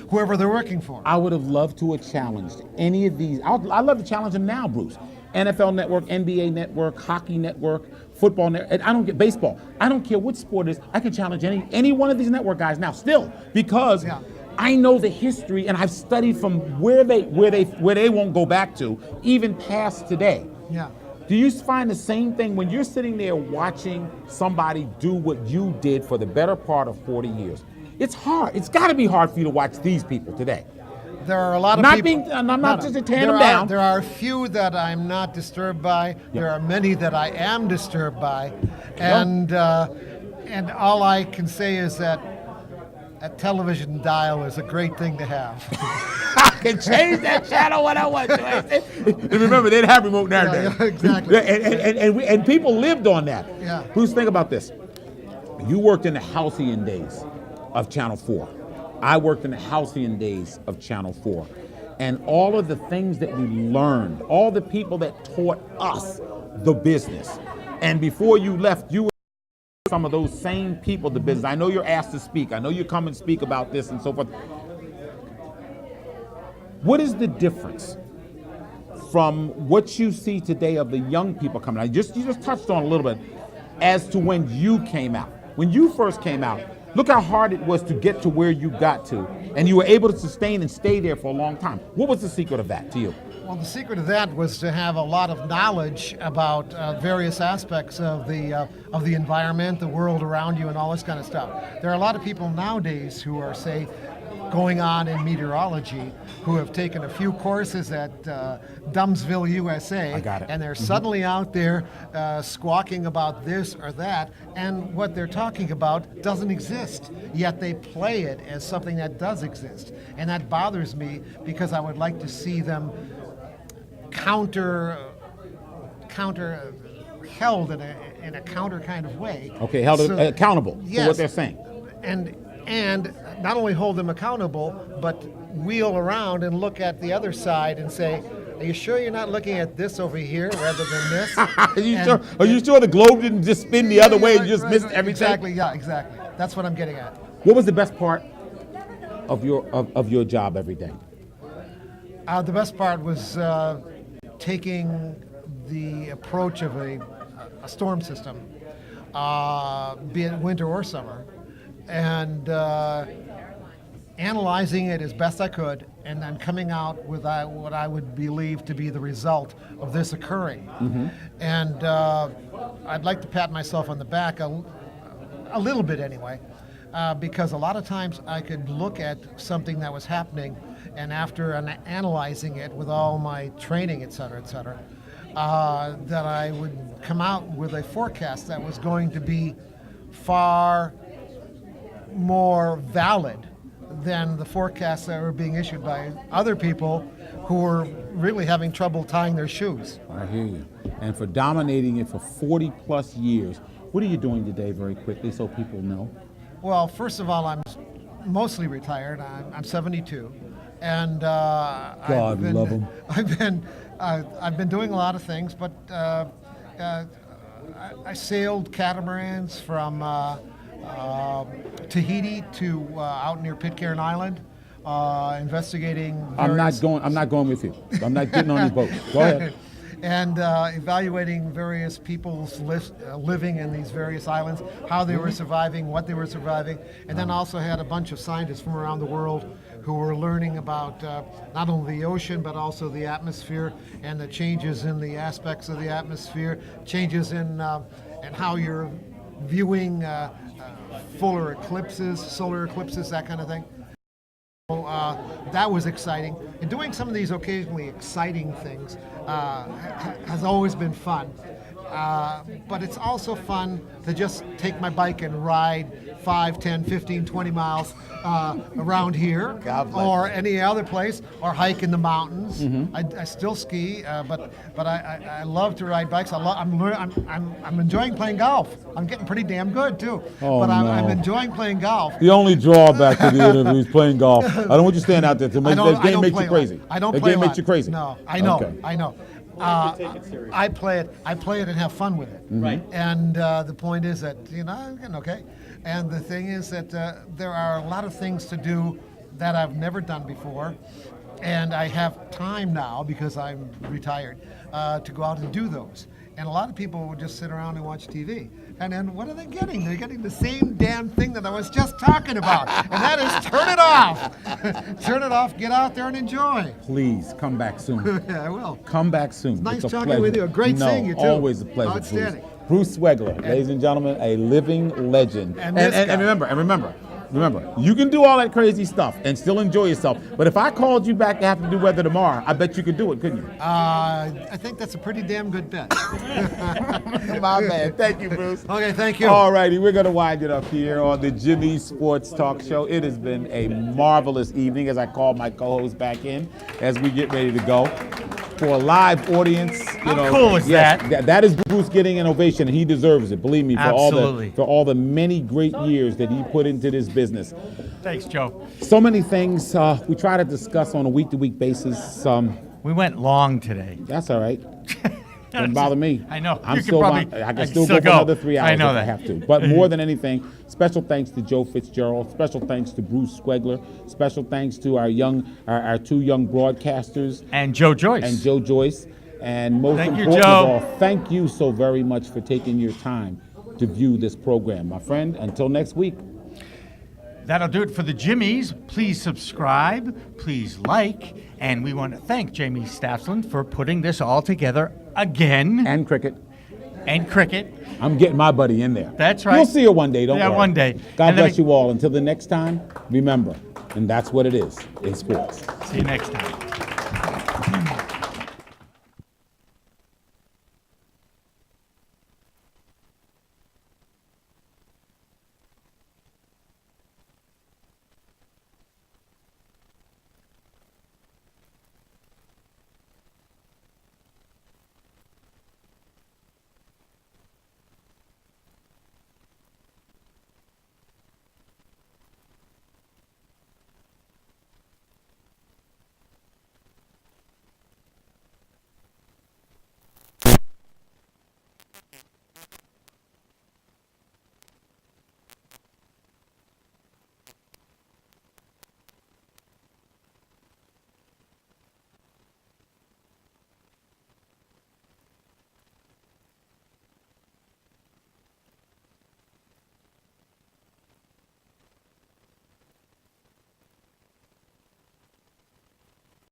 whoever they're working for. I would have loved to have challenged any of these. I'd love to challenge them now, Bruce. NFL Network, NBA Network, Hockey Network, Football Network. I don't get baseball. I don't care what sport it is. I can challenge any one of these network guys now, still, because I know the history and I've studied from where they won't go back to, even past today. Yeah. Do you find the same thing when you're sitting there watching somebody do what you did for the better part of 40 years? It's hard. It's got to be hard for you to watch these people today. There are a lot of people. I'm not just tearing them down. There are a few that I'm not disturbed by. Yep. There are many that I am disturbed by, and all I can say is that a television dial is a great thing to have. I can change that channel when I want to. And remember, they didn't have remote nowadays. Yeah, exactly. And people lived on that. Yeah. Bruce, think about this. You worked in the halcyon days of Channel 4. I worked in the halcyon days of Channel 4. And all of the things that we learned, all the people that taught us the business. And before you left, you were some of those same people the business. I know you're asked to speak. I know you come and speak about this and so forth. What is the difference from what you see today of the young people coming out? You just touched on a little bit as to when you came out. When you first came out, look how hard it was to get to where you got to, and you were able to sustain and stay there for a long time. What was the secret of that to you? Well, the secret of that was to have a lot of knowledge about various aspects of the environment, the world around you, and all this kind of stuff. There are a lot of people nowadays who are, say, going on in meteorology, who have taken a few courses at Dumbsville, USA, and they're suddenly out there squawking about this or that, and what they're talking about doesn't exist, yet they play it as something that does exist. And that bothers me because I would like to see them counter held in a counter kind of way. Okay, held accountable for what they're saying. And not only hold them accountable, but wheel around and look at the other side and say, are you sure you're not looking at this over here rather than this? Are you sure the globe didn't just spin the other way and you just missed everything? Exactly, yeah, exactly. That's what I'm getting at. What was the best part of your job every day? The best part was taking the approach of a storm system, be it winter or summer, and analyzing it as best I could, and then coming out with what I would believe to be the result of this occurring. Mm-hmm. And I'd like to pat myself on the back a little bit anyway, because a lot of times I could look at something that was happening, and after analyzing it with all my training, et cetera, that I would come out with a forecast that was going to be far more valid than the forecasts that were being issued by other people who were really having trouble tying their shoes. I hear you. And for dominating it for 40 plus years, what are you doing today very quickly so people know? Well, first of all, I'm mostly retired. I'm 72. And God love him. I've been doing a lot of things, but I sailed catamarans from Tahiti to out near Pitcairn Island, investigating. I'm not going with you. I'm not getting on your boat. Go ahead. And evaluating various people's living in these various islands, how they were surviving, what they were surviving, and then also had a bunch of scientists from around the world who were learning about not only the ocean but also the atmosphere and the changes in the aspects of the atmosphere, changes in how you're viewing solar eclipses, that kind of thing. So, that was exciting. And doing some of these occasionally exciting things has always been fun. But it's also fun to just take my bike and ride 5, 10, 15, 20 miles around here or any other place, or hike in the mountains. Mm-hmm. I still ski, but I love to ride bikes. I'm enjoying playing golf. I'm getting pretty damn good too. I'm enjoying playing golf. The only drawback to the interview is playing golf. I don't want you standing out there to make that game makes you crazy. I don't play. The game makes you crazy. No, I know. Okay. I know. I play it and have fun with it. Mm-hmm. Right. And the point is that I'm getting okay. And the thing is that there are a lot of things to do that I've never done before, and I have time now because I'm retired to go out and do those. And a lot of people will just sit around and watch TV. And then what are they getting? They're getting the same damn thing that I was just talking about. And that is turn it off. Turn it off, get out there and enjoy. Please come back soon. Yeah, I will. Come back soon. It's nice it's a talking pleasure. with you. Great seeing you, too. Always a pleasure, Outstanding. Bruce Swegler, ladies and gentlemen, a living legend. And remember, you can do all that crazy stuff and still enjoy yourself. But if I called you back to have to do weather tomorrow, I bet you could do it, couldn't you? I think that's a pretty damn good bet. My man. Thank you, Bruce. Okay, thank you. All righty, we're going to wind it up here on the Jimmy Sports Talk Show. It has been a marvelous evening as I call my co-host back in as we get ready to go. For a live audience, How cool is that? That is Bruce getting an ovation, and he deserves it. Believe me, for all the many great years that he put into this business. Thanks, Joe. So many things we try to discuss on a week-to-week basis. We went long today. That's all right. Doesn't bother me. I know. I I can still go for another 3 hours I know if that. I have to. But more than anything, special thanks to Joe Fitzgerald. Special thanks to Bruce Swegler. Special thanks to our two young broadcasters. And Joe Joyce. And most Thank you, important Joe. of all, thank you so very much for taking your time to view this program. My friend, until next week. That'll do it for the Jimmies. Please subscribe, please like, and we want to thank Jamie Staffland for putting this all together again. And cricket. I'm getting my buddy in there. That's right. You'll see her one day, don't worry. Yeah, one day. God bless you all. Until the next time, remember, and that's what it is, it's sports. See you next time.